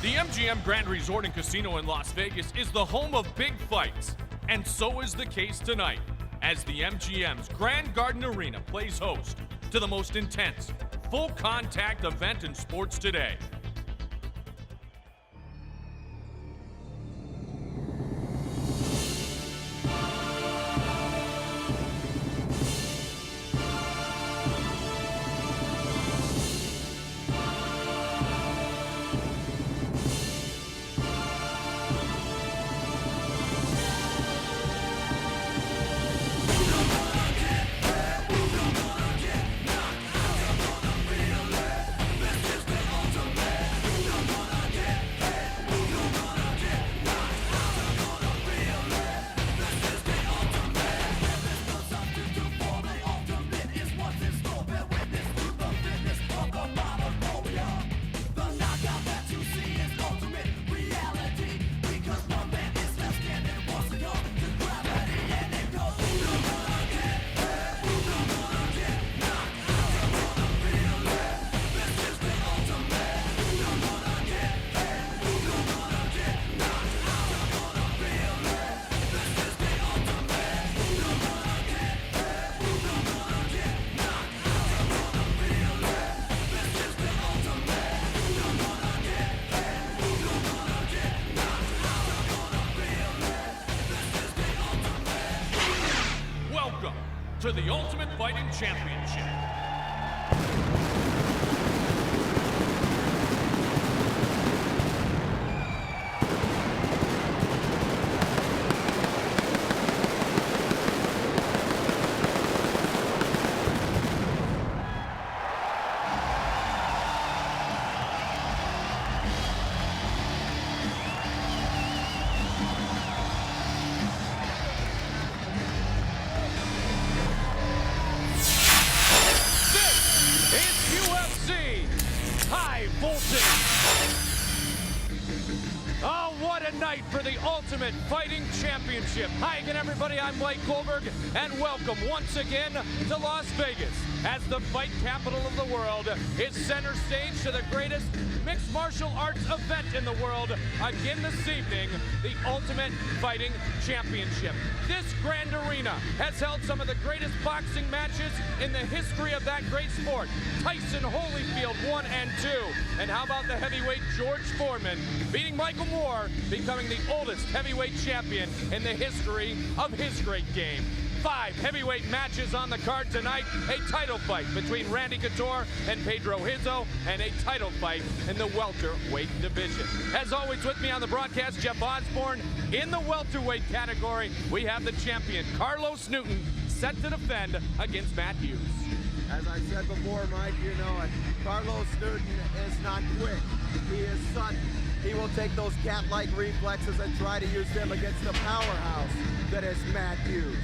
The MGM Grand Resort and Casino in Las Vegas is the home of big fights, and so is the case tonight, as the MGM's Grand Garden Arena plays host to the most intense, full-contact event in sports today. To the Ultimate Fighting Championship. Oh, what a night for the Ultimate Fighting Championship. Hi again, everybody. I'm Mike Goldberg, and welcome once again to Las Vegas, as the fight capital of the world is center stage to the greatest mixed martial arts event in the world again this evening, the Ultimate Fighting Championship. This grand arena has held some of the greatest boxing matches in the history of that great sport. Tyson Holyfield 1 and 2. And how about the heavyweight George Foreman beating Michael Moore, becoming the oldest heavyweight champion in the history of his great game. 5 heavyweight matches on the card tonight, a title fight between Randy Couture and Pedro Rizzo, and a title fight in the welterweight division. As always, with me on the broadcast, Jeff Osborne. In the welterweight category, we have the champion, Carlos Newton, set to defend against Matt Hughes. As I said before, Mike, you know it. Carlos Newton is not quick. He is sudden. He will take those cat-like reflexes and try to use them against the powerhouse that is Matt Hughes.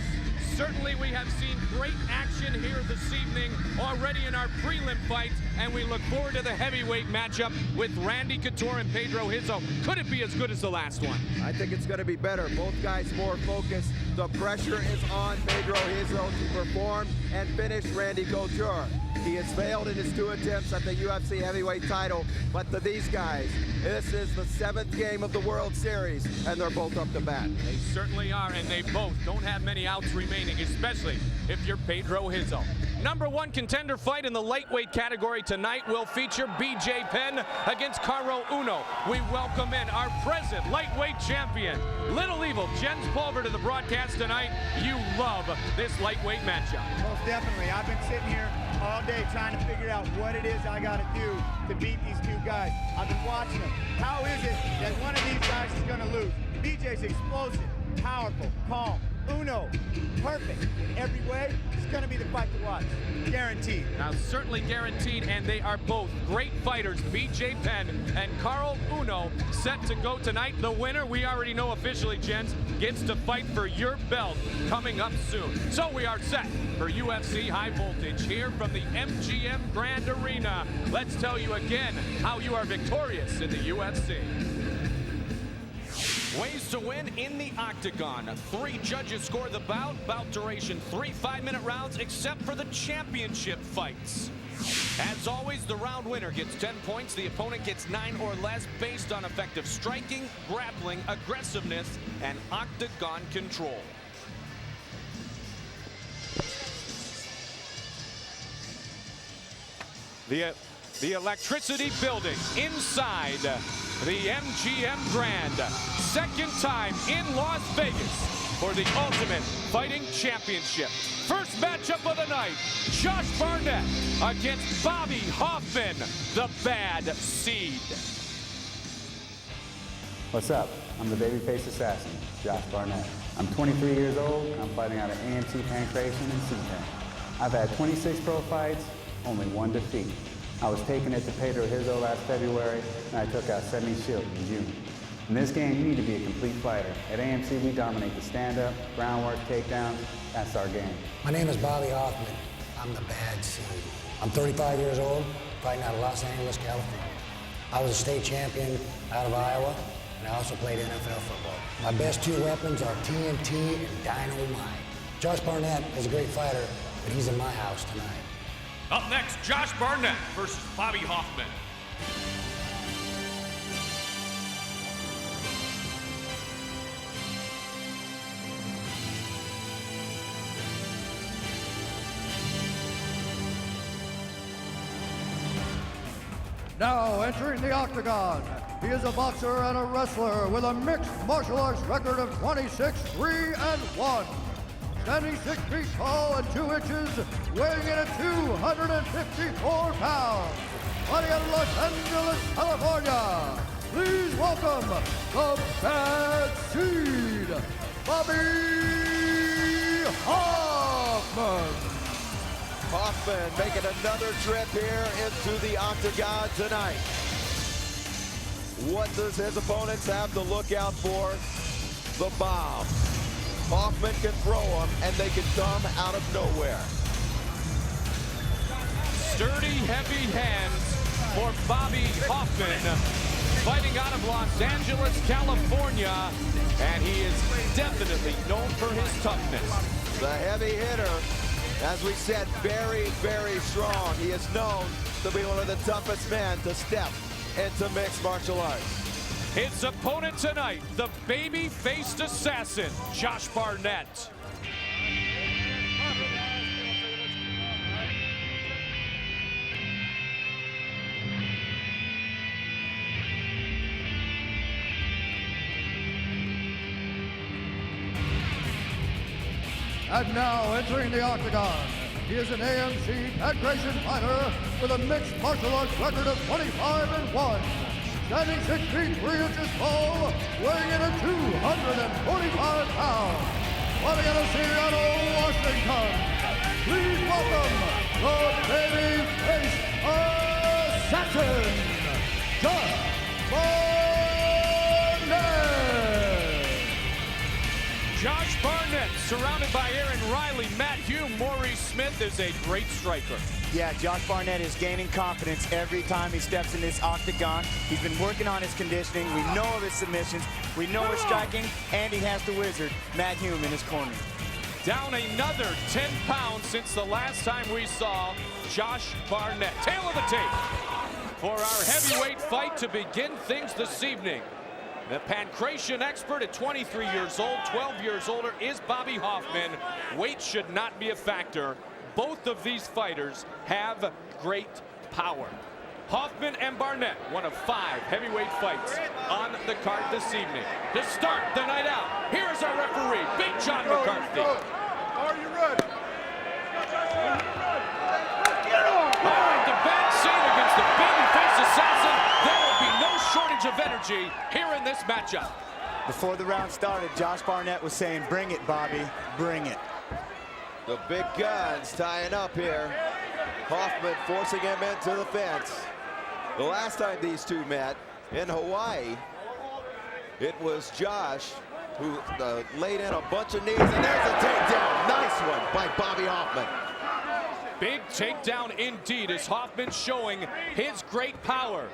Certainly we have seen great action here this evening already in our prelim fights, and we look forward to the heavyweight matchup with Randy Couture and Pedro Rizzo. Could it be as good as the last one? I think it's going to be better. Both guys more focused. The pressure is on Pedro Rizzo to perform and finish Randy Couture. He has failed in his 2 attempts at the UFC heavyweight title, but to these guys, this is the 7th game of the World Series, and they're both up to bat. They certainly are, and they both don't have many outs remaining, especially if you're Pedro Rizzo. Number 1 contender fight in the lightweight category tonight will feature BJ Penn against Caro Uno. We welcome in our present lightweight champion, Little Evil Jens Pulver, to the broadcast tonight. You love this lightweight matchup. Most definitely. I've been sitting here all day trying to figure out what it is I got to do to beat these 2 guys. I've been watching them. How is it that one of these guys is going to lose? BJ's explosive, powerful, calm. Uno, perfect in every way. It's going to be the fight to watch. Guaranteed. Now, certainly guaranteed, and they are both great fighters. BJ Penn and Caro Uno set to go tonight. The winner, we already know officially, gents, gets to fight for your belt coming up soon. So we are set for UFC High Voltage here from the MGM Grand Arena. Let's tell you again how you are victorious in the UFC. Ways to win in the octagon. 3 judges score the bout. Bout duration 3 5-minute rounds, except for the championship fights. As always, the round winner gets 10 points. The opponent gets 9 or less based on effective striking, grappling, aggressiveness, and octagon control. The electricity building inside the MGM Grand. Second time in Las Vegas for the Ultimate Fighting Championship. First matchup of the night, Josh Barnett against Bobby Hoffman, the Bad Seed. What's up? I'm the babyface assassin, Josh Barnett. I'm 23 years old, and I'm fighting out of AMC Pancration in C-Penn. I've had 26 pro fights, only 1 defeat. I was taking it to Pedro Rizzo last February, and I took out 70 Shield in June. In this game, you need to be a complete fighter. At AMC, we dominate the stand-up, groundwork, takedowns. That's our game. My name is Bobby Hoffman. I'm the Bad Seed. I'm 35 years old, fighting out of Los Angeles, California. I was a state champion out of Iowa, and I also played NFL football. My best 2 weapons are TNT and Dynamite. Josh Barnett is a great fighter, but he's in my house tonight. Up next, Josh Barnett versus Bobby Hoffman. Now entering the octagon, he is a boxer and a wrestler with a mixed martial arts record of 26-3-1. Standing 6 feet tall and 2 inches, weighing in at 254 pounds. Fighting out of Los Angeles, California, please welcome the Bad Seed, Bobby Hoffman. Hoffman making another trip here into the octagon tonight. What does his opponents have to look out for? The bomb. Hoffman can throw them, and they can come out of nowhere. Sturdy, heavy hands for Bobby Hoffman, fighting out of Los Angeles, California, and he is definitely known for his toughness. The heavy hitter, as we said, very, very strong. He is known to be one of the toughest men to step into mixed martial arts. His opponent tonight, the baby-faced assassin, Josh Barnett. And now entering the octagon, he is an AMC Pancration fighter with a mixed martial arts record of 25-1. Standing 6 feet 3 inches tall, weighing in at 245 pounds. Fighting out of Seattle, Washington, please welcome the baby-faced assassin, Josh Barnett. Josh Barnett, surrounded by Aaron Riley, Matt Hughes, Maurice Smith, is a great striker. Yeah, Josh Barnett is gaining confidence every time he steps in this octagon. He's been working on his conditioning. We know of his submissions. We know his striking, and he has the wizard, Matt Hughes, in his corner. Down another 10 pounds since the last time we saw Josh Barnett. Tail of the tape for our heavyweight fight to begin things this evening. The pancration expert at 23 years old, 12 years older, is Bobby Hoffman. Weight should not be a factor. Both of these fighters have great power. Hoffman and Barnett, one of 5 heavyweight fights on the card this evening. To start the night out, here's our referee, Big John McCarthy. Are you ready? All right, the Bad Seed against the babyface assassin. There will be no shortage of energy here in this matchup. Before the round started, Josh Barnett was saying, "Bring it, Bobby, bring it." The big guns tying up here. Hoffman forcing him into the fence. The last time these two met in Hawaii, it was Josh who laid in a bunch of knees, and there's a takedown. Nice one by Bobby Hoffman. Big takedown indeed, as Hoffman showing his great power.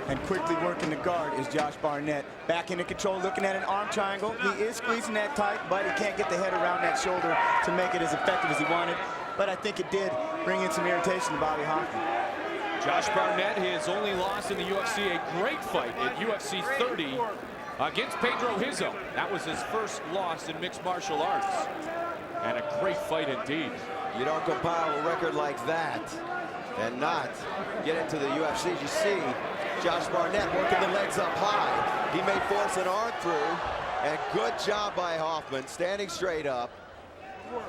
and quickly working the guard is Josh Barnett. Back into control, looking at an arm triangle. He is squeezing that tight, but he can't get the head around that shoulder to make it as effective as he wanted. But I think it did bring in some irritation to Bobby Hoffman. Josh Barnett, his only loss in the UFC, a great fight at UFC 30 against Pedro Rizzo. That was his first loss in mixed martial arts. And a great fight indeed. You don't compile a record like that and not get into the UFC. You see Josh Barnett working the legs up high. He may force an arm through, and good job by Hoffman, standing straight up,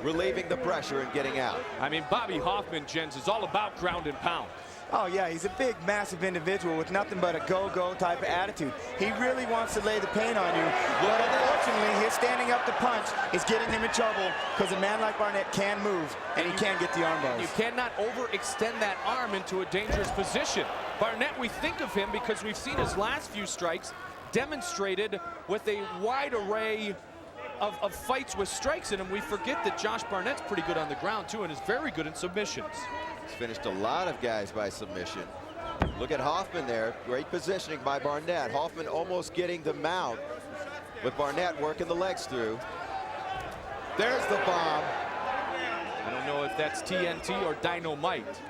relieving the pressure and getting out. I mean, Bobby Hoffman, Jens, is all about ground and pound. Oh yeah, he's a big, massive individual with nothing but a go-go type of attitude. He really wants to lay the pain on you, but unfortunately, his standing up to punch is getting him in trouble because a man like Barnett can move, and he can get the arm bars. You cannot overextend that arm into a dangerous position. Barnett, we think of him because we've seen his last few strikes demonstrated with a wide array of fights with strikes in him. We forget that Josh Barnett's pretty good on the ground, too, and is very good in submissions. He's finished a lot of guys by submission. Look at Hoffman there. Great positioning by Barnett. Hoffman almost getting the mount, with Barnett working the legs through. There's the bomb. I don't know if that's TNT or dynamite,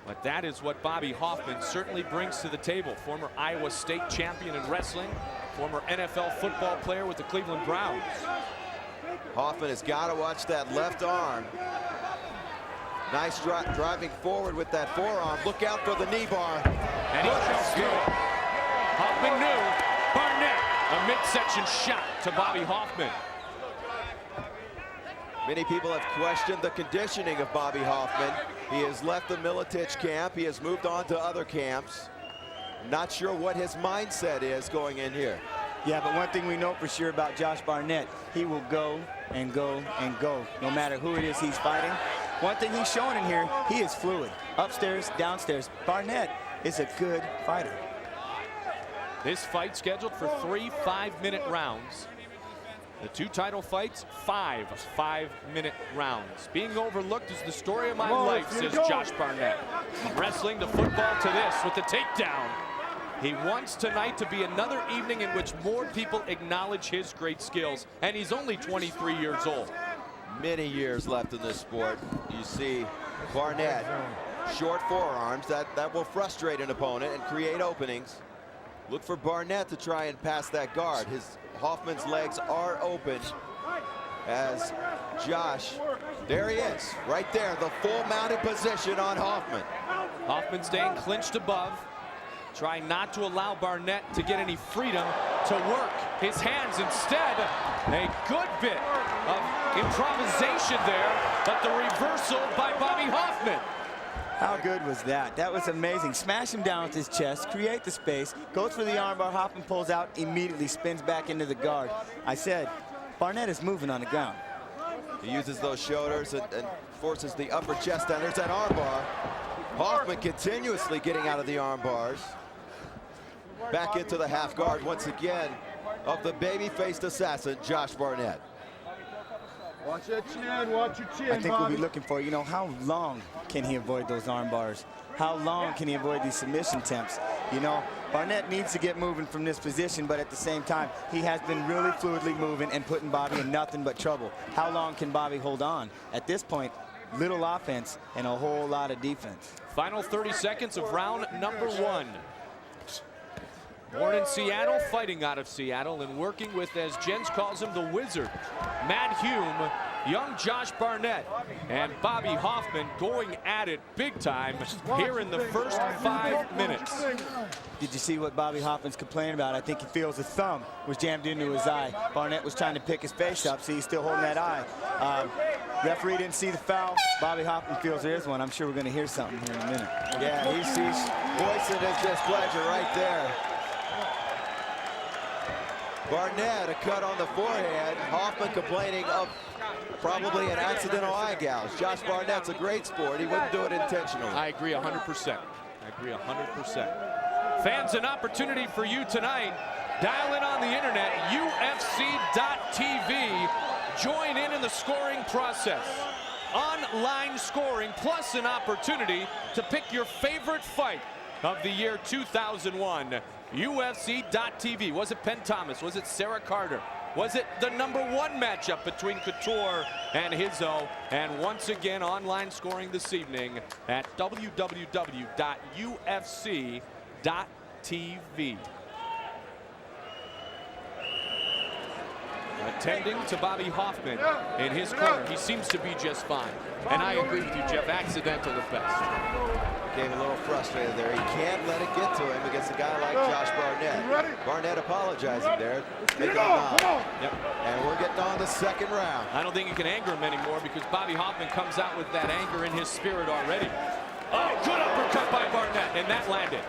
but that is what Bobby Hoffman certainly brings to the table. Former Iowa State champion in wrestling, former NFL football player with the Cleveland Browns. Hoffman has got to watch that left arm. Nice driving forward with that forearm. Look out for the knee bar. And he chokes good. Hoffman knew. Barnett, a midsection shot to Bobby Hoffman. Many people have questioned the conditioning of Bobby Hoffman. He has left the Militich camp. He has moved on to other camps. Not sure what his mindset is going in here. Yeah, but one thing we know for sure about Josh Barnett, he will go and go and go, no matter who it is he's fighting. One thing he's showing in here, he is fluid. Upstairs, downstairs. Barnett is a good fighter. This fight scheduled for 3 5-minute rounds. The two title fights, 5 5-minute rounds. Being overlooked is the story of my life, says Josh Barnett. From wrestling to football to this with the takedown. He wants tonight to be another evening in which more people acknowledge his great skills, and he's only 23 years old. Many years left in this sport. You see Barnett, short forearms, that will frustrate an opponent and create openings. Look for Barnett to try and pass that guard. Hoffman's legs are open as Josh, there he is, right there, the full mounted position on Hoffman. Hoffman staying clinched above, trying not to allow Barnett to get any freedom to work his hands. Instead, a good bit of improvisation there, but the reversal by Bobby Hoffman. How good was that? That was amazing. Smash him down with his chest, create the space, goes for the armbar. Hoffman pulls out, immediately spins back into the guard. I said, Barnett is moving on the ground. He uses those shoulders and forces the upper chest down. There's that armbar. Hoffman continuously getting out of the arm bars. Back into the half guard once again of the baby-faced assassin, Josh Barnett. Watch your chin, watch your chin, I think Bobby. we'll be looking for, you know, how long can he avoid those arm bars? How long can he avoid these submission attempts? You know, Barnett needs to get moving from this position, but at the same time, he has been really fluidly moving and putting Bobby in nothing but trouble. How long can Bobby hold on? At this point, little offense and a whole lot of defense. Final 30 seconds of round number 1. Born in Seattle, fighting out of Seattle, and working with, as Jens calls him, the wizard, Matt Hume, young Josh Barnett, and Bobby Hoffman going at it big time here in the first 5 minutes. Did you see what Bobby Hoffman's complaining about? I think he feels his thumb was jammed into his eye. Barnett was trying to pick his face up. See, he's still holding that eye. Referee didn't see the foul. Bobby Hoffman feels there is one. I'm sure we're going to hear something here in a minute. Yeah, he's voicing his displeasure right there. Barnett, a cut on the forehead. Hoffman complaining of probably an accidental eye gouge. Josh Barnett's a great sport. He wouldn't do it intentionally. I agree 100%. I agree 100%. Fans, an opportunity for you tonight. Dial in on the internet, UFC.tv. Join in the scoring process. Online scoring, plus an opportunity to pick your favorite fight of the year 2001. UFC.tv. Was it Penn Thomas? Was it Sarah Carter? Was it the #1 matchup between Couture and Rizzo? And once again, online scoring this evening at www.ufc.tv. Attending to Bobby Hoffman in his corner. He seems to be just fine. And I agree with you, Jeff. Accidental at best. Getting a little frustrated there. He can't let it get to him against a guy like Josh Barnett. Barnett apologizing there. Yep. And we're getting on the second round. I don't think you can anger him anymore because Bobby Hoffman comes out with that anger in his spirit already. Oh, good uppercut by Barnett, and that landed.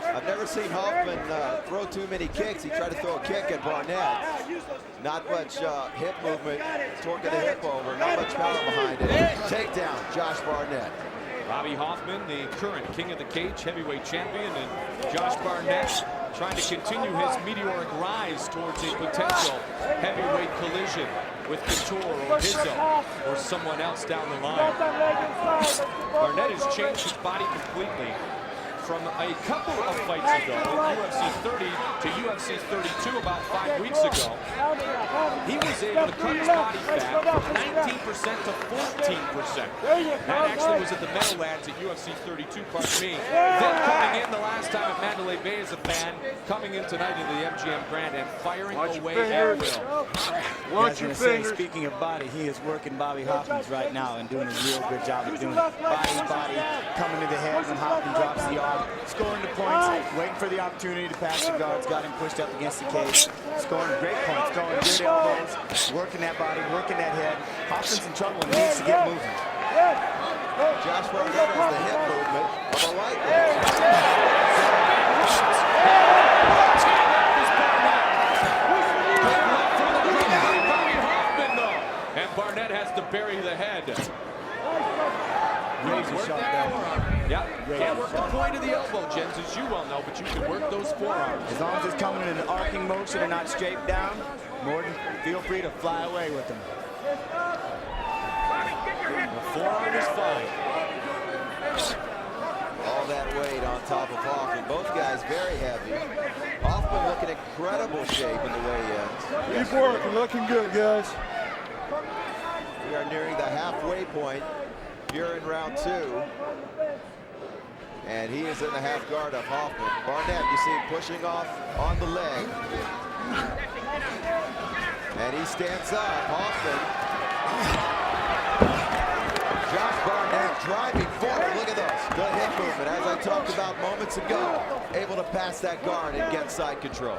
I've never seen Hoffman throw too many kicks. He tried to throw a kick at Barnett. Not much hip movement, torque of the hip over, not much power behind it. Takedown, Josh Barnett. Bobby Hoffman, the current king of the cage heavyweight champion, and Josh Barnett trying to continue his meteoric rise towards a potential heavyweight collision with Couture or Rizzo or someone else down the line. Barnett has changed his body completely from a couple of fights ago, UFC 30 to UFC 32 about 5 weeks ago. He was able to cut his body fat from 19% to 14%. That actually was at the Meadowlands at UFC 32, pardon me. Then coming in the last time at Mandalay Bay as a fan, coming in tonight into the MGM Grand and firing away at will. Watch your fingers. Speaking of body, he is working Bobby Hoffman's right now and doing a real good job of doing it. Body, coming to the head when Hoffman drops the arm. Scoring the points, waiting for the opportunity to pass the guards, got him pushed up against the cage. Scoring great points, throwing good elbows, working that body, working that head. Hoffman's in trouble and needs to get moving. Josh Barnett has the hip movement of a lightweight. And Barnett has to bury the head. Yeah, can't work the point of the elbow, Jens, as you well know, but you can work those forearms. As long as it's coming in an arcing motion and not straight down, Morton, feel free to fly away with them. The forearm is fine. All that weight on top of Hoffman. Both guys very heavy. Hoffman looking incredible shape in the weigh-ins. Keep working, looking good, guys. We are nearing the halfway point here in round 2. And he is in the half guard of Hoffman. Barnett, you see him pushing off on the leg. And he stands up. Hoffman. Josh Barnett driving forward. Look at those. Good hip movement, as I talked about moments ago. Able to pass that guard and get side control.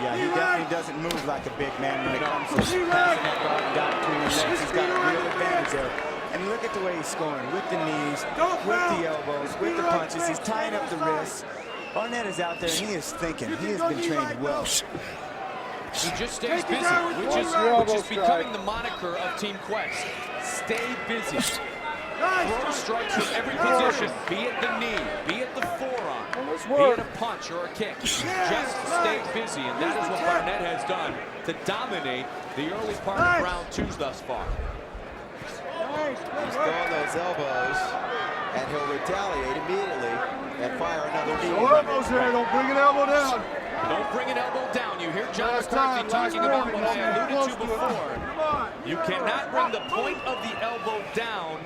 Yeah, he definitely doesn't move like a big man when it comes to passing that guard and down between the legs. He's got a real advantage there. And look at the way he's scoring, with the knees, with the elbows, with the punches. He's tying up the wrists. Barnett is out there and he is thinking. He has been trained well. He just stays busy, which is becoming the moniker of Team Quest. Stay busy. Throw strikes from every position, be it the knee, be it the forearm, be it a punch or a kick. Just stay busy, and that is what Barnett has done to dominate the early part of round 2s thus far. He's throwing those elbows, and he'll retaliate immediately and fire another knee. No elbows here, don't bring an elbow down. Don't bring an elbow down. You hear John McCarthy talking about what I alluded to before. You cannot bring the point of the elbow down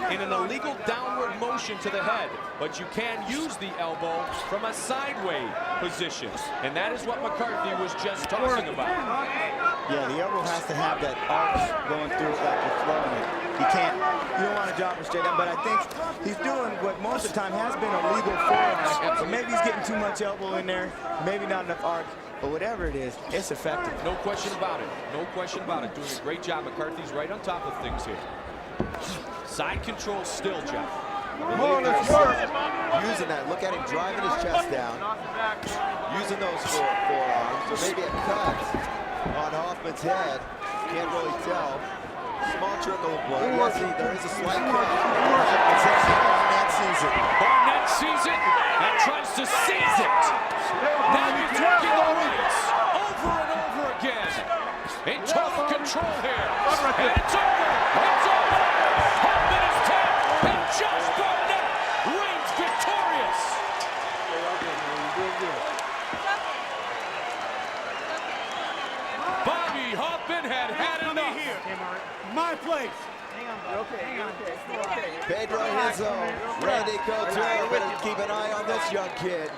in an illegal downward motion to the head, but you can use the elbow from a sideways position, and that is what McCarthy was just talking about. Yeah, the elbow has to have that arch going through it like you're throwing it. You don't want to drop it straight down, but I think he's doing what most of the time has been a legal forearm. But maybe he's getting too much elbow in there, maybe not enough arc, but whatever it is, it's effective. No question about it. No question about it. Doing a great job. McCarthy's right on top of things here. Side control still, Jeff. Come on, let's work. Using that, look at him driving his chest down. Using those forearms, or maybe a cut on Hoffman's head. Can't really tell. Small trickle of blood. Yes, there is a slight cut. Barnett sees it. Barnett sees it and tries to seize it. Now he's taking the weights over and over again. In total control here. And it's over. It's over. Hoffman is tapped. And Josh Barnett Spinhead had enough. Here. My place. Pedro Rizzo, Randy Couture, better keep an eye on this young kid.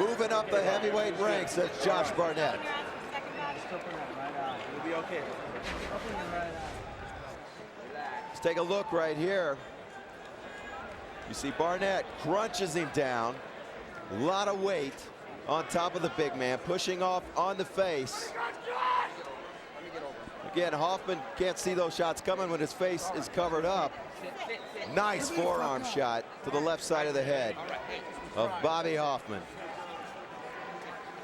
Moving up the heavyweight ranks, that's Josh Barnett. You'll be okay. Let's take a look right here. You see Barnett crunches him down. A lot of weight on top of the big man, pushing off on the face. Again, Hoffman can't see those shots coming when his face is covered up. Nice forearm shot to the left side of the head of Bobby Hoffman.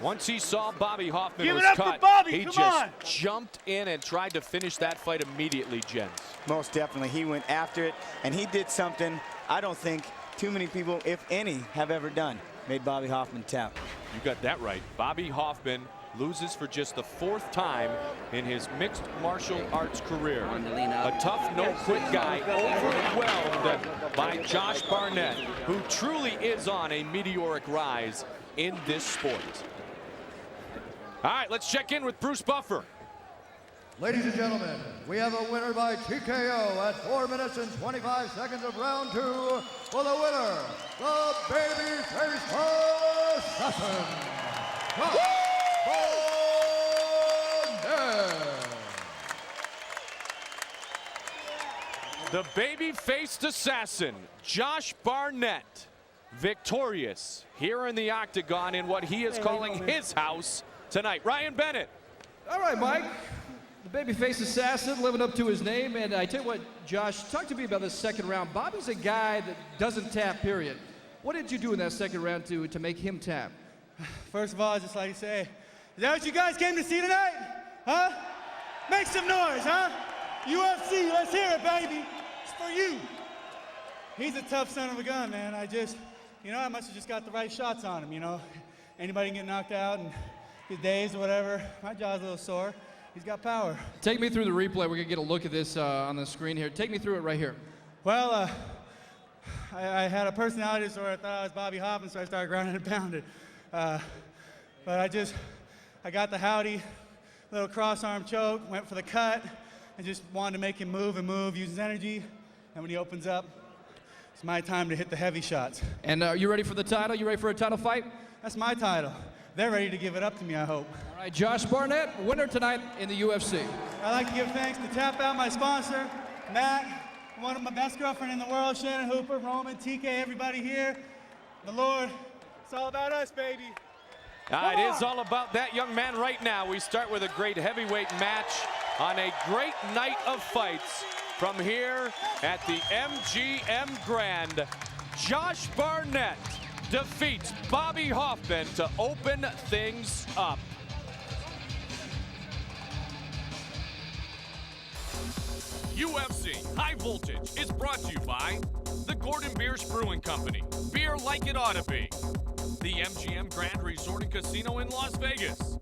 Once he saw Bobby Hoffman Give was it up cut, for Bobby, he come just on. jumped in and tried to finish that fight immediately, Jens. Most definitely, he went after it, and he did something I don't think too many people, if any, have ever done. Made Bobby Hoffman tap. You got that right. Bobby Hoffman loses for just the 4th time in his mixed martial arts career. A tough, no-quit guy overwhelmed by Josh Barnett, who truly is on a meteoric rise in this sport. All right, let's check in with Bruce Buffer. Ladies and gentlemen, we have a winner by TKO at 4 minutes and 25 seconds of round 2 for the winner, the babyface assassin, Josh Barnett. The baby-faced assassin, Josh Barnett, victorious here in the octagon in what he is calling his house tonight. Ryan Bennett. All right, Mike. The babyface assassin living up to his name. And I tell you what, Josh, talk to me about this second round. Bobby's a guy that doesn't tap, period. What did you do in that second round to make him tap? First of all, I'd just like to say, is that what you guys came to see tonight? Huh? Make some noise, huh? UFC, let's hear it, baby. It's for you. He's a tough son of a gun, man. I must have just got the right shots on him, you know. Anybody can get knocked out and get dazed or whatever. My jaw's a little sore. He's got power. Take me through the replay. We're going to get a look at this on the screen here. Take me through it right here. Well, I had a personality disorder. I thought I was Bobby Hoffman, so I started grounding and pounding. But I got the howdy, little cross-arm choke, went for the cut, and just wanted to make him move and move, use his energy. And when he opens up, it's my time to hit the heavy shots. And are you ready for the title? You ready for a title fight? That's my title. They're ready to give it up to me, I hope. All right, Josh Barnett, winner tonight in the UFC. I'd like to give thanks to Tap Out, my sponsor, Matt, one of my best girlfriend in the world, Shannon Hooper, Roman, TK, everybody here. The Lord, it's all about us, baby. It is all about that young man right now. We start with a great heavyweight match on a great night of fights from here at the MGM Grand. Josh Barnett defeats Bobby Hoffman to open things up. UFC High Voltage is brought to you by the Gordon Biersch Brewing Company. Beer like it ought to be. The MGM Grand Resort and Casino in Las Vegas.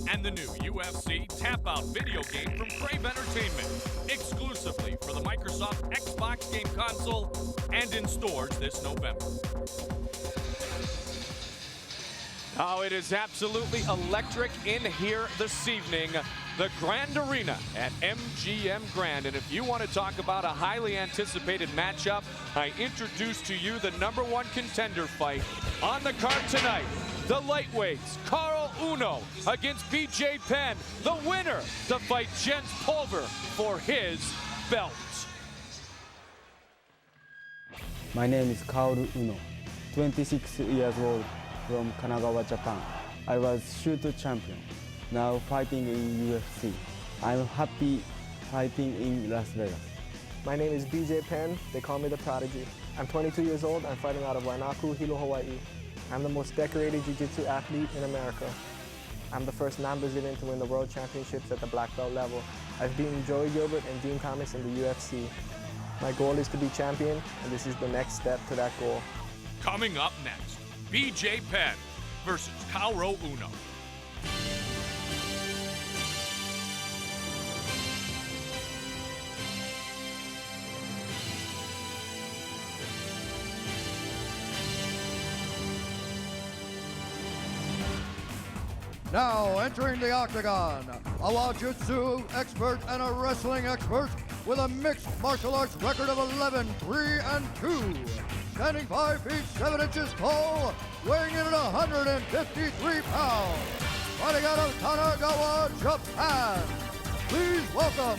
And the new UFC Tap Out video game from Crave Entertainment. Exclusively for the Microsoft Xbox game console and in stores this November. Oh, it is absolutely electric in here this evening. The Grand Arena at MGM Grand. And if you want to talk about a highly anticipated matchup, I introduce to you the #1 contender fight on the card tonight. The lightweights, Carl Uno against BJ Penn. The winner to fight Jens Pulver for his belt. My name is Kaoru Uno, 26 years old from Kanagawa, Japan. I was shooter champion, now fighting in UFC. I'm happy fighting in Las Vegas. My name is BJ Penn, they call me the Prodigy. I'm 22 years old, I'm fighting out of Wainaku, Hilo, Hawaii. I'm the most decorated jiu-jitsu athlete in America. I'm the first non-Brazilian to win the world championships at the black belt level. I've beaten Joey Gilbert and Dean Thomas in the UFC. My goal is to be champion, and this is the next step to that goal. Coming up next, BJ Penn versus Kaoru Uno. Now entering the octagon, a Jiu-Jitsu expert and a wrestling expert with a mixed martial arts record of 11-3-2. Standing 5 feet 7 inches tall, weighing in at 153 pounds. Fighting out of Kanagawa, Japan. Please welcome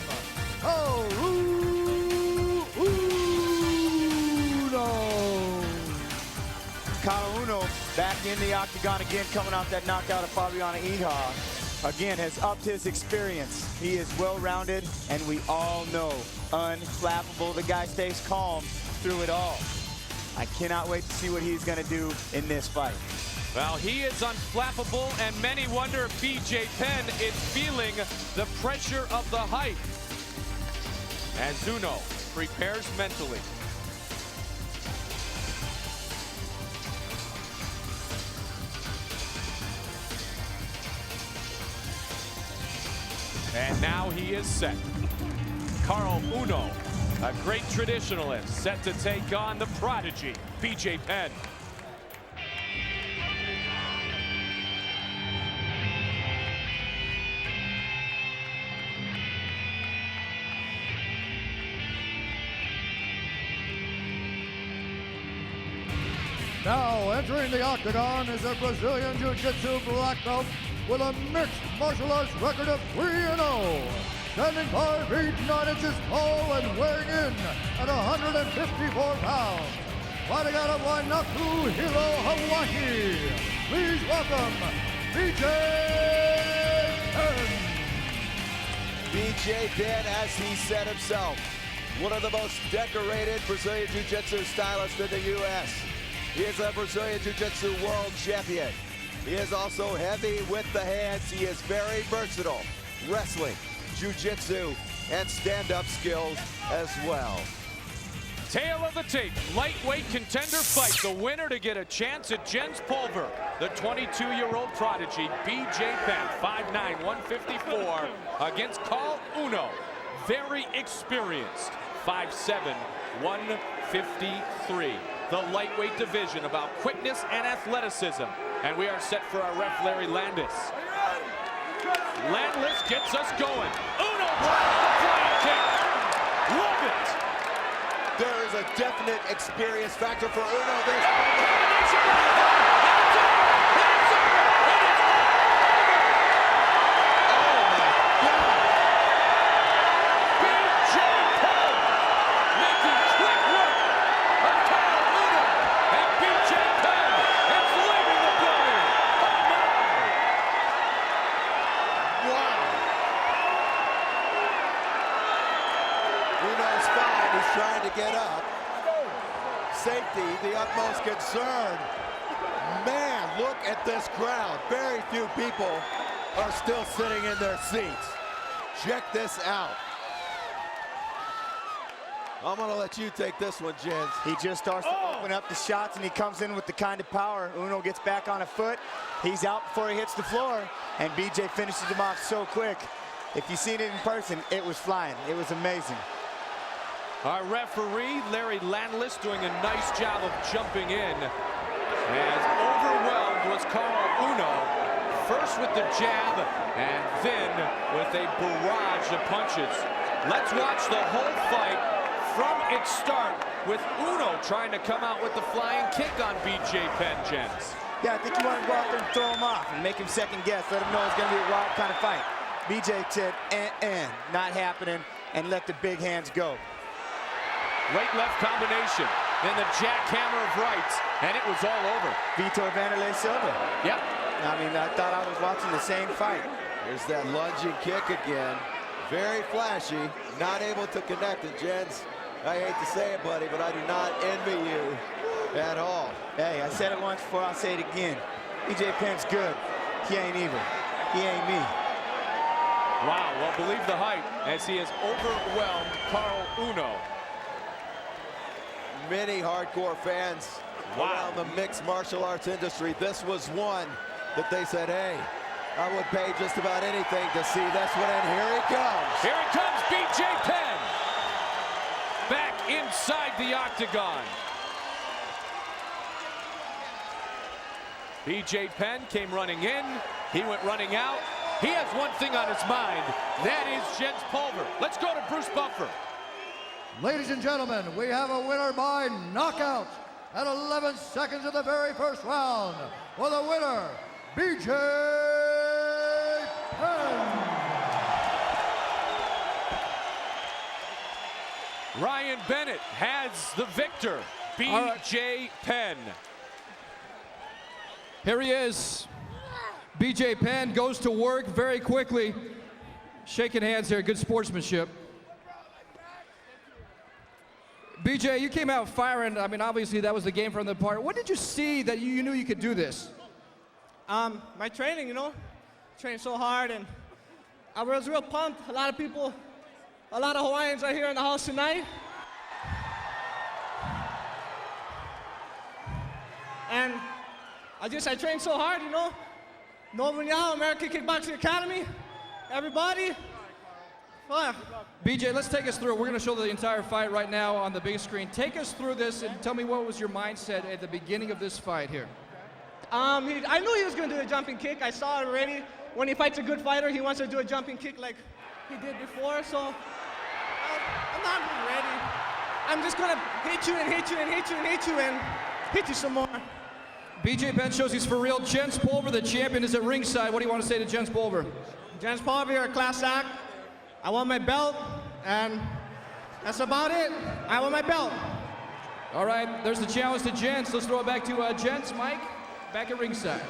Couture Uno back in the octagon again, coming off that knockout of Fabiana Iha. Again, has upped his experience. He is well-rounded, and we all know, unflappable. The guy stays calm through it all. I cannot wait to see what he's going to do in this fight. Well, he is unflappable, and many wonder if BJ Penn is feeling the pressure of the height as Uno prepares mentally. And now he is set. Couture Uno, a great traditionalist, set to take on the prodigy, BJ Penn. Now entering the octagon is a Brazilian Jiu-Jitsu black belt with a mixed martial arts record of 3-0. Standing 5 feet 9 inches tall and weighing in at 154 pounds. Fighting out of Wainaku, Hilo, Hawaii. Please welcome BJ Penn. BJ Penn, as he said himself, one of the most decorated Brazilian Jiu-Jitsu stylists in the U.S. He is a Brazilian Jiu-Jitsu world champion. He is also heavy with the hands. He is very versatile. Wrestling, Jiu-Jitsu, and stand-up skills as well. Tail of the tape, lightweight contender fight. The winner to get a chance at Jens Pulver. The 22-year-old prodigy, BJ Penn, 5'9", 154, against Couture Uno, very experienced, 5'7", 153. The lightweight division about quickness and athleticism. And we are set for our ref, Larry Landis. Landis gets us going. Uno, flying kick. Love it. There is a definite experience factor for Uno. Trying to get up. Safety, the utmost concern. Man, look at this crowd. Very few people are still sitting in their seats. Check this out. I'm gonna let you take this one, Jens. He just starts to open up the shots, and he comes in with the kind of power. Uno gets back on a foot. He's out before he hits the floor, and BJ finishes him off so quick. If you've seen it in person, it was flying. It was amazing. Our referee, Larry Landis, doing a nice job of jumping in. As overwhelmed was Couture Uno, first with the jab, and then with a barrage of punches. Let's watch the whole fight from its start, with Uno trying to come out with the flying kick on BJ Penn, Jens. Yeah, I think you want to go out there and throw him off and make him second guess, let him know it's going to be a wild kind of fight. BJ said, not happening, and let the big hands go. Right-left combination, then the jackhammer of rights, and it was all over. Vitor Vanderlei Silva. Yep. I mean, I thought I was watching the same fight. There's that lunging kick again. Very flashy, not able to connect. And Jens, I hate to say it, buddy, but I do not envy you at all. Hey, I said it once before, I'll say it again. BJ Penn's good. He ain't evil. He ain't me. Wow, well, believe the hype as he has overwhelmed Couture Uno. Many hardcore fans around the mixed martial arts industry. This was one that they said, hey, I would pay just about anything to see this one, and here he comes. Here he comes, BJ Penn. Back inside the octagon. BJ Penn came running in. He went running out. He has one thing on his mind. That is Jens Pulver. Let's go to Bruce Buffer. Ladies and gentlemen, we have a winner by knockout at 11 seconds of the very first round. For the winner, BJ Penn. Ryan Bennett has the victor, BJ Penn. Here he is. BJ Penn goes to work very quickly. Shaking hands here, good sportsmanship. BJ, you came out firing. I mean, obviously that was the game from the part. What did you see that you knew you could do this? My training, you know, trained so hard, and I was real pumped. A lot of people, a lot of Hawaiians are here in the house tonight. And I trained so hard, you know. Northern Yao, American Kickboxing Academy, everybody. Fuck. BJ, let's take us through. We're going to show the entire fight right now on the big screen. Take us through this and tell me what was your mindset at the beginning of this fight here. I knew he was going to do a jumping kick. I saw it already. When he fights a good fighter, he wants to do a jumping kick like he did before. So I'm not ready. I'm just going to hit you and hit you and hit you and hit you and hit you some more. BJ Penn shows he's for real. Jens Pulver, the champion, is at ringside. What do you want to say to Jens Pulver? Jens Pulver, you're a class act. I want my belt, and that's about it. I want my belt. All right, there's the challenge to Jens. Let's throw it back to Jens. Mike, back at ringside.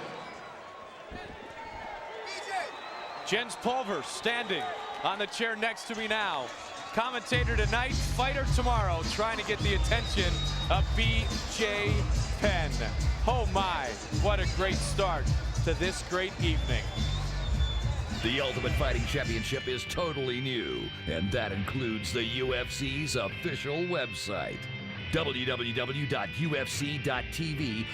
Jens Pulver standing on the chair next to me now. Commentator tonight, fighter tomorrow, trying to get the attention of BJ Penn. Oh my, what a great start to this great evening. The Ultimate Fighting Championship is totally new, and that includes the UFC's official website. www.ufc.tv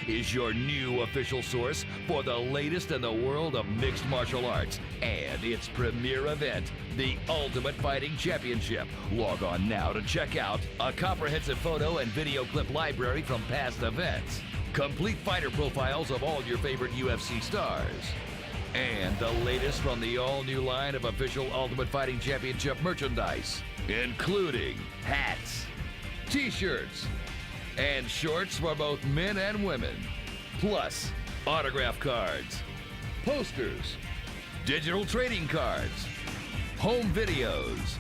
is your new official source for the latest in the world of mixed martial arts and its premier event, the Ultimate Fighting Championship. Log on now to check out a comprehensive photo and video clip library from past events, complete fighter profiles of all your favorite UFC stars, and the latest from the all-new line of official Ultimate Fighting Championship merchandise, including hats, t-shirts, and shorts for both men and women, plus autograph cards, posters, digital trading cards, home videos,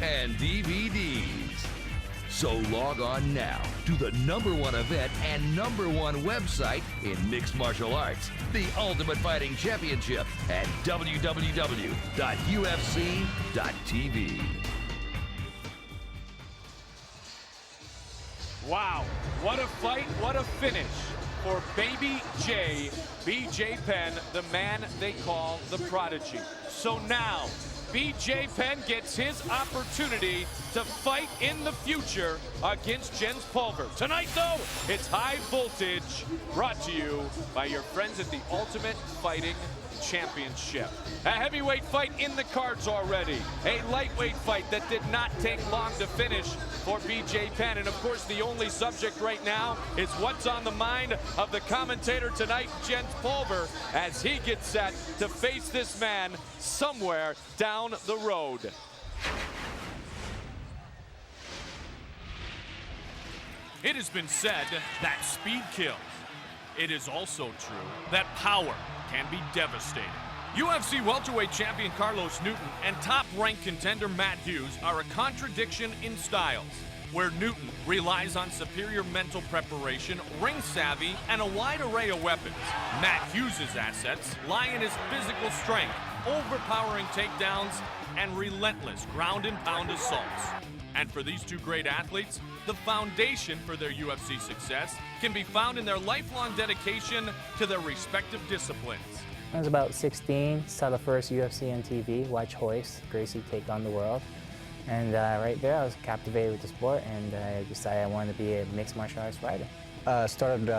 and DVDs. So log on now to the #1 event and #1 website in mixed martial arts, the Ultimate Fighting Championship, at www.ufc.tv. Wow, what a fight, what a finish for Baby J, BJ Penn, the man they call the Prodigy. So now, BJ Penn gets his opportunity to fight in the future against Jens Pulver. Tonight, though, it's High Voltage, brought to you by your friends at the Ultimate Fighting Championship. A heavyweight fight in the cards already. A lightweight fight that did not take long to finish for BJ Penn. And of course, the only subject right now is what's on the mind of the commentator tonight, Jens Pulver, as he gets set to face this man somewhere down the road. It has been said that speed kills. It is also true that power can be devastating. UFC welterweight champion Carlos Newton and top-ranked contender Matt Hughes are a contradiction in styles, where Newton relies on superior mental preparation, ring savvy, and a wide array of weapons. Matt Hughes' assets lie in his physical strength, overpowering takedowns, and relentless ground and pound assaults. And for these two great athletes, the foundation for their UFC success can be found in their lifelong dedication to their respective disciplines. I was about 16, saw the first UFC on TV, watched Hoist, Gracie take on the world. And right there, I was captivated with the sport, and I decided I wanted to be a mixed martial arts fighter. Started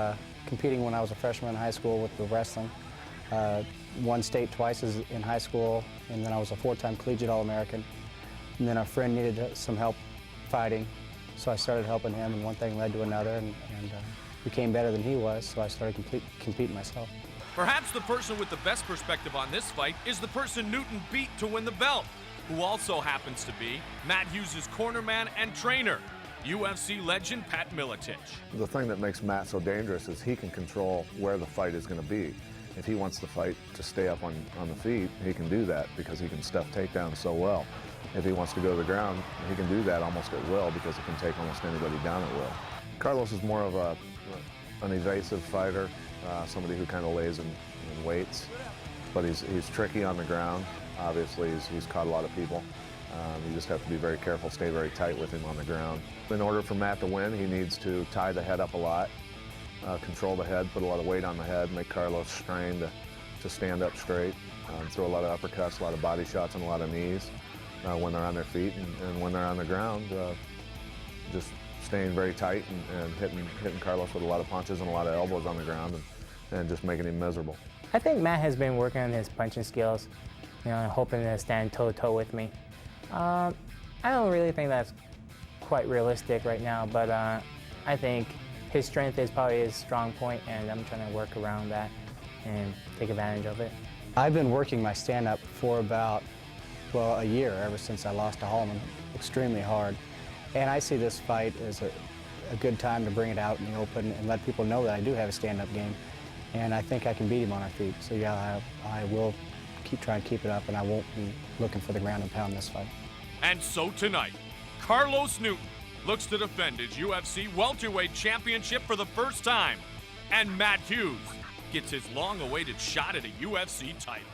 competing when I was a freshman in high school with the wrestling. Won state twice in high school, and then I was a 4-time collegiate All-American. And then a friend needed some help fighting, so I started helping him, and one thing led to another, and became better than he was, so I started competing myself. Perhaps the person with the best perspective on this fight is the person Newton beat to win the belt, who also happens to be Matt Hughes' cornerman and trainer, UFC legend Pat Miletich. The thing that makes Matt so dangerous is he can control where the fight is going to be. If he wants the fight to stay up on the feet, he can do that because he can stuff takedowns so well. If he wants to go to the ground, he can do that almost at will because he can take almost anybody down at will. Carlos is more of an evasive fighter, somebody who kind of lays in weights, but he's tricky on the ground. Obviously, he's caught a lot of people. You just have to be very careful, stay very tight with him on the ground. In order for Matt to win, he needs to tie the head up a lot, control the head, put a lot of weight on the head, make Carlos strain to stand up straight, throw a lot of uppercuts, a lot of body shots, and a lot of knees when they're on their feet, and when they're on the ground, just staying very tight and hitting Carlos with a lot of punches and a lot of elbows on the ground and just making him miserable. I think Matt has been working on his punching skills, hoping to stand toe-to-toe with me. I don't really think that's quite realistic right now, but I think his strength is probably his strong point, and I'm trying to work around that and take advantage of it. I've been working my stand-up for about, well, a year, ever since I lost to Hoffman, extremely hard. And I see this fight as a good time to bring it out in the open and let people know that I do have a stand-up game. And I think I can beat him on our feet. So yeah, I will try and keep it up, and I won't be looking for the ground and pound this fight. And so tonight, Carlos Newton looks to defend his UFC welterweight championship for the first time. And Matt Hughes gets his long-awaited shot at a UFC title.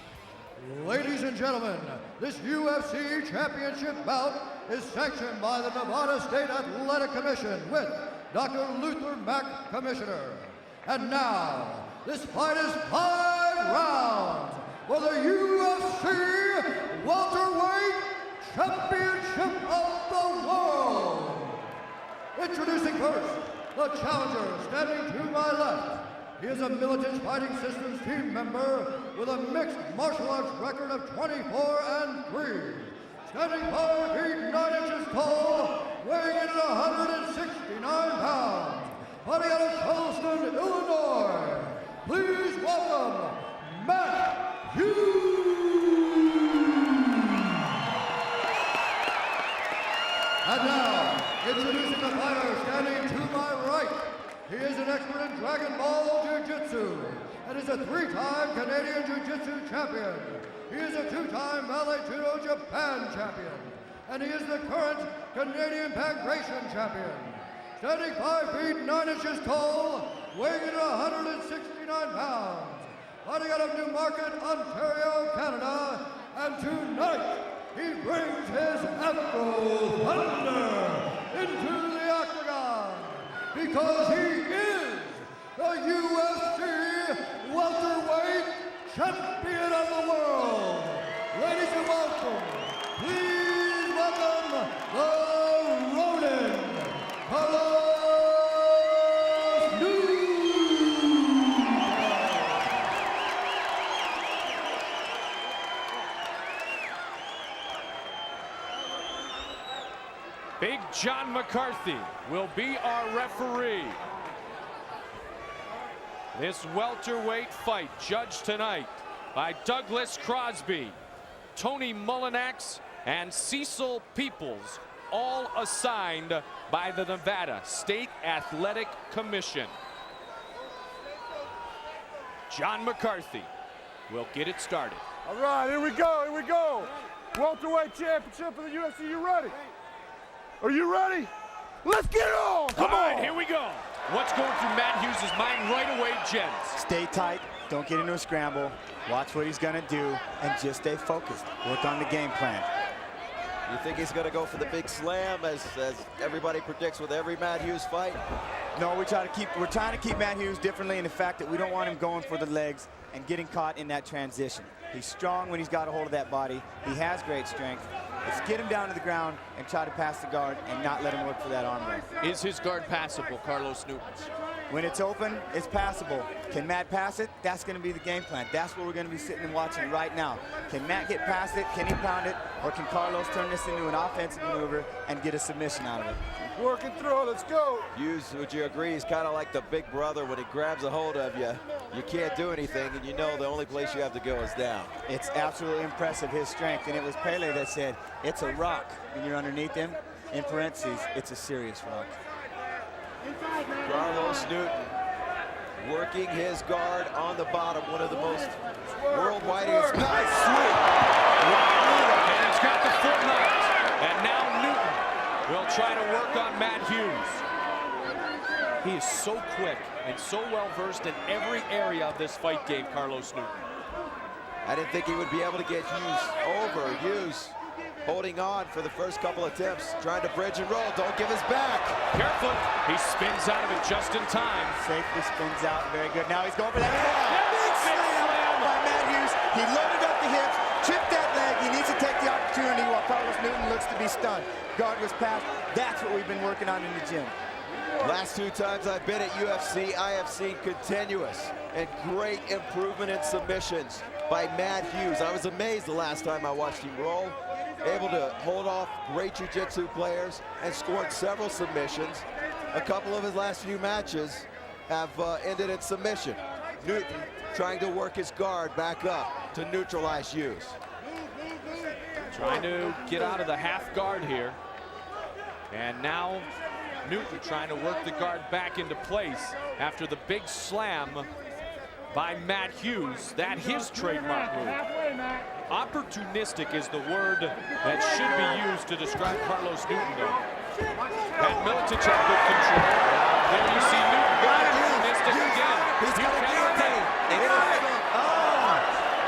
Ladies and gentlemen, this UFC championship bout is sanctioned by the Nevada State Athletic Commission with Dr. Luther Mack, Commissioner. And now, this fight is 5 rounds for the UFC welterweight championship of the world. Introducing first, the challenger standing to my left. He is a Miletich Fighting Systems team member with a mixed martial arts record of 24-3. Standing 5 feet 9 inches tall, weighing in at 169 pounds. Fighting out of Charleston, Illinois. Please welcome Matt Hughes. And now, introducing the fighter standing to my right. He is an expert in Dragon Ball Jiu-Jitsu and is a 3-time Canadian Jiu-Jitsu champion. He is a 2-time Vale Judo Japan champion, and he is the current Canadian Pancration champion. Standing 5 feet 9 inches tall, weighing in at 169 pounds. Fighting out of Newmarket, Ontario, Canada, and tonight he brings his Afro Thunder into the octagon, because he is the UFC welterweight champion of the world. Ladies and welcome, please welcome the Ronin, Carlos Newton. Big John McCarthy will be our referee. This welterweight fight judged tonight by Douglas Crosby, Tony Mullinax, and Cecil Peoples, all assigned by the Nevada State Athletic Commission. John McCarthy will get it started. All right, here we go. Welterweight championship of the UFC, you ready? Are you ready? Let's get it on! Come on! All right, here we go. What's going through Matt Hughes' mind right away, gents? Stay tight, don't get into a scramble, watch what he's gonna do, and just stay focused. Work on the game plan. You think he's going to go for the big slam as everybody predicts with every Matt Hughes fight? No, we're trying to keep Matt Hughes differently in the fact that we don't want him going for the legs and getting caught in that transition. He's strong when he's got a hold of that body. He has great strength. Let's get him down to the ground and try to pass the guard and not let him work for that arm wring. Is his guard passable, Carlos Newton's? When it's open, it's passable. Can Matt pass it? That's going to be the game plan. That's what we're going to be sitting and watching right now. Can Matt get past it? Can he pound it? or can Carlos turn this into an offensive maneuver and get a submission out of it? Working through it, let's go. Hughes, would you agree, he's kind of like the big brother. When he grabs a hold of you, you can't do anything, and you know the only place you have to go is down. It's absolutely impressive, his strength, and it was Pele that said, it's a rock when you're underneath him. In parentheses, it's a serious rock. Carlos Newton working his guard on the bottom, one of the most worldwide guys. Sweet. And he's got the foot knocked. And now Newton will try to work on Matt Hughes. He is so quick and so well-versed in every area of this fight game, Carlos Newton. I didn't think he would be able to get Hughes over. Hughes holding on for the first couple attempts, trying to bridge and roll. Don't give his back. Careful. He spins out of it just in time. Safely spins out. Very good. Now he's going for that. Big slam by Matt Hughes. He loaded up the hips, chipped that leg. He needs to take the opportunity while Carlos Newton looks to be stunned. Guard was passed. That's what we've been working on in the gym. Last 2 times I've been at UFC, I have seen continuous and great improvement in submissions by Matt Hughes. I was amazed the last time I watched him roll. Able to hold off great jiu-jitsu players and scored several submissions. A couple of his last few matches have ended in submission. Newton trying to work his guard back up to neutralize Hughes. Trying to get out of the half guard here. And now Newton trying to work the guard back into place after the big slam by Matt Hughes. That his trademark move. Opportunistic is the word that should be used to describe Carlos Newton, though. That Milicic had good control. There you see Newton opportunistic again. He's got a guillotine.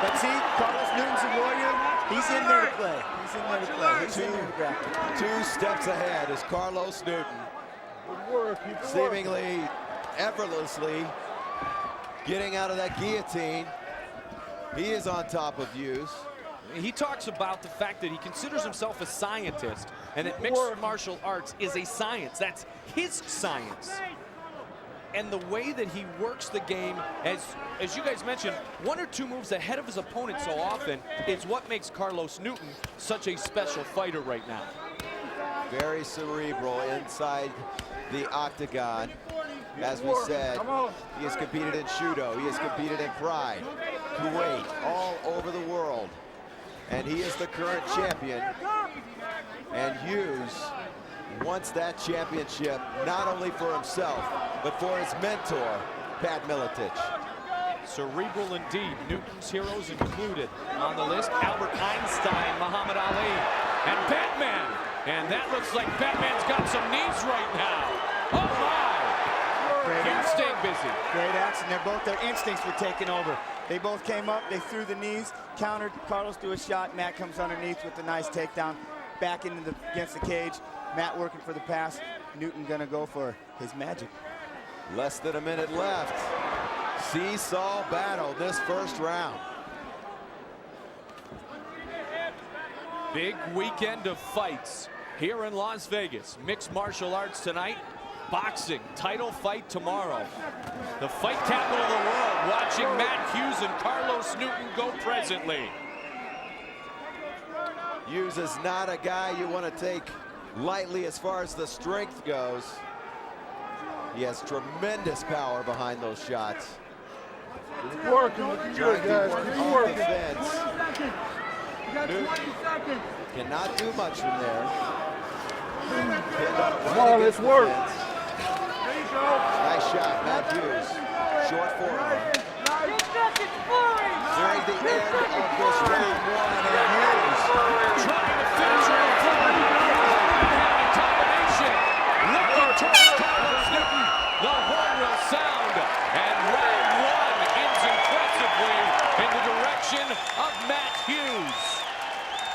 But see, Carlos Newton's a warrior. He's in there to play. He's in there to play. He's in there to grapple. 2 steps ahead is Carlos Newton. Seemingly effortlessly getting out of that guillotine. He is on top of Hughes. He talks about the fact that he considers himself a scientist and that mixed martial arts is a science. That's his science. And the way that he works the game, as you guys mentioned, 1 or 2 moves ahead of his opponent so often is what makes Carlos Newton such a special fighter right now. Very cerebral inside the octagon. As we said, he has competed in Judo, he has competed in Pride, Kuwait, all over the world. And he is the current champion. And Hughes wants that championship not only for himself, but for his mentor, Pat Milicic. Cerebral indeed. Newton's heroes included on the list: Albert Einstein, Muhammad Ali, and Batman. And that looks like Batman's got some knees right now. Oh my! Hughes staying busy. Great action. Their instincts were taking over. They both came up, they threw the knees, countered, Carlos threw a shot, Matt comes underneath with a nice takedown, back against the cage. Matt working for the pass, Newton gonna go for his magic. Less than a minute left. Seesaw battle this first round. Big weekend of fights here in Las Vegas. Mixed martial arts tonight. Boxing title fight tomorrow. The fight capital of the world, watching Matt Hughes and Carlos Newton go presently. Hughes is not a guy you want to take lightly as far as the strength goes. He has tremendous power behind those shots. Working, looking good, guys. Keep working. Newton cannot do much from there. Come on, let's work. Nice shot, Matt Hughes. Short forearm. During the end of this round 1, and Hughes trying to finish it off. Combination. Looking towards Carlos Newton. The horn will sound. And round 1 ends impressively in the direction of Matt Hughes.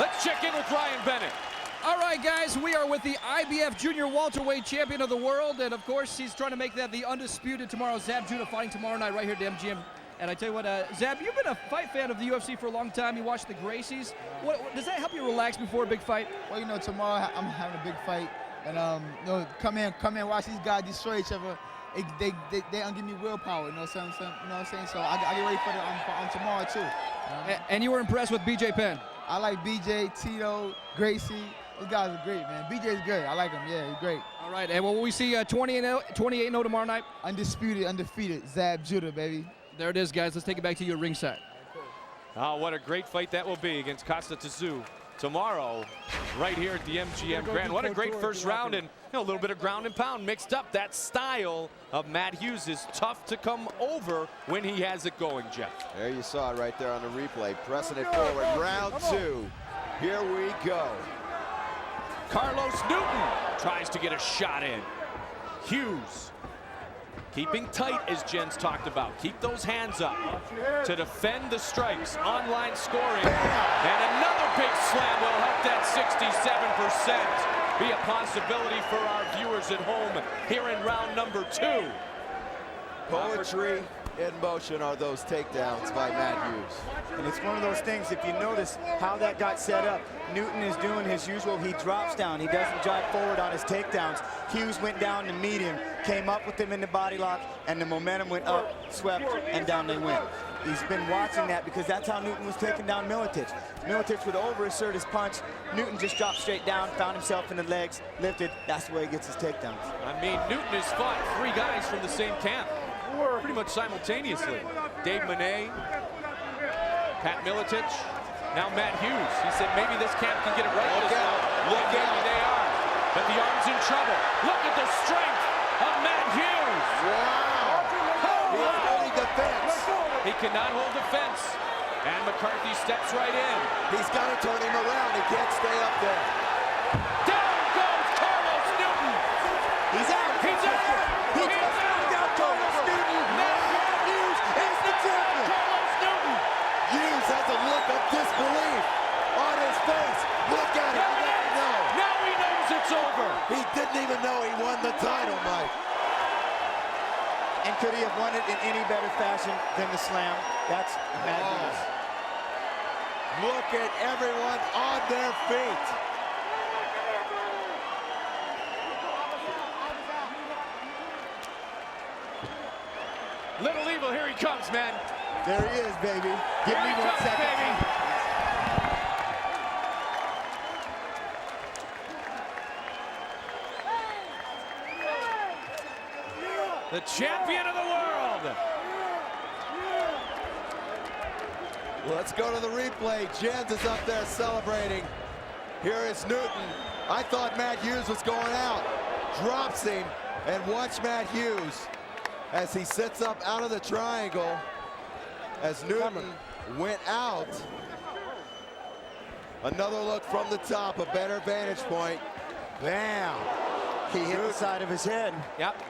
Let's check in with Ryan Bennett. All right, guys, we are with the IBF Junior Welterweight Champion of the World, and of course, he's trying to make that the undisputed tomorrow. Zab Judah fighting tomorrow night right here at the MGM. And I tell you what, Zab, you've been a fight fan of the UFC for a long time. You watched the Gracies. Does that help you relax before a big fight? Well, you know, tomorrow I'm having a big fight, and you know, come in, watch these guys destroy each other. They give me willpower. You know what I'm saying? So I get ready for on tomorrow too. And you were impressed with BJ Penn? I like BJ, Tito, Gracie. Those guys are great, man. BJ's great. I like him. Yeah, he's great. All right, and will we see 28-0 tomorrow night? Undisputed, undefeated. Zab Judah, baby. There it is, guys. Let's take it back to you at ringside. Oh, what a great fight that will be against Costa Tszyu tomorrow, right here at the MGM Grand. What a great first round, and a little bit of ground and pound mixed up. That style of Matt Hughes is tough to come over when he has it going, Jeff. There you saw it right there on the replay. Pressing it forward. Round 2. Here we go. Carlos Newton tries to get a shot in. Hughes keeping tight, as Jen's talked about. Keep those hands up to defend the strikes. Online scoring. And another big slam will help that 67% be a possibility for our viewers at home here in round number 2. Poetry in motion are those takedowns by Matt Hughes. And it's one of those things, if you notice how that got set up, Newton is doing his usual. He drops down. He doesn't drive forward on his takedowns. Hughes went down to meet him, came up with him in the body lock, and the momentum went up, swept, and down they went. He's been watching that because that's how Newton was taking down Miletich. Miletich would overassert his punch. Newton just dropped straight down, found himself in the legs, lifted. That's the way he gets his takedowns. I mean, Newton has fought 3 guys from the same camp, pretty much simultaneously. Dave Monet, Pat Miletich, now Matt Hughes. He said maybe this camp can get it right. Look out, look out. They are, but the arm's in trouble. Look at the strength of Matt Hughes. Wow. He's holding defense. He cannot hold defense. And McCarthy steps right in. He's got to turn him around. He can't stay up there. Down goes Carlos Newton. He's out. He's out. He's out. Carlos Newton. Matt Hughes is the champion. Carlos Newton. Hughes has a look of disbelief on his face. Look at it. Now he knows it's over. He didn't even know he won the title, Mike. And could he have won it in any better fashion than the slam? That's Matt Hughes. Look at everyone on their feet. Little Evil, here he comes, man. There he is, baby. Give me 1 second. Baby. The champion of the world. Let's go to the replay. Jens is up there celebrating. Here is Newton. I thought Matt Hughes was going out. Drops him, and watch Matt Hughes as he sits up out of the triangle as Newton went out. Another look from the top, a better vantage point. Bam! He hit the side of his head. Yep.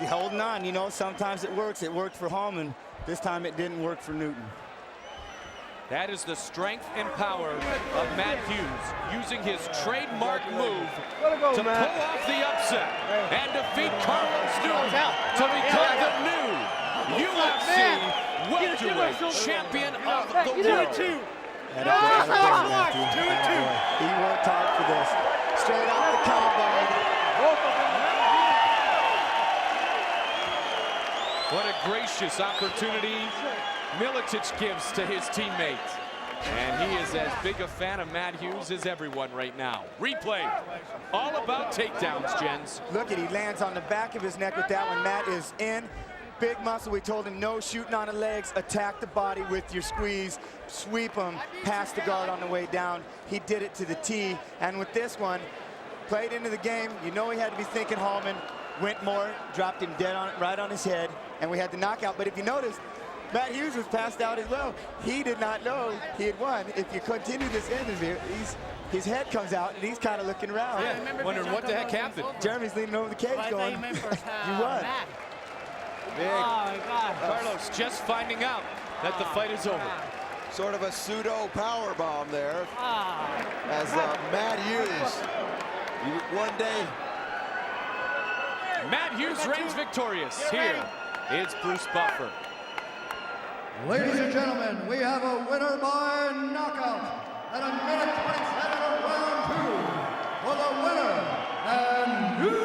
Holding on, you know, sometimes it works. It worked for Hoffman. This time it didn't work for Newton. That is the strength and power of Matt Hughes, using his trademark move to pull off the upset and defeat Carlos Newton to become the new UFC welterweight champion of the world. He worked hard for this. Straight off the collarbone. What a gracious opportunity Miletich gives to his teammates. And he is as big a fan of Matt Hughes as everyone right now. Replay. All about takedowns, Jens. Look at, he lands on the back of his neck with that one. Matt is in. Big muscle. We told him no shooting on the legs. Attack the body with your squeeze. Sweep him past the guard on the way down. He did it to the T. And with this one, played into the game. You know he had to be thinking Hoffman. Went more, dropped him dead on, right on his head, and we had the knockout. But if you notice, Matt Hughes was passed out as well. He did not know he had won. If you continue this interview, his head comes out, and he's kind of looking around. Yeah, wondering what the heck happened. Jeremy's leaning over the cage going, you won. Big. Oh, my God. Carlos just finding out that the fight is over. Sort of a pseudo power bomb there as Matt Hughes. One day. Matt Hughes reigns victorious. Here is Bruce Buffer. Ladies and gentlemen, we have a winner by knockout at a minute 27 of round 2 for the winner and new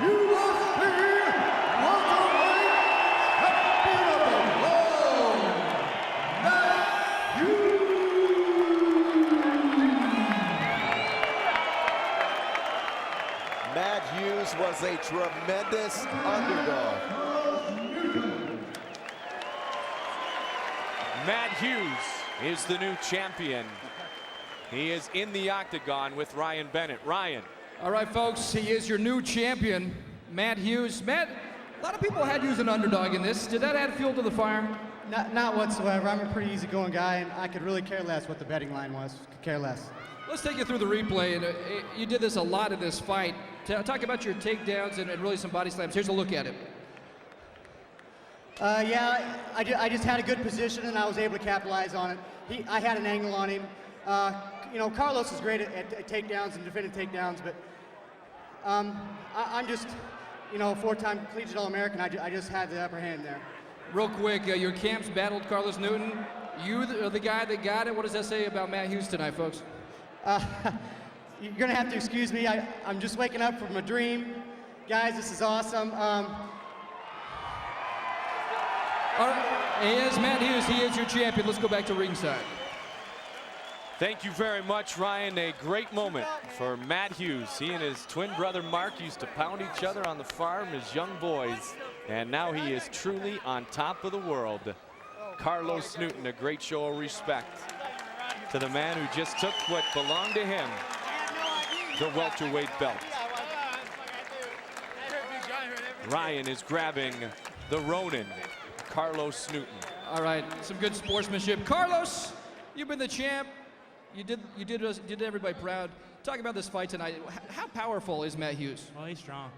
UFC welterweight champion of the world, Matt Hughes. Matt Hughes was a tremendous underdog. Matt Hughes is the new champion. He is in the octagon with Ryan Bennett. Ryan. All right, folks, he is your new champion, Matt Hughes. Matt, a lot of people had you as an underdog in this. Did that add fuel to the fire? Not whatsoever. I'm a pretty easygoing guy, and I could really care less what the betting line was. Could care less. Let's take you through the replay. And you did this a lot in this fight. Talk about your takedowns and really some body slams. Here's a look at it. Yeah, I just had a good position, and I was able to capitalize on it. I had an angle on him. You know, Carlos is great at takedowns and defending takedowns, but I'm just, you know, a four-time collegiate All-American. I just had the upper hand there. Real quick, your camps battled Carlos Newton. You are the guy that got it. What does that say about Matt Hughes tonight, folks? You're going to have to excuse me. I'm just waking up from a dream. Guys, this is awesome. All right, he is Matt Hughes. He is your champion. Let's go back to ringside. Thank you very much, Ryan. A great moment for Matt Hughes. He and his twin brother Mark used to pound each other on the farm as young boys, and now he is truly on top of the world. Carlos Newton, a great show of respect to the man who just took what belonged to him, the welterweight belt. Ryan is grabbing the Ronin, Carlos Newton. All right, some good sportsmanship. Carlos, you've been the champ. You did everybody proud. Talk about this fight tonight. How powerful is Matt Hughes? Well, he's strong.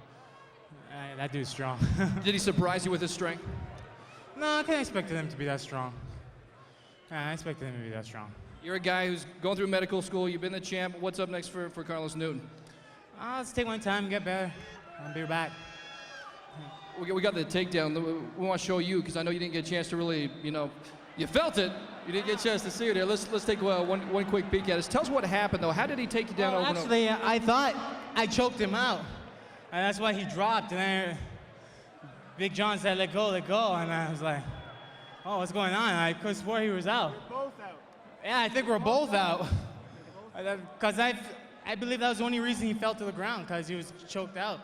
That dude's strong. Did he surprise you with his strength? No, I can't expect him to be that strong. I expected him to be that strong. You're a guy who's going through medical school. You've been the champ. What's up next for Carlos Newton? Let's take my time, get better. I'll be back. We got the takedown. We want to show you because I know you didn't get a chance to really, you know, you felt it. You didn't get a chance to see it there. Let's take one quick peek at it. Tell us what happened, though. How did he take you down over and over? Actually, I thought I choked him out. And that's why he dropped. And then Big John said, let go. And I was like, oh, what's going on? I could have swore he was out. We're both out. Yeah, I think we're both out. Because I believe that was the only reason he fell to the ground, because he was choked out.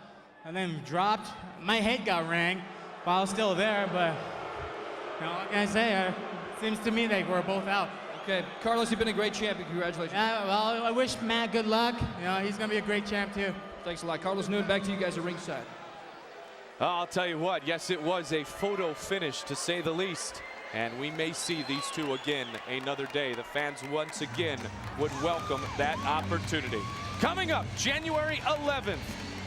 And then dropped. My head got rang while I was still there, but you know, what can I say? It seems to me like we're both out. Okay, Carlos, you've been a great champion. Congratulations. Yeah, well, I wish Matt good luck. You know, he's going to be a great champ, too. Thanks a lot. Carlos Newton, back to you guys at ringside. I'll tell you what, yes, it was a photo finish, to say the least. And we may see these two again another day. The fans once again would welcome that opportunity. Coming up, January 11th,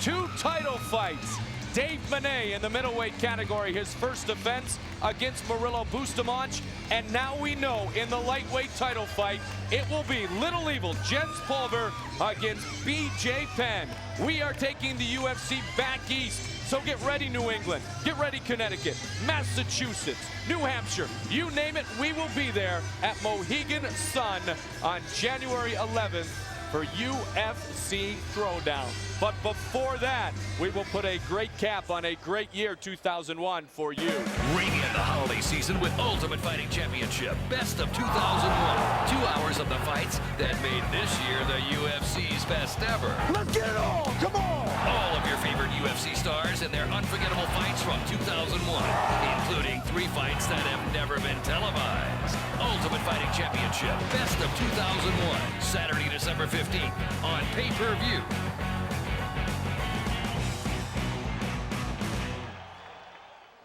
2 title fights. Dave Manet in the middleweight category, his first defense against Murillo Bustamante. And now we know in the lightweight title fight, it will be Little Evil Jens Pulver against BJ Penn. We are taking the UFC back east. So get ready, New England. Get ready, Connecticut, Massachusetts, New Hampshire. You name it, we will be there at Mohegan Sun on January 11th for UFC Throwdown. But before that, we will put a great cap on a great year 2001 for you. Ring in the holiday season with Ultimate Fighting Championship. Best of 2001. 2 hours of the fights that made this year the UFC's best ever. Let's get it on! Come on! All of your favorite UFC stars and their unforgettable fights from 2001, including 3 fights that have never been televised. Ultimate Fighting Championship. Best of 2001. Saturday, December 15th on pay-per-view.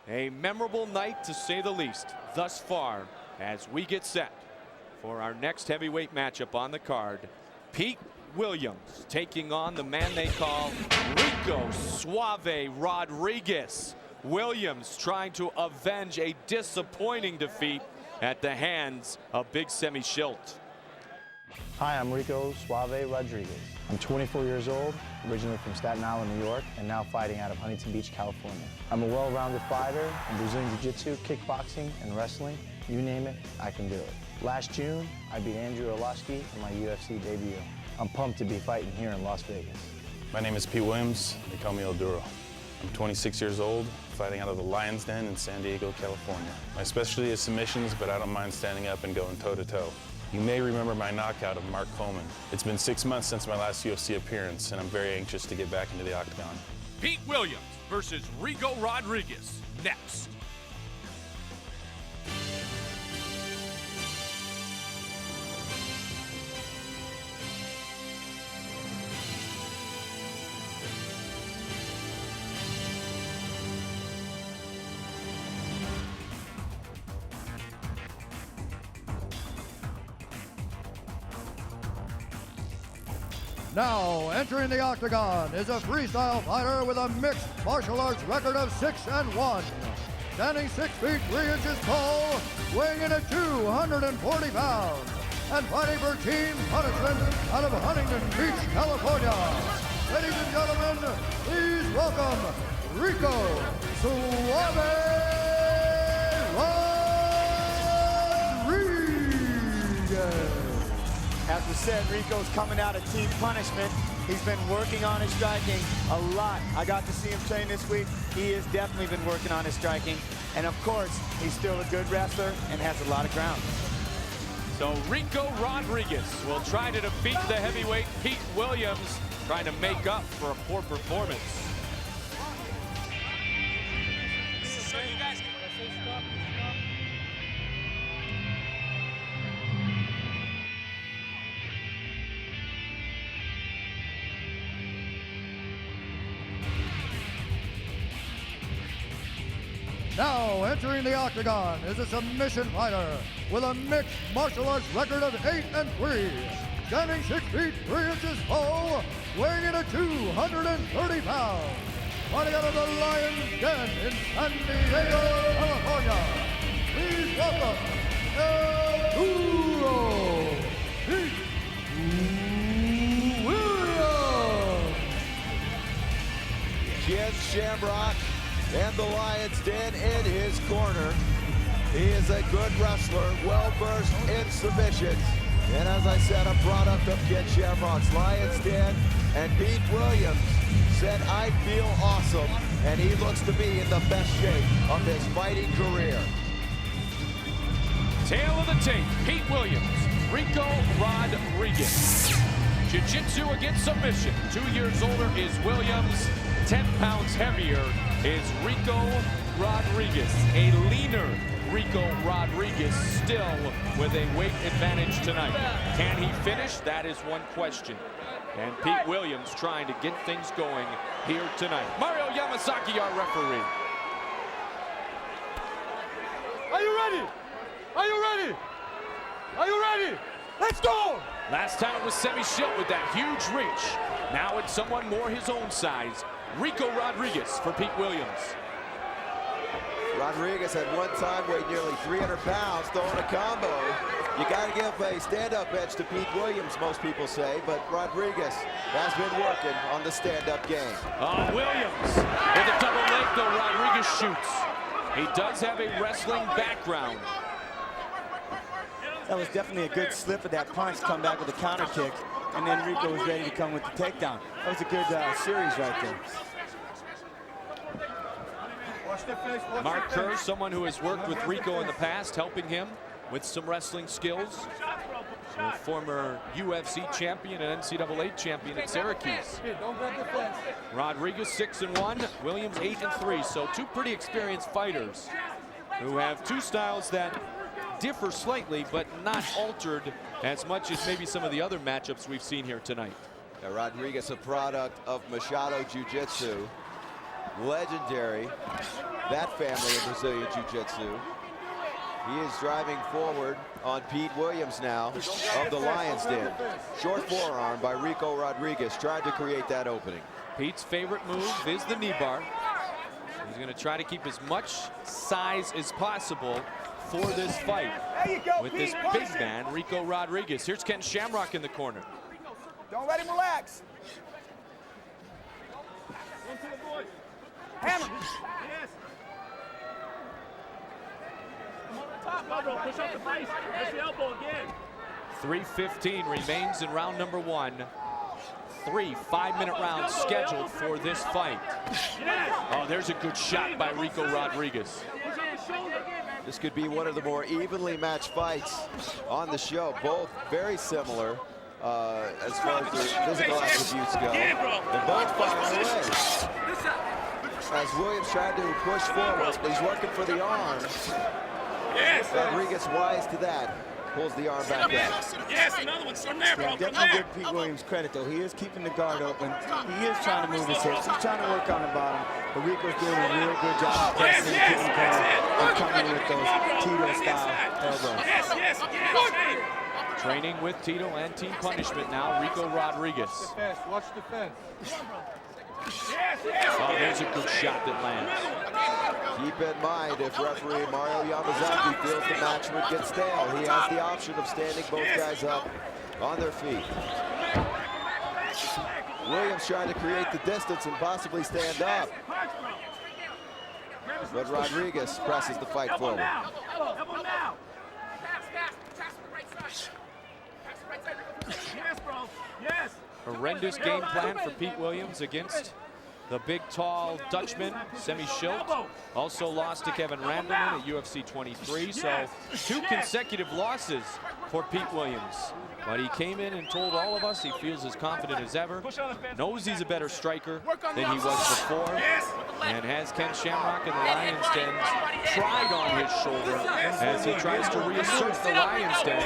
A memorable night, to say the least, thus far, as we get set for our next heavyweight matchup on the card. Pete Williams taking on the man they call Rico Suave Rodriguez. Williams trying to avenge a disappointing defeat at the hands of Big Semi Schilt. Hi, I'm Rico Suave Rodriguez. I'm 24 years old, originally from Staten Island, New York, and now fighting out of Huntington Beach, California. I'm a well-rounded fighter in Brazilian Jiu-Jitsu, kickboxing, and wrestling. You name it, I can do it. Last June, I beat Andrew Orlovsky in my UFC debut. I'm pumped to be fighting here in Las Vegas. My name is Pete Williams. They call me El Duro. I'm 26 years old, fighting out of the Lion's Den in San Diego, California. My specialty is submissions, but I don't mind standing up and going toe-to-toe. You may remember my knockout of Mark Coleman. It's been 6 months since my last UFC appearance, and I'm very anxious to get back into the octagon. Pete Williams versus Rico Rodriguez next. Now entering the octagon is a freestyle fighter with a mixed martial arts record of 6-1. Standing 6 feet 3 inches tall, weighing in at 240 pounds, and fighting for team punishment out of Huntington Beach, California. Ladies and gentlemen, please welcome Rico Suave Rodriguez. As we said, Rico's coming out of team punishment. He's been working on his striking a lot. I got to see him train this week. He has definitely been working on his striking. And of course, he's still a good wrestler and has a lot of ground. So Rico Rodriguez will try to defeat the heavyweight Pete Williams, trying to make up for a poor performance. So you guys can stop. Now entering the octagon is a submission fighter with a mixed martial arts record of 8-3. Standing 6 feet 3 inches tall, weighing in at 230 pounds. Fighting out of the Lion's Den in San Diego, California. Please welcome El Duro, Pete Williams. Jim Shamrock and the Lion's Den in his corner. He is a good wrestler, well-versed in submissions. And as I said, a product of Ken Shamrock's Lion's Den. And Pete Williams said, I feel awesome. And he looks to be in the best shape of his fighting career. Tail of the tape, Pete Williams, Rico Rodriguez. Jiu-jitsu against submission. 2 years older is Williams. 10 pounds heavier is Rico Rodriguez. A leaner Rico Rodriguez still with a weight advantage tonight. Can he finish? That is one question. And Pete Williams trying to get things going here tonight. Mario Yamasaki, our referee. Are you ready? Are you ready? Are you ready? Let's go! Last time it was Semi Schilt with that huge reach. Now it's someone more his own size. Rico Rodriguez for Pete Williams. Rodriguez at one time weighed nearly 300 pounds, throwing a combo. You got to give a stand-up edge to Pete Williams, most people say, but Rodriguez has been working on the stand-up game. Williams with a double leg, though Rodriguez shoots. He does have a wrestling background. That was definitely a good slip of that punch, come back with a counter kick, and then Rico was ready to come with the takedown. That was a good series right there. Mark Kerr, someone who has worked with Rico in the past, helping him with some wrestling skills. A former UFC champion and NCAA champion at Syracuse. Rodriguez 6-1, Williams 8-3. So two pretty experienced fighters who have two styles that differ slightly, but not altered as much as maybe some of the other matchups we've seen here tonight. Now, Rodriguez, a product of Machado Jiu-Jitsu. Legendary, that family of Brazilian Jiu-Jitsu. He is driving forward on Pete Williams now of the Lion's Den. Short forearm by Rico Rodriguez, trying to create that opening. Pete's favorite move is the knee bar. He's going to try to keep as much size as possible for this fight with this big man, Rico Rodriguez. Here's Ken Shamrock in the corner. Don't let him relax. Hammer. Yes. Come over the top, bro. Push up the face. Press the elbow again. 3:15 remains in round number one. 3 5-minute rounds scheduled for this fight. Oh, there's a good shot by Rico Rodriguez. Push on the shoulder. This could be one of the more evenly matched fights on the show. Both very similar as far as their physical attributes go. They're both firing away. As Williams tried to push forward, he's working for the arms. Rodriguez wise to that. Pulls the arm back out. Yes, another one. From there, bro. Definitely give Pete Williams credit, though. He is keeping the guard open. He is trying to move his hips. He's trying to work on the bottom. But Rico's doing a real good job of pressing the corner and coming with those Tito-style elbows. Training with Tito and team punishment now, Rico Rodriguez. Watch the fence. Oh, there's a good shot that lands. Keep in mind, if referee Mario Yamazaki feels the match would get stale, he has the option of standing both guys up on their feet. Williams trying to create the distance and possibly stand up. But Rodriguez presses the fight forward. Yes, bro. Yes. Horrendous game plan for Pete Williams against the big, tall Dutchman, Semi Schilt. Also lost to Kevin Randleman at UFC 23. So 2 consecutive losses for Pete Williams. But he came in and told all of us he feels as confident as ever, knows he's a better striker than he was before, and has Ken Shamrock in the Lion's Den tried on his shoulder as he tries to reassert the Lion's Den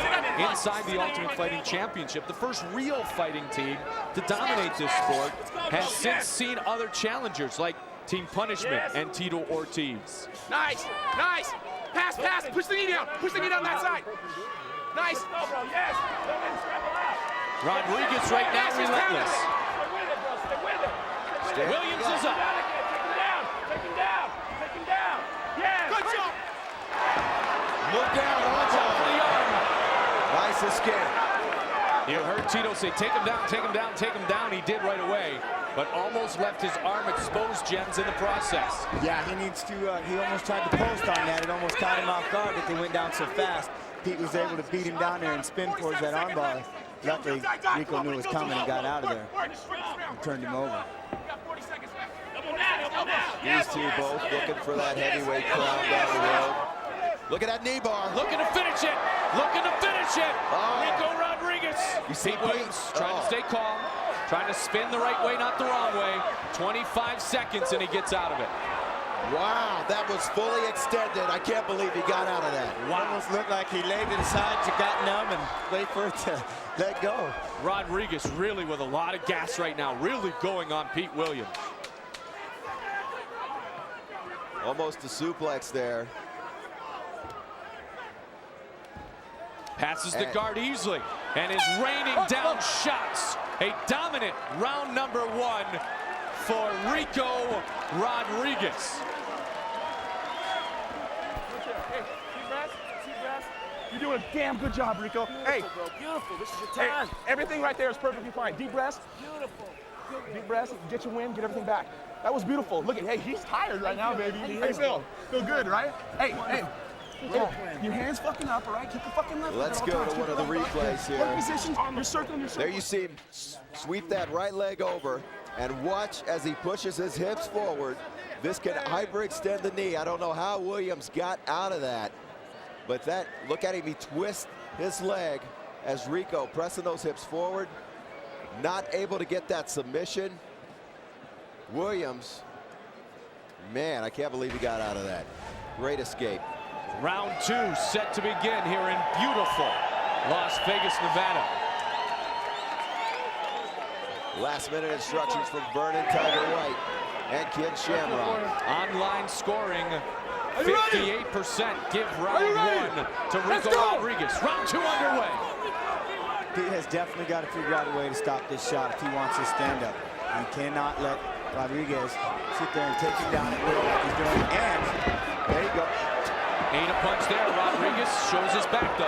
inside the Ultimate Fighting Championship. The first real fighting team to dominate this sport has since seen other challengers like Team Punishment and Tito Ortiz. Nice. Nice. Pass. Push the knee down. Push the knee down that side. Nice. Rodriguez right now relentless. Williams is up. Take him down. Yes. Good job. Look down on top of the arm. Nice escape. You heard Tito say, take him down, take him down, take him down. He did right away, but almost left his arm exposed, Jens, in the process. Yeah, he needs to, he almost tried to post on that. It almost caught him off guard that they went down so fast. Pete was able to beat him down there and spin towards that armbar. Luckily, Rico knew it was coming and got out of there. And turned him over. These two both looking for that heavyweight crown down the road. Look at that knee bar. Looking to finish it. Looking to finish it. Rico Rodriguez. You see Pete Williams trying to stay calm, trying to spin the right way, not the wrong way. 25 seconds and he gets out of it. Wow, that was fully extended. I can't believe he got out of that. Wow. Almost looked like he laid it aside, got numb, and wait for it to let go. Rodriguez really with a lot of gas right now, really going on Pete Williams. Almost a suplex there. Passes the guard easily and is raining down shots. A dominant round number 1 for Rico Rodriguez. You're doing a damn good job, Rico. Hey, beautiful. This is your time. Hey, everything right there is perfectly fine. Deep breaths. Beautiful. Deep breaths. Get your win. Get everything back. That was beautiful. Look at, hey, he's tired right now, baby. Hey, Phil. Feel good, right? Hey. Yeah. Your hands fucking up, all right? Keep the fucking left. Let's go to one of the replays here. What position? You're circling your There you see him sweep that right leg over and watch as he pushes his hips forward. This can hyperextend the knee. I don't know how Williams got out of that, but that, look at him, he twists his leg as Rico pressing those hips forward, not able to get that submission. Williams, man, I can't believe he got out of that. Great escape. Round 2 set to begin here in beautiful Las Vegas, Nevada. Last minute instructions from Vernon Tiger White and Ken Shamrock. Online scoring, 58% give round 1 to Rico Rodriguez. Round 2 underway. Pete has definitely got to figure out a way to stop this shot if he wants his stand-up. He cannot let Rodriguez sit there and take him down at will like he's doing. And there you go. Ain't a punch there. Rodriguez shows his back though.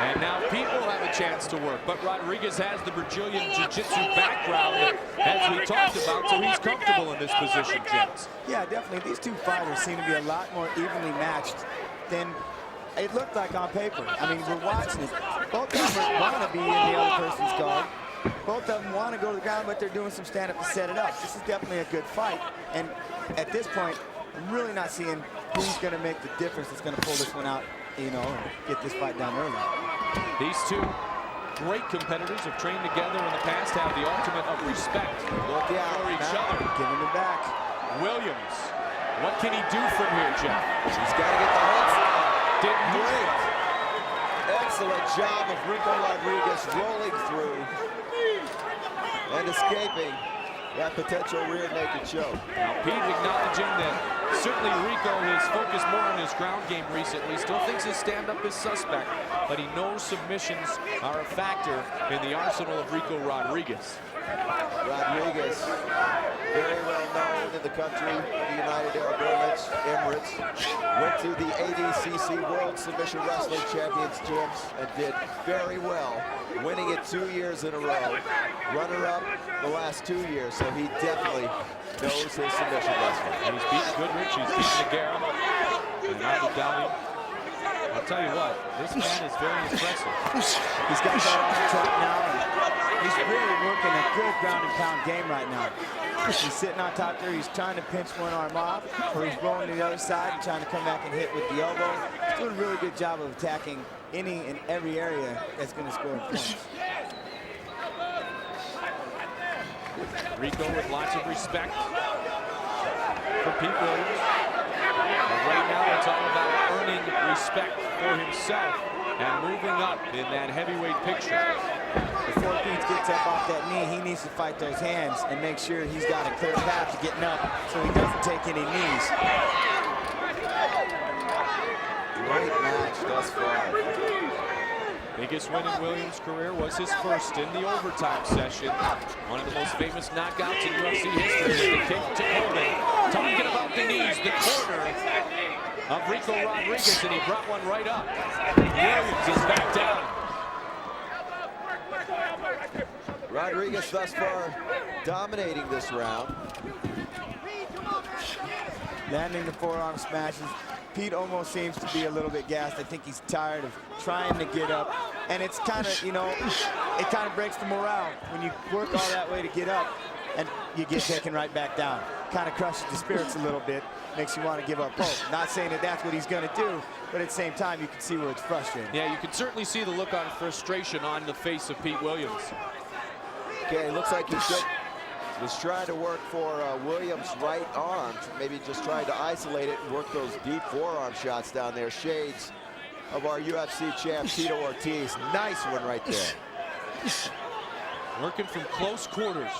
And now Pete will have a chance to work. But Rodriguez has the Brazilian Jiu-Jitsu background, as we talked about, so he's comfortable in this position, Jens. Yeah, definitely. These two fighters seem to be a lot more evenly matched than it looked like on paper. I mean, we're watching it. Both of them want to be in the other person's guard. Both of them want to go to the ground, but they're doing some stand-up to set it up. This is definitely a good fight. And at this point, I'm really not seeing who's going to make the difference that's going to pull this one out, you know, and get this fight done early. These two great competitors have trained together in the past, have the ultimate of respect Look out for each other. Giving it back. Williams, what can he do from here, Jeff? He's got to get the hooks. Didn't do it. Excellent job of Rico Rodriguez rolling through and escaping that potential rear naked choke. Now Pete acknowledging that certainly Rico has focused more on his ground game recently. Still thinks his stand-up is suspect, but he knows submissions are a factor in the arsenal of Rico Rodriguez. Rodriguez, very well known in the country, the United Arab Emirates, went to the ADCC World Submission Wrestling Championships and did very well, winning it 2 years in a row. Runner-up the last 2 years, so he definitely knows his submission wrestling. And he's beaten Goodrich, he's beaten Nagara, and Abu Dhabi. I'll tell you what, this man is very impressive. He's got that on top now. He's really working a good ground and pound game right now. He's sitting on top there. He's trying to pinch one arm off, or he's rolling to the other side and trying to come back and hit with the elbow. He's doing a really good job of attacking any and every area that's going to score points. Rico with lots of respect for Pete Williams. But right now it's all about earning respect for himself and moving up in that heavyweight picture. Before Pete gets up off that knee, he needs to fight those hands and make sure he's got a clear path to getting up so he doesn't take any knees. Great match thus far. Biggest win in Williams' career was his first in the overtime session. One of the most famous knockouts in UFC history with the kick to Coleman. Talking about the knees, the corner of Rico Rodriguez, and he brought one right up. Williams is back down. Rodriguez thus far dominating this round. Landing the forearm smashes. Pete almost seems to be a little bit gassed. I think he's tired of trying to get up. And it's kind of, you know, it kind of breaks the morale when you work all that way to get up and you get taken right back down. Kind of crushes the spirits a little bit. Makes you want to give up hope. Not saying that that's what he's going to do, but at the same time, you can see where it's frustrating. Yeah, you can certainly see the look on frustration on the face of Pete Williams. Okay, looks like he was trying to work for Williams' right arm, maybe just trying to isolate it and work those deep forearm shots down there. Shades of our UFC champ, Tito Ortiz. Nice one right there. Working from close quarters.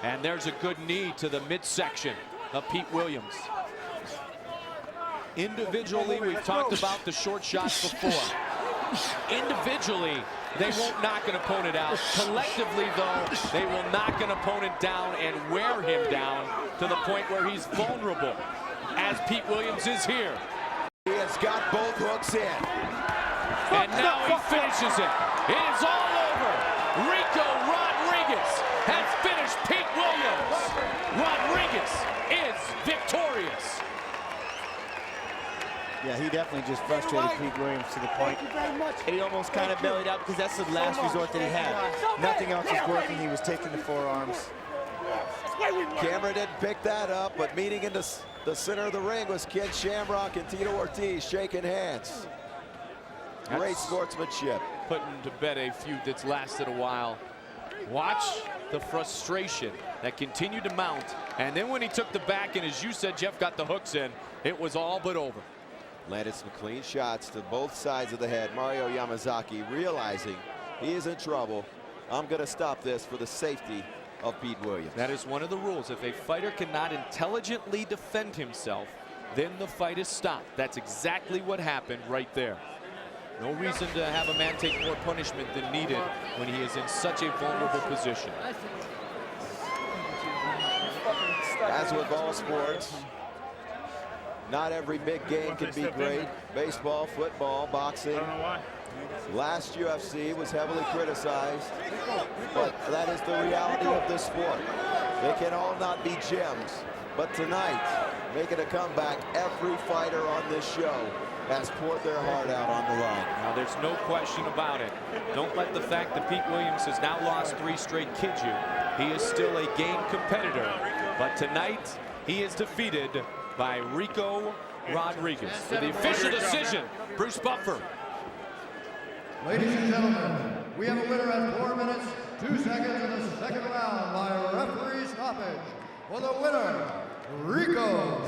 And there's a good knee to the midsection of Pete Williams. Individually, we've talked about the short shots before. Individually, they won't knock an opponent out. Collectively, though, they will knock an opponent down and wear him down to the point where he's vulnerable, as Pete Williams is here. He has got both hooks in. And now he finishes it. It is all over. Rico Rodriguez has finished Pete Williams. Rodriguez is victorious. Yeah, he definitely just frustrated Pete Williams to the point. He almost kind of bellied out because that's the last resort that he had. Nothing else was working. He was taking the forearms. Camera didn't pick that up, but meeting in the center of the ring was Ken Shamrock and Tito Ortiz shaking hands. Great sportsmanship. Putting to bed a feud that's lasted a while. Watch the frustration that continued to mount. And then when he took the back, and as you said, Jeff got the hooks in, it was all but over. Landed some clean shots to both sides of the head. Mario Yamazaki realizing he is in trouble. I'm going to stop this for the safety of Pete Williams. That is one of the rules. If a fighter cannot intelligently defend himself, then the fight is stopped. That's exactly what happened right there. No reason to have a man take more punishment than needed when he is in such a vulnerable position. As with all sports, not every big game can be great. Baseball, football, boxing. Last UFC was heavily criticized, but that is the reality of this sport. They can all not be gems, but tonight, making a comeback, every fighter on this show has poured their heart out on the line. Now, there's no question about it. Don't let the fact that Pete Williams has now lost 3 straight kid you. He is still a game competitor, but tonight he is defeated by Rico Rodriguez. For the official decision, Bruce Buffer. Ladies and gentlemen, we have a winner at 4 minutes, 2 seconds in the second round by referee stoppage. For the winner, Rizzo.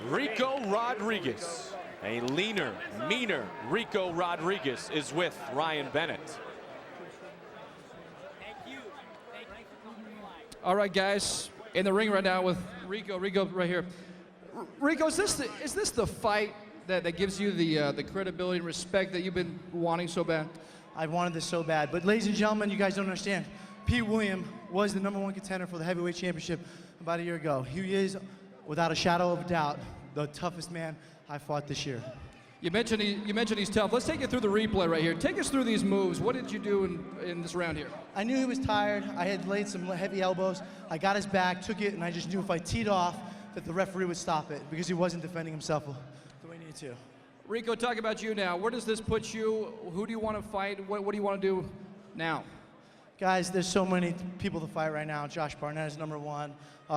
Rizzo Rodriguez. A leaner, meaner Rizzo Rodriguez is with Ryan Bennett. All right, guys, in the ring right now with Rizzo right here. Rizzo, is this the fight that gives you the credibility and respect that you've been wanting so bad? I wanted this so bad, but ladies and gentlemen, you guys don't understand. Pete Williams was the #1 contender for the heavyweight championship about a year ago. He is, without a shadow of a doubt, the toughest man I fought this year. You mentioned he's tough. Let's take you through the replay right here. Take us through these moves. What did you do in this round here? I knew he was tired. I had laid some heavy elbows. I got his back, took it, and I just knew if I teed off that the referee would stop it because he wasn't defending himself the way he needed to. Rizzo, talk about you now. Where does this put you? Who do you want to fight? What do you want to do now? Guys, there's so many people to fight right now. Josh Barnett is #1.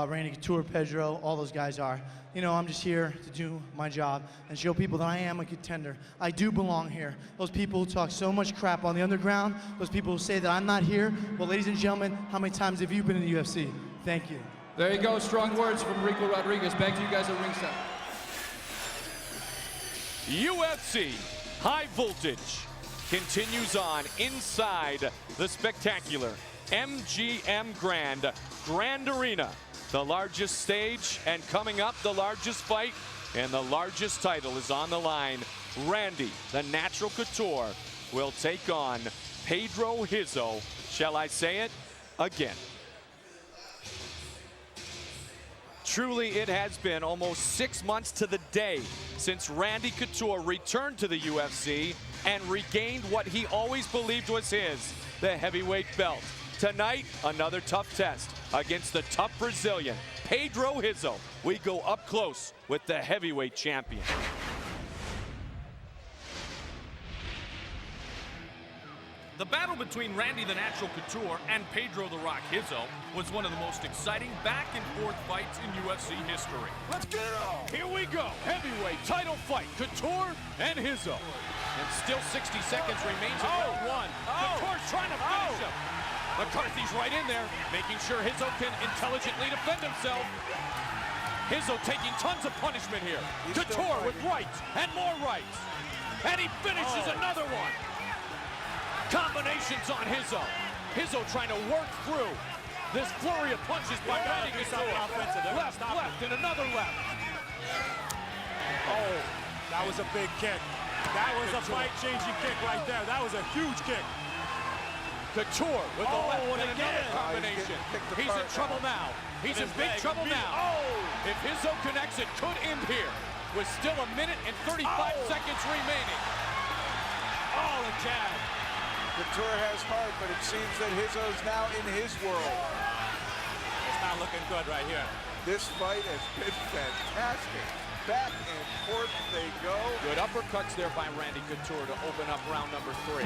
Randy Couture, Pedro, all those guys are. You know, I'm just here to do my job and show people that I am a contender. I do belong here. Those people who talk so much crap on the underground, those people who say that I'm not here, well, ladies and gentlemen, how many times have you been in the UFC? Thank you. There you go, strong words from Rizzo Rodriguez. Back to you guys at ringside. UFC High Voltage continues on inside the spectacular MGM Grand Arena. The largest stage, and coming up, the largest fight, and the largest title is on the line. Randy, the Natural Couture, will take on Pedro Rizzo. Shall I say it again? Truly, it has been almost 6 months to the day since Randy Couture returned to the UFC and regained what he always believed was his, the heavyweight belt. Tonight, another tough test against the tough Brazilian, Pedro Rizzo. We go up close with the heavyweight champion. The battle between Randy the Natural Couture and Pedro the Rock Rizzo was one of the most exciting back-and-forth fights in UFC history. Let's get it on! Here we go, heavyweight title fight, Couture and Rizzo. And still 60 seconds remains in round one. Couture's trying to finish him. McCarthy's right in there, making sure Rizzo can intelligently defend himself. Rizzo taking tons of punishment here. Couture with rights and more rights. And he finishes another one. Combinations on Rizzo. Rizzo trying to work through this flurry of punches by Randy Couture. Left, and another left. Oh, that was a big kick. That was a fight-changing kick right there. That was a huge kick. Couture with the left and another combination. He's in trouble now. He's in big trouble now. If Rizzo connects, it could end here with still 1 minute and 35 seconds remaining. A jab. Couture has heart, but it seems that Rizzo's now in his world. It's not looking good right here. This fight has been fantastic. Back and forth they go. Good uppercuts there by Randy Couture to open up round number 3.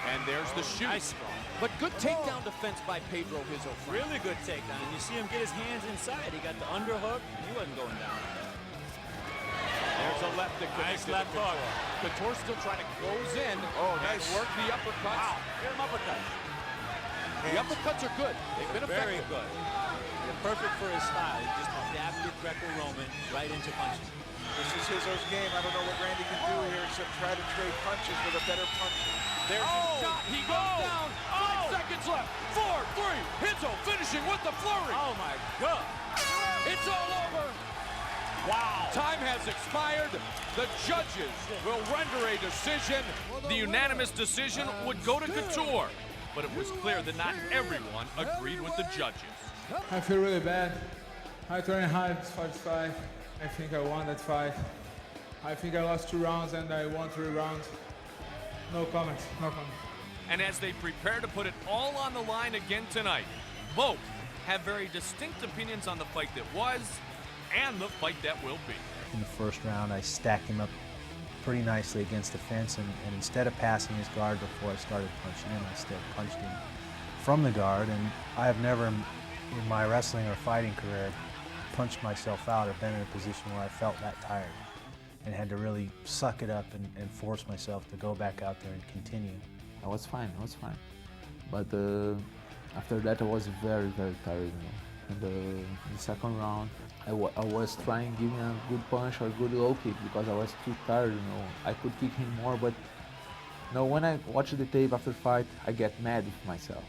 And there's the shoot. Nice. But good takedown defense by Pedro Rizzo. Really good takedown. And you see him get his hands inside. He got the underhook. He wasn't going down. There's a left that connects. Nice left hook. Couture still trying to close in. Nice. And work the uppercuts. Wow. Get him uppercuts. The uppercuts are good. They've been effective. Very good. They're perfect for his style. He just adapted Greco-Roman right into punching. This is Rizzo's game. I don't know what Randy can do here except try to trade punches with a better puncher. There's a shot. He goes down. 5 seconds left. 4, 3. Rizzo finishing with the flurry. Oh, my God. It's all over. Wow. Time has expired. The judges will render a decision. The unanimous decision would go to Couture, but it was clear that not everyone agreed with the judges. I feel really bad. I trained hard to fight. I think I won that fight. I think I lost 2 rounds and I won 3 rounds. No comments, no comments. And as they prepare to put it all on the line again tonight, both have very distinct opinions on the fight that was and the fight that will be. In the first round, I stacked him up pretty nicely against the fence, and instead of passing his guard before I started punching him, I instead punched him from the guard. And I have never in my wrestling or fighting career punched myself out or been in a position where I felt that tired and had to really suck it up and force myself to go back out there and continue. I was fine. But after that I was very, very tired, In the second round, I was trying giving a good punch or good low kick because I was too tired, I could kick him more, but when I watch the tape after fight, I get mad with myself.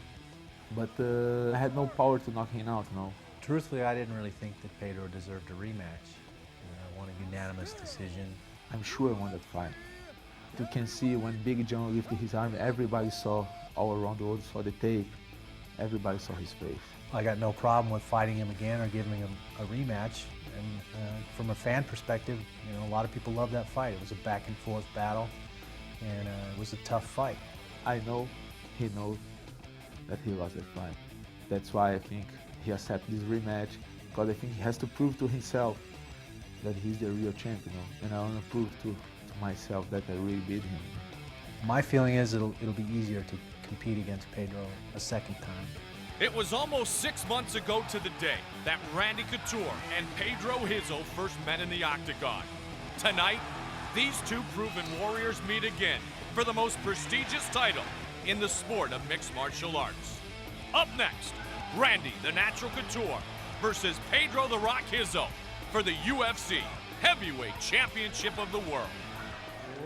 But I had no power to knock him out, Truthfully, I didn't really think that Pedro deserved a rematch. I won a unanimous decision. I'm sure I won that fight. You can see when Big John lifted his arm, everybody saw, all around the world saw the tape. Everybody saw his face. I got no problem with fighting him again or giving him a rematch. And from a fan perspective, a lot of people loved that fight. It was a back and forth battle, and it was a tough fight. I know he knows that he lost that fight. That's why I think he accepted this rematch, because I think he has to prove to himself that he's the real champion, and I want to prove to myself that I really beat him. My feeling is it'll be easier to compete against Pedro a second time. It was almost 6 months ago to the day that Randy Couture and Pedro Rizzo first met in the octagon. Tonight, these two proven warriors meet again for the most prestigious title in the sport of mixed martial arts. Up next, Randy the Natural Couture versus Pedro the Rock Rizzo for the UFC Heavyweight Championship of the world.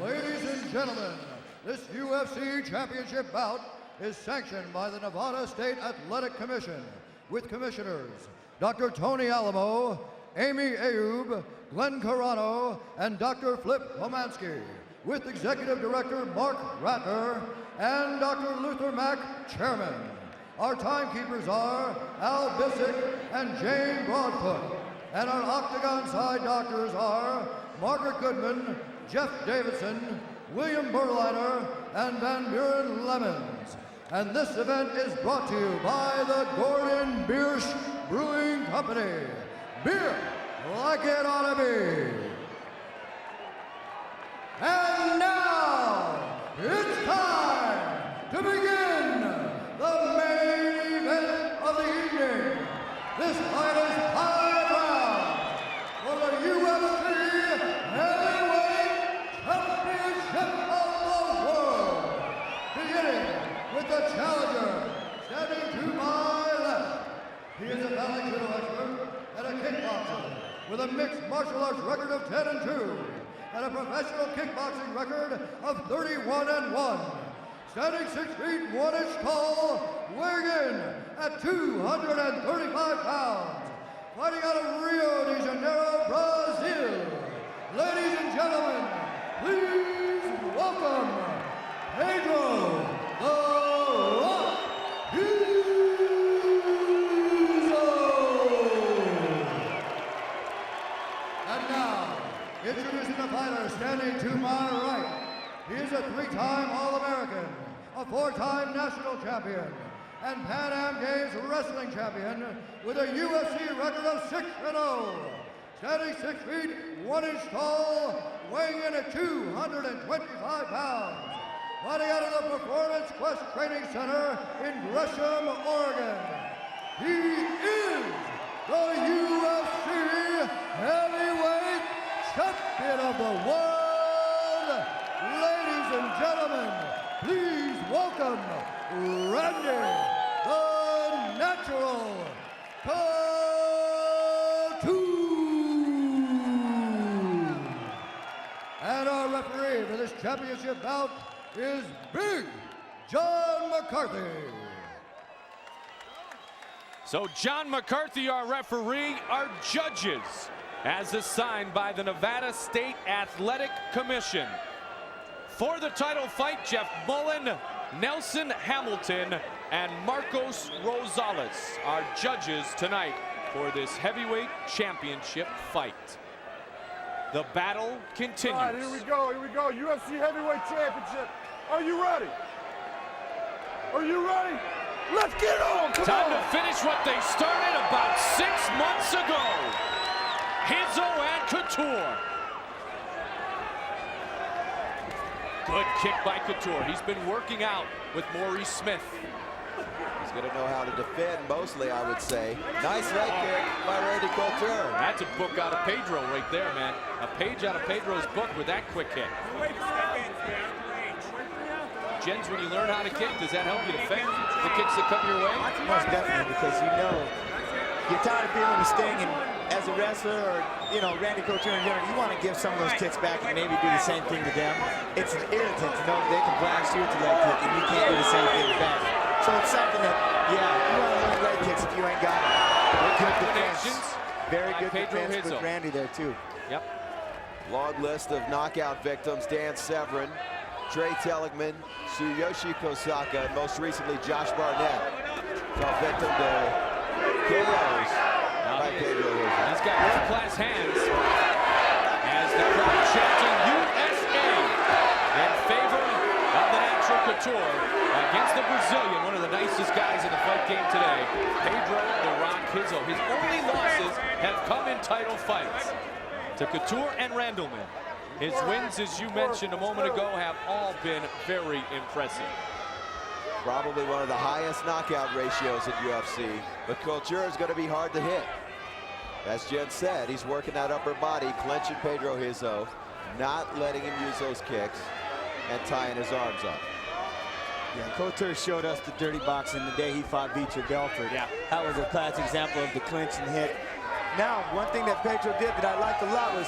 Ladies and gentlemen, this UFC Championship bout is sanctioned by the Nevada State Athletic Commission with commissioners Dr. Tony Alamo, Amy Ayoub, Glenn Carano, and Dr. Flip Pomansky, with Executive Director Mark Ratner and Dr. Luther Mack, Chairman. Our timekeepers are Al Bissick and Jane Broadfoot, and our octagon side doctors are Margaret Goodman, Jeff Davidson, William Berliner, and Van Buren Lemons. And this event is brought to you by the Gordon Biersch Brewing Company. Beer like it ought to be. And now, it's time to begin the main event of the evening. This fight is 5 rounds for the UFC Heavyweight Championship of the world. Beginning with the challenger, standing to my left. He is a valley judo expert and a kickboxer with a mixed martial arts record of 10-2 and a professional kickboxing record of 31-1. Standing 6 feet 1 inch tall, weighing in at 235 pounds. Fighting out of Rio de Janeiro, Brazil. Ladies and gentlemen, please welcome Pedro the Rock Hughes. And now, introducing the fighter standing to my right. He is a 3-time All-American, a 4-time national champion, and Pan Am Games wrestling champion with a UFC record of 6-0. Standing 6 feet 1 inch tall, weighing in at 225 pounds. Fighting out of the Performance Quest Training Center in Gresham, Oregon. He is the UFC Heavyweight Champion of the world. Ladies and gentlemen, please welcome Randy the Natural Couture. And our referee for this championship bout is Big John McCarthy. So John McCarthy, our referee, our judges, as assigned by the Nevada State Athletic Commission. For the title fight, Jeff Mullen, Nelson Hamilton, and Marcos Rosales are judges tonight for this heavyweight championship fight. The battle continues. All right, here we go, UFC Heavyweight Championship. Are you ready? Are you ready? Let's get on, come Time on. to finish what they started about 6 months ago. Rizzo and Couture. Good kick by Couture. He's been working out with Maurice Smith. He's going to know how to defend mostly, I would say. Nice leg kick by Randy Couture. That's a book out of Pedro right there, man. A page out of Pedro's book with that quick hit. Jens, when you learn how to kick, does that help you defend the kicks that come your way? Most definitely, because you know you're tired of feeling the sting, and as a wrestler or, you know, Randy Couture in general, you want to give some of those kicks back and maybe do the same thing to them. It's an irritant to know they can blast you with the leg kick and you can't do the same thing back. So it's something that, yeah, you want to learn leg kicks if you ain't got it. Good defense. Very good defense with Randy there, too. Yep. Long list of knockout victims. Dan Severn, Trey Telligman, Tsuyoshi Kosaka, and most recently Josh Barnett fell victim to KOs by Pedro Rizzo. He's got world-class hands as the crowd chanting USA in favor of the natural Couture against the Brazilian, one of the nicest guys in the fight game today, Pedro "The Rock" Rizzo. His only losses have come in title fights to Couture and Randleman. His wins, as you mentioned a moment ago, have all been very impressive. Probably one of the highest knockout ratios in UFC, but Couture is going to be hard to hit. As Jen said, he's working that upper body, clenching Pedro Rizzo, not letting him use those kicks, and tying his arms up. Yeah, Couture showed us the dirty boxing the day he fought Vitor Belfort. Yeah. That was a classic example of the clinch and hit. Now, one thing that Pedro did that I liked a lot was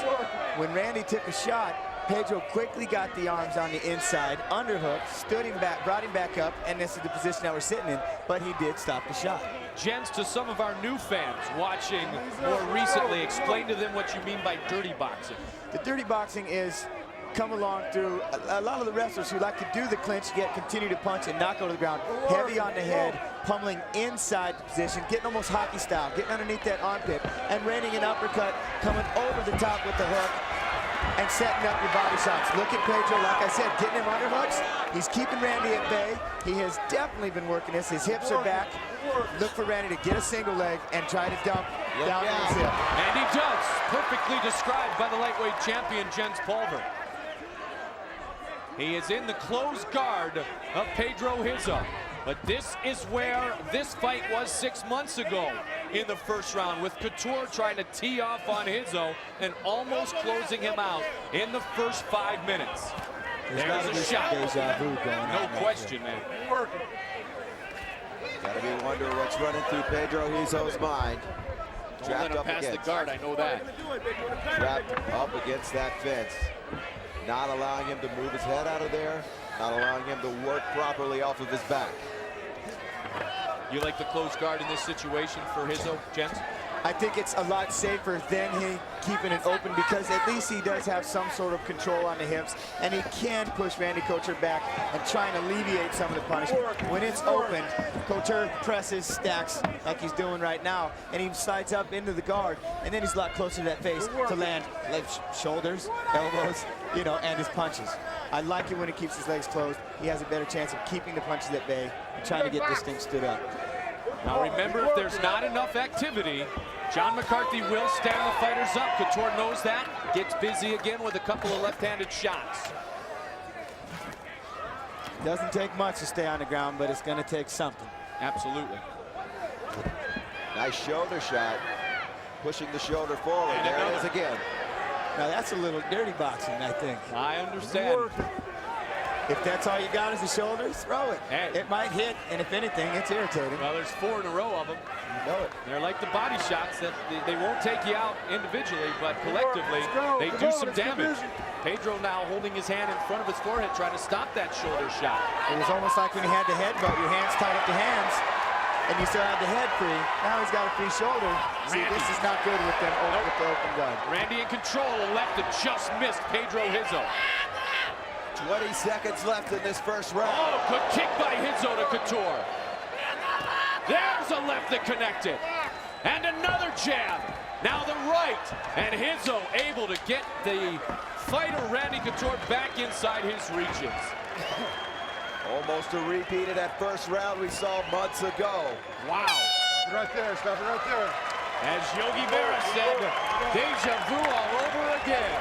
when Randy took a shot, Pedro quickly got the arms on the inside, underhooked, stood him back, brought him back up, and this is the position that we're sitting in, but he did stop the shot. Jens, to some of our new fans watching more recently, explain to them what you mean by dirty boxing. The dirty boxing is come along through a lot of the wrestlers who like to do the clinch, yet continue to punch and knock over the ground, heavy on the head, pummeling inside the position, getting almost hockey style, getting underneath that armpit, and raining an uppercut, coming over the top with the hook, and setting up your body shots. Look at Pedro, like I said, getting him underhooks. He's keeping Randy at bay. He has definitely been working this. His hips are back. Look for Randy to get a single leg and try to dump down his hip. And he does. Perfectly described by the lightweight champion, Jens Pulver. He is in the closed guard of Pedro Rizzo. But this is where this fight was 6 months ago in the first round, with Couture trying to tee off on Rizzo and almost closing him out in the first 5 minutes. There's a shot. Deja vu going on. No question, man. Gotta be wondering what's running through Pedro Rizzo's mind. Don't let him pass the guard, I know that. Trapped up against that fence. Not allowing him to move his head out of there. Not allowing him to work properly off of his back. You like the close guard in this situation for Rizzo, Jens? I think it's a lot safer than he keeping it open, because at least he does have some sort of control on the hips, and he can push Randy Couture back and try and alleviate some of the punishment. When it's open, Couture presses, stacks like he's doing right now, and he slides up into the guard, and then he's a lot closer to that face to land legs, shoulders, elbows, you know, and his punches. I like it when he keeps his legs closed. He has a better chance of keeping the punches at bay and trying to get this thing stood up. Now remember, if there's not enough activity, John McCarthy will stand the fighters up. Couture knows that. Gets busy again with a couple of left-handed shots. Doesn't take much to stay on the ground, but it's going to take something. Absolutely. Nice shoulder shot. Pushing the shoulder forward. And there it is again. Now that's a little dirty boxing, I think. I understand. If that's all you got is the shoulder, throw it. Hey. It might hit, and if anything, it's irritating. Well, there's 4 in a row of them. You know it. They're like the body shots that they won't take you out individually, but collectively, they do some damage. Pedro now holding his hand in front of his forehead, trying to stop that shoulder shot. It was almost like when you had the headbutt, your hands tied up to hands, and you still had the head free. Now he's got a free shoulder. See, this is not good with them with the open guard. Randy in control, a left that just missed Pedro Rizzo. 20 seconds left in this first round. Oh, good kick by Rizzo to Couture. There's a left that connected. And another jab. Now the right. And Rizzo able to get the fighter Randy Couture back inside his reaches. Almost a repeat of that first round we saw months ago. Wow. Right there, stop it right there. As Yogi Berra said, deja vu all over again.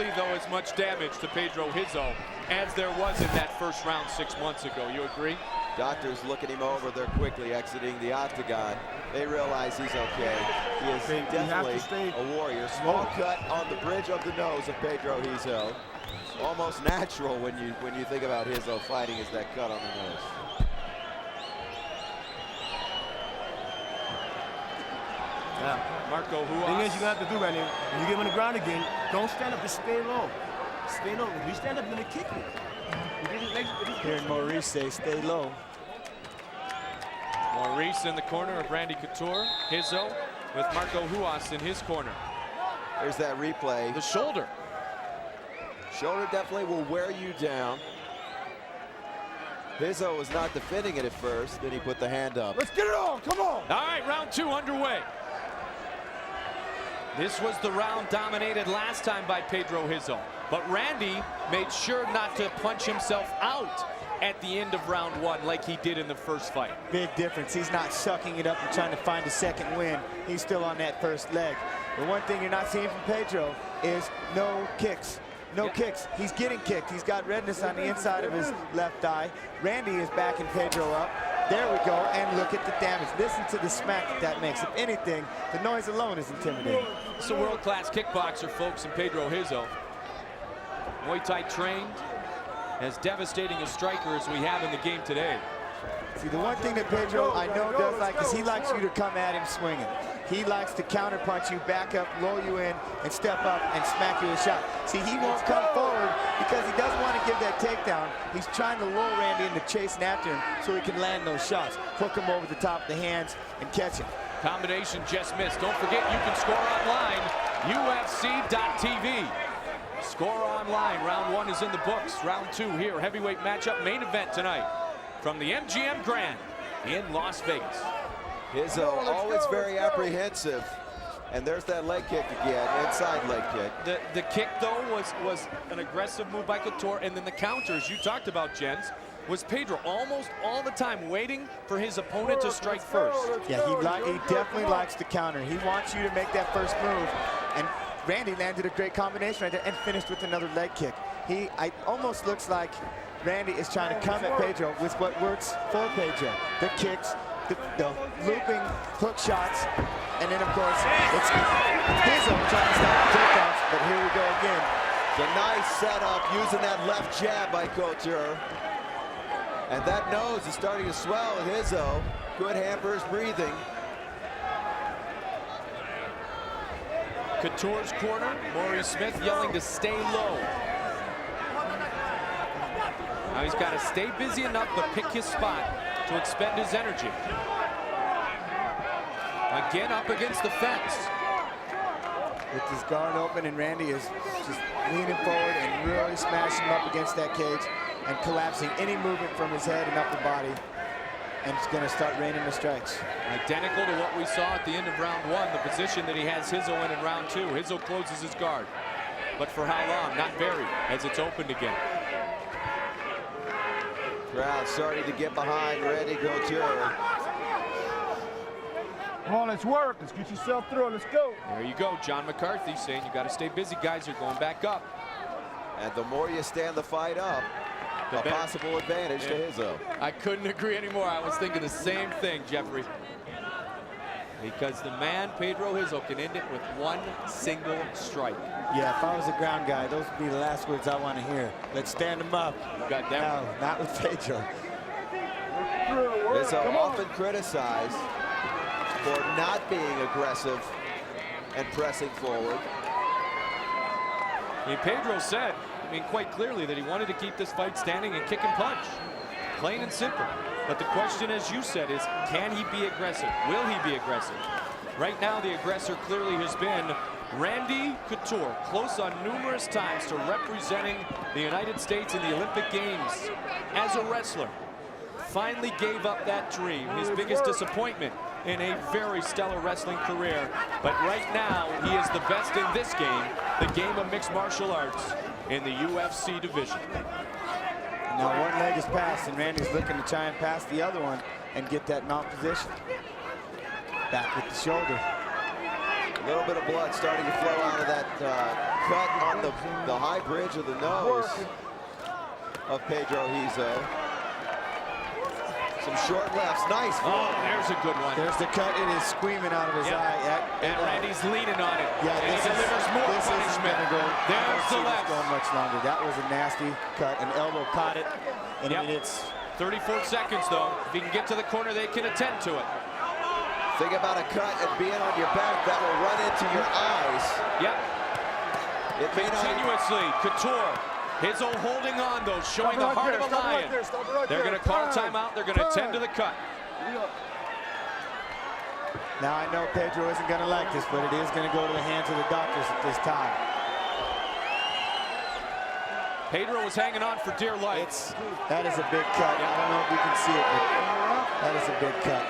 nearly, though, as much damage to Pedro Rizzo as there was in that first round 6 months ago. You agree? Doctors looking him over. They're quickly exiting the octagon. They realize he's okay. He is definitely a warrior. Small cut on the bridge of the nose of Pedro Rizzo. Almost natural when you think about Rizzo fighting, is that cut on the nose. Yeah. Marco, who thing is, you have to do right now, when you get on the ground again, don't stand up, just stay low. Stay low. If you stand up, you're gonna kick me. Hearing Maurice say, stay low. Maurice in the corner of Randy Couture. Rizzo with Marco Huas in his corner. There's that replay. The shoulder. Shoulder definitely will wear you down. Rizzo was not defending it at first, then he put the hand up. Let's get it on, come on! All right, round 2 underway. This was the round dominated last time by Pedro Rizzo, but Randy made sure not to punch himself out at the end of round 1 like he did in the first fight. Big difference. He's not sucking it up and trying to find a second win. He's still on that first leg. The one thing you're not seeing from Pedro is no kicks. No kicks. He's getting kicked. He's got redness on the inside of his left eye. Randy is backing Pedro up. There we go, and look at the damage. Listen to the smack that makes. If anything, the noise alone is intimidating. It's a world-class kickboxer, folks, and Pedro Rizzo. Muay Thai trained, as devastating a striker as we have in the game today. See, the one thing that Pedro I know does like is he likes you to come at him swinging. He likes to counterpunch you, back up, lull you in, and step up and smack you a shot. See, he won't come forward because he doesn't want to give that takedown. He's trying to lull Randy into chasing after him so he can land those shots. Hook him over the top of the hands and catch him. Combination just missed. Don't forget you can score online, UFC.tv. Score online. Round 1 is in the books. Round 2 here. Heavyweight matchup, main event tonight from the MGM Grand in Las Vegas. Rizzo always very apprehensive. And there's that leg kick again, inside leg kick. The kick, though, was an aggressive move by Couture, and then the counters you talked about, Jens, was Pedro almost all the time waiting for his opponent to strike first. Yeah, he definitely likes to counter. He wants you to make that first move. And Randy landed a great combination right there and finished with another leg kick. It almost looks like Randy is trying to come at Pedro with what works for Pedro. The kicks, the looping hook shots, and then of course it's Rizzo trying to stop the takedowns, but here we go again. The nice setup using that left jab by Couture. And that nose is starting to swell with Rizzo. Good hampers breathing. Couture's corner, Maurice Smith yelling to stay low. Now he's got to stay busy enough but pick his spot to expend his energy. Again up against the fence. With his guard open, and Randy is just leaning forward and really smashing him up against that cage and collapsing any movement from his head and up the body. And it's going to start raining the strikes. Identical to what we saw at the end of round 1, the position that he has Rizzo in round 2. Rizzo closes his guard. But for how long? Not very, as it's opened again. Crowd starting to get behind Randy Couture. Come on, let's work. Let's get yourself through. Let's go. There you go. John McCarthy saying you got to stay busy, guys. You're going back up. And the more you stand the fight up, a possible advantage to Rizzo. I couldn't agree anymore. I was thinking the same thing, Jeffrey. Because the man, Pedro Rizzo, can end it with one single strike. Yeah, if I was a ground guy, those would be the last words I want to hear. Let's stand him up. You got that. No, not with Pedro. Rizzo often criticized for not being aggressive and pressing forward. I mean, Pedro said, quite clearly that he wanted to keep this fight standing and kick and punch. Plain and simple. But the question, as you said, is can he be aggressive? Will he be aggressive? Right now, the aggressor clearly has been Randy Couture, close on numerous times to representing the United States in the Olympic Games as a wrestler. Finally gave up that dream, his biggest disappointment in a very stellar wrestling career. But right now, he is the best in this game, the game of mixed martial arts in the UFC division. Now one leg is passed, and Randy's looking to try and pass the other one and get that mount position. Back with the shoulder. A little bit of blood starting to flow out of that cut on the high bridge of the nose of Pedro Rizzo. Some short lefts, nice. Oh, there's a good one. There's the cut. It is screaming out of his eye. And Randy's leaning on it. Yeah, and he delivers more punishment. There's the left. Going much longer. That was a nasty cut. An elbow caught it. And it's 34 seconds though. If he can get to the corner, they can attend to it. Think about a cut and being on your back that will run into your eyes. Yep. Continuously, Couture. Rizzo holding on though, showing the heart of a lion. They're going to call timeout. They're going to attend to the cut. Now I know Pedro isn't going to like this, but it is going to go to the hands of the doctors at this time. Pedro was hanging on for dear life. That is a big cut. I don't know if we can see it, but that is a big cut.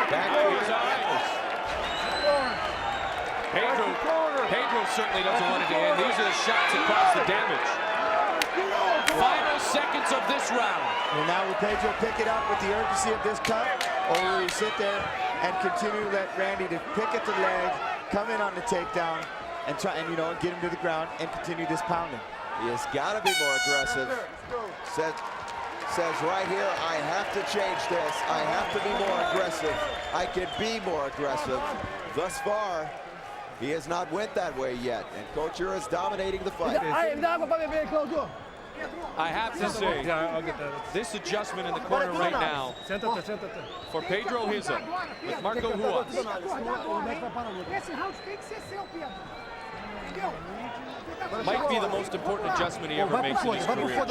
Back to his eyes. Pedro certainly doesn't want it to end. These are the shots that cause the damage. Final seconds of this round. Well, now will Pedro pick it up with the urgency of this cut, or will he sit there and continue to let Randy to pick at the leg, come in on the takedown, and try and get him to the ground and continue this pounding? He has got to be more aggressive. Says right here, I have to change this. I have to be more aggressive. I can be more aggressive. Thus far, he has not went that way yet, and Couture is dominating the fight. I have to say, this adjustment in the corner right now for Pedro Rizzo with Marco Hughes might be the most important adjustment he ever makes in his career.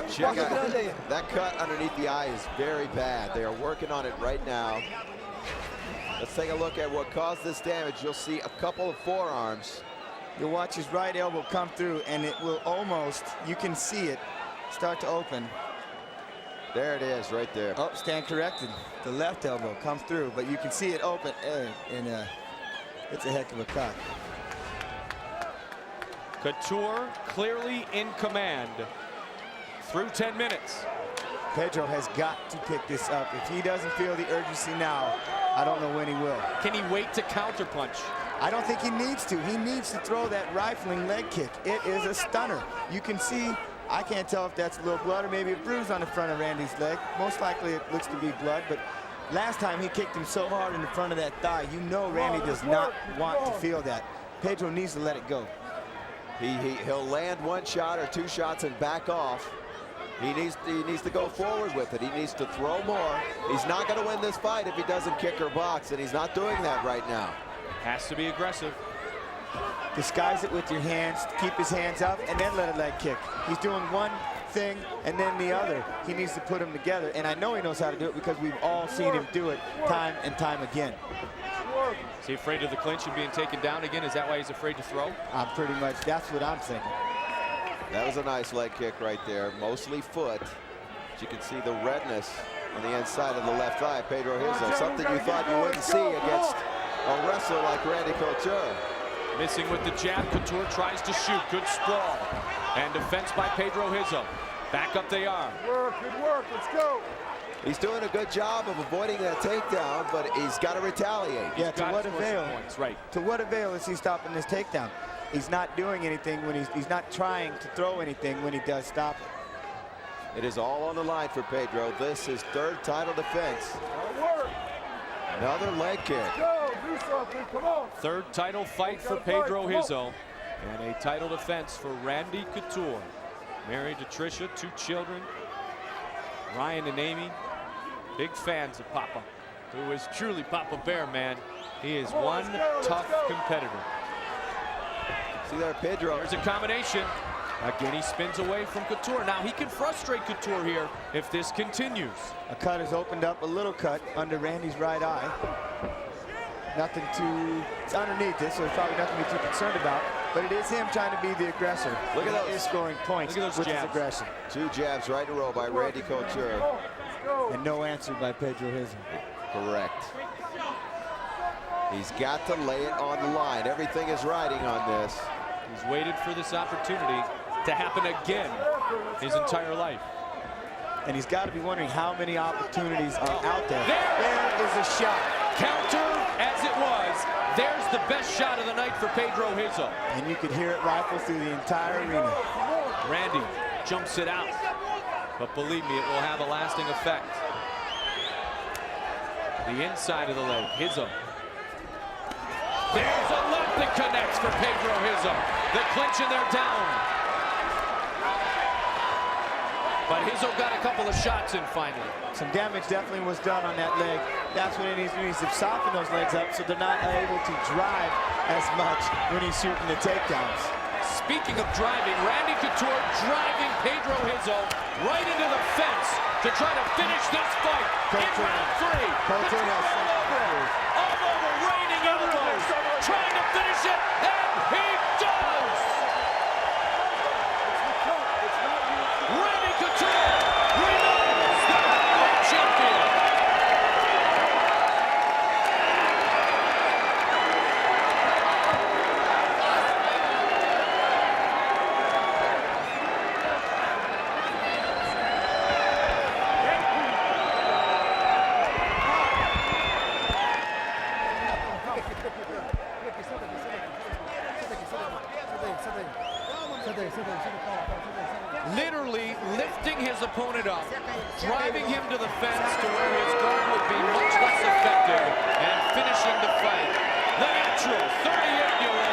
Check out that cut underneath the eye is very bad. They are working on it right now. Let's take a look at what caused this damage. You'll see a couple of forearms. You'll watch his right elbow come through, and it will almost, you can see it start to open. There it is, right there. Oh, stand corrected. The left elbow comes through, but you can see it open, and it's a heck of a cut. Couture clearly in command through 10 minutes. Pedro has got to pick this up. If he doesn't feel the urgency now, I don't know when he will. Can he wait to counterpunch? I don't think he needs to. He needs to throw that rifling leg kick. It is a stunner. You can see, I can't tell if that's a little blood or maybe a bruise on the front of Randy's leg. Most likely it looks to be blood, but last time he kicked him so hard in the front of that thigh, you know Randy does not want to feel that. Pedro needs to let it go. He'll land one shot or two shots and back off. He needs to go forward with it. He needs to throw more. He's not going to win this fight if he doesn't kick or box, and he's not doing that right now. Has to be aggressive. Disguise it with your hands, keep his hands up, and then let a leg kick. He's doing one thing and then the other. He needs to put them together, and I know he knows how to do it because we've all seen him do it time and time again. Is he afraid of the clinch and being taken down again? Is that why he's afraid to throw? Pretty much, that's what I'm thinking. That was a nice leg kick right there, mostly foot. But you can see the redness on the inside of the left eye, Pedro Rizzo, something you thought you wouldn't see against a wrestler like Randy Couture. Missing with the jab, Couture tries to shoot. Good sprawl. And defense by Pedro Rizzo. Back up they are. Good work, let's go. He's doing a good job of avoiding that takedown, but he's got to retaliate. Yeah, to what avail? Right. To what avail is he stopping this takedown? He's not doing anything when he's not trying to throw anything when he does stop it. It is all on the line for Pedro. This is third title defense. Another leg kick. Go, do something, come on. Third title fight for Pedro Rizzo. And a title defense for Randy Couture. Married to Tricia, 2 children. Ryan and Amy, big fans of Papa, who is truly Papa Bear, man. He is one tough competitor. See there, Pedro. There's a combination. Again, he spins away from Couture. Now he can frustrate Couture here if this continues. A cut has opened up, a little cut under Randy's right eye. Nothing too, it's underneath this, so there's probably nothing to be too concerned about. But it is him trying to be the aggressor. Look at those. He is scoring points with his aggression. 2 jabs right in a row by Randy Couture. And no answer by Pedro Rizzo. Correct. He's got to lay it on the line. Everything is riding on this. He's waited for this opportunity to happen again his entire life. And he's got to be wondering how many opportunities are out there. There is a shot. Counter as it was. There's the best shot of the night for Pedro Rizzo. And you could hear it rifle through the entire arena. Randy jumps it out. But believe me, it will have a lasting effect. The inside of the leg, Rizzo. There's a left that connects for Pedro Rizzo. The clinch and they're down. But Rizzo got a couple of shots in finally. Some damage definitely was done on that leg. That's what he needs to do. He needs to soften those legs up so they're not able to drive as much when he's shooting the takedowns. Speaking of driving, Randy Couture driving Pedro Rizzo right into the fence to try to finish this fight in round 3. Couture all over, raining elbows, trying to finish it, and he does! Randy Couture remains the heavyweight champion. Literally lifting his opponent up, driving him to the fence to where his guard would be much less effective, and finishing the fight. The natural 38-year-old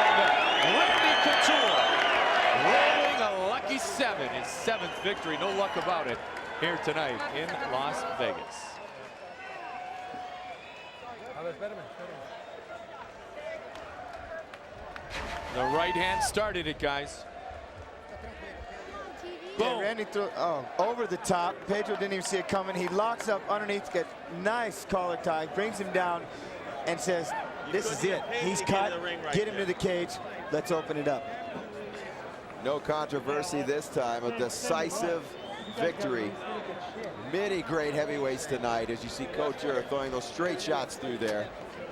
Randy Couture, rolling a lucky 7, his 7th victory, no luck about it, here tonight in Las Vegas. The right hand started it, guys. Yeah, Randy threw over the top. Pedro didn't even see it coming. He locks up underneath, get nice collar tie, brings him down, and says, this is it. He's cut. Get him to the cage. Let's open it up. No controversy this time. A decisive victory. Many great heavyweights tonight, as you see Couture throwing those straight shots through there.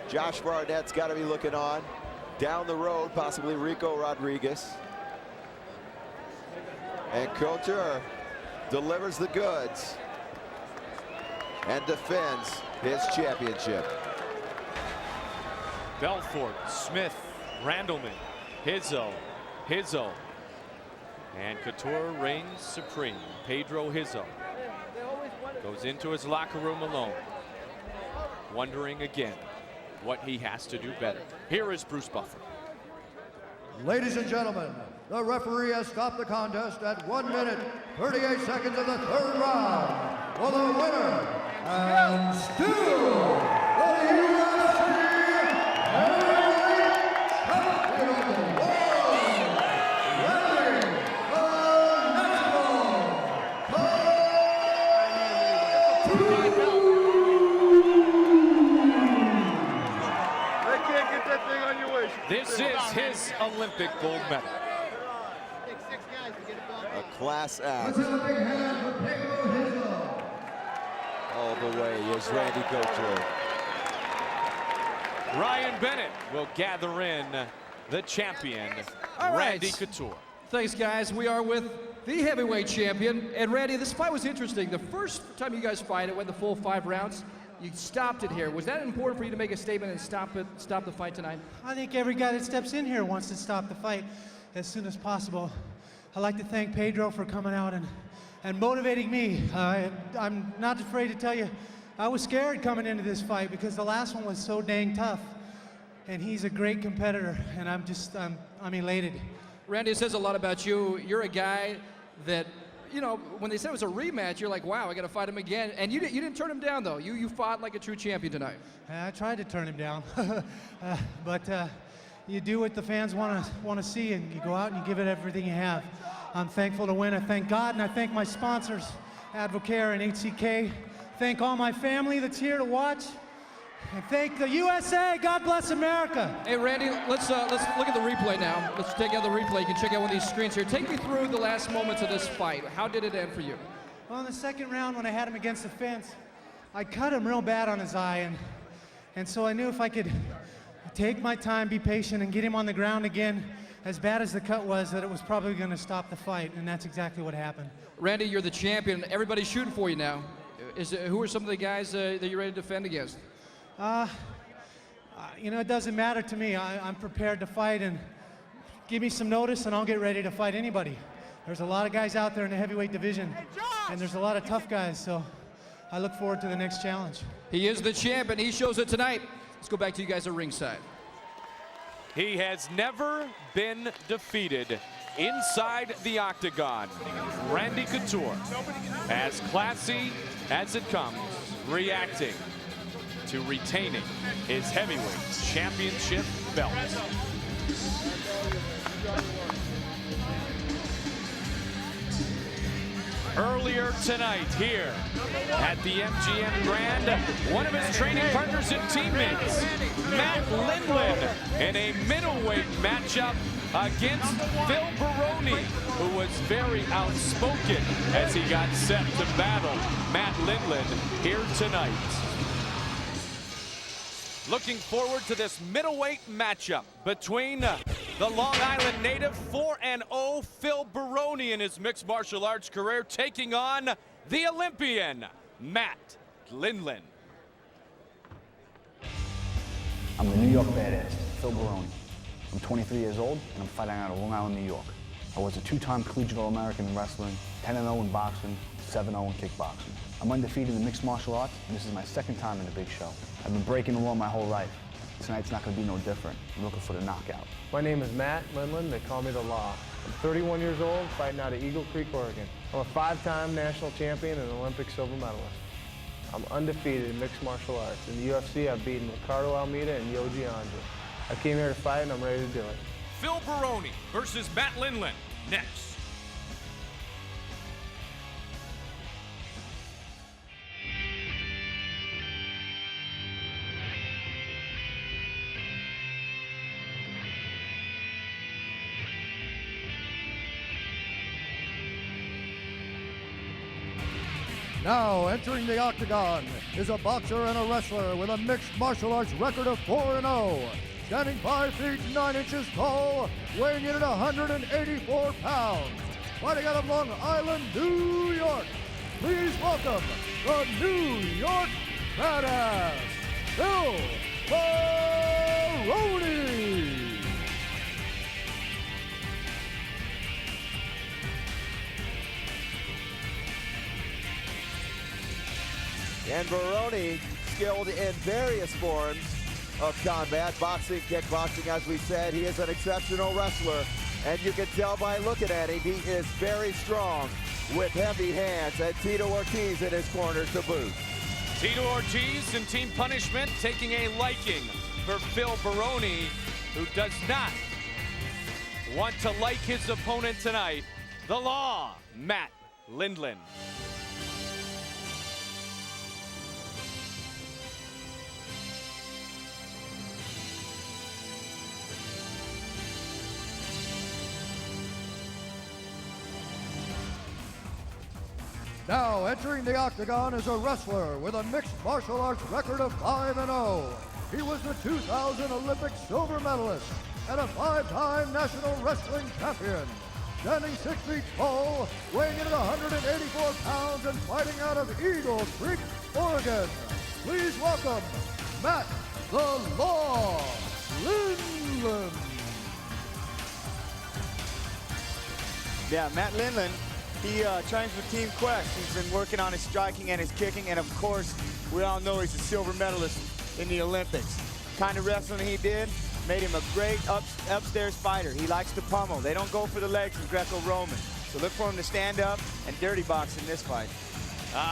Josh Barnett's got to be looking on. Down the road, possibly Rico Rodriguez. And Couture delivers the goods and defends his championship. Belfort, Smith, Randleman, Rizzo, and Couture reigns supreme. Pedro Rizzo goes into his locker room alone, wondering again what he has to do better. Here is Bruce Buffer. Ladies and gentlemen, the referee has stopped the contest at 1 minute, 38 seconds of the 3rd round. For the winner, and still the UFC heavyweight champion of the world, Randy They can't get that thing on your waist. This is his Olympic gold medal. A class act. All the way is Randy Couture. Ryan Bennett will gather in the champion, Randy Couture. Thanks, guys. We are with the heavyweight champion. And Randy, this fight was interesting. The first time you guys fight, it went the full 5 rounds. You stopped it here. Was that important for you to make a statement and stop the fight tonight? I think every guy that steps in here wants to stop the fight as soon as possible. I'd like to thank Pedro for coming out and motivating me. I'm not afraid to tell you, I was scared coming into this fight because the last one was so dang tough. And he's a great competitor, and I'm elated. Randy, it says a lot about you. You're a guy that, you know, when they said it was a rematch, you're like, wow, I got to fight him again. And you didn't turn him down, though. You fought like a true champion tonight. I tried to turn him down, but you do what the fans want to see, and you go out and you give it everything you have. I'm thankful to win. I thank God, and I thank my sponsors, Advocare and HCK. Thank all my family that's here to watch. And thank the USA. God bless America. Hey, Randy, let's look at the replay now. Let's take out the replay. You can check out one of these screens here. Take me through the last moments of this fight. How did it end for you? Well, in the 2nd round, when I had him against the fence, I cut him real bad on his eye, and so I knew if I could take my time, be patient, and get him on the ground again, as bad as the cut was, that it was probably going to stop the fight, and that's exactly what happened. Randy, you're the champion. Everybody's shooting for you now. Who are some of the guys that you're ready to defend against? You know, it doesn't matter to me. I'm prepared to fight, and give me some notice and I'll get ready to fight anybody. There's a lot of guys out there in the heavyweight division, and there's a lot of tough guys, so I look forward to the next challenge. He is the champ, and he shows it tonight. Let's go back to you guys at ringside. He has never been defeated inside the octagon. Randy Couture, as classy as it comes, reacting to retaining his heavyweight championship belt. Earlier tonight here at the MGM Grand, one of his training partners and teammates, Matt Lindland, in a middleweight matchup against Phil Baroni, who was very outspoken as he got set to battle Matt Lindland here tonight. Looking forward to this middleweight matchup between the Long Island native 4-0 Phil Baroni in his mixed martial arts career, taking on the Olympian Matt Lindland. I'm the New York badass, Phil Baroni. I'm 23 years old and I'm fighting out of Long Island, New York. I was a two-time collegiate All-American in wrestling, 10-0 in boxing, 7-0 in kickboxing. I'm undefeated in mixed martial arts, and this is my second time in a big show. I've been breaking the law my whole life. Tonight's not going to be no different. I'm looking for the knockout. My name is Matt Lindland. They call me the Law. I'm 31 years old, fighting out of Eagle Creek, Oregon. I'm a 5-time national champion and Olympic silver medalist. I'm undefeated in mixed martial arts. In the UFC, I've beaten Ricardo Almeida and Yoji Andre. I came here to fight, and I'm ready to do it. Phil Baroni versus Matt Lindland, next. Now entering the octagon is a boxer and a wrestler with a mixed martial arts record of 4-0. Standing 5 feet 9 inches tall, weighing in at 184 pounds. Fighting out of Long Island, New York. Please welcome the New York Badass, Phil Baroni. And Baroni, skilled in various forms of combat, boxing, kickboxing, as we said. He is an exceptional wrestler, and you can tell by looking at him, he is very strong with heavy hands, and Tito Ortiz in his corner to boot. Tito Ortiz and Team Punishment taking a liking for Phil Baroni, who does not want to like his opponent tonight, the Law, Matt Lindland. Now entering the octagon is a wrestler with a mixed martial arts record of 5-0. He was the 2000 Olympic silver medalist and a 5-time national wrestling champion. Standing 6 feet tall, weighing in at 184 pounds and fighting out of Eagle Creek, Oregon. Please welcome Matt the Law Lindland. Yeah, Matt Lindland. He trains with Team Quest. He's been working on his striking and his kicking, and of course, we all know he's a silver medalist in the Olympics. Kind of wrestling he did made him a great upstairs fighter. He likes to pummel. They don't go for the legs in Greco-Roman. So look for him to stand up and dirty box in this fight.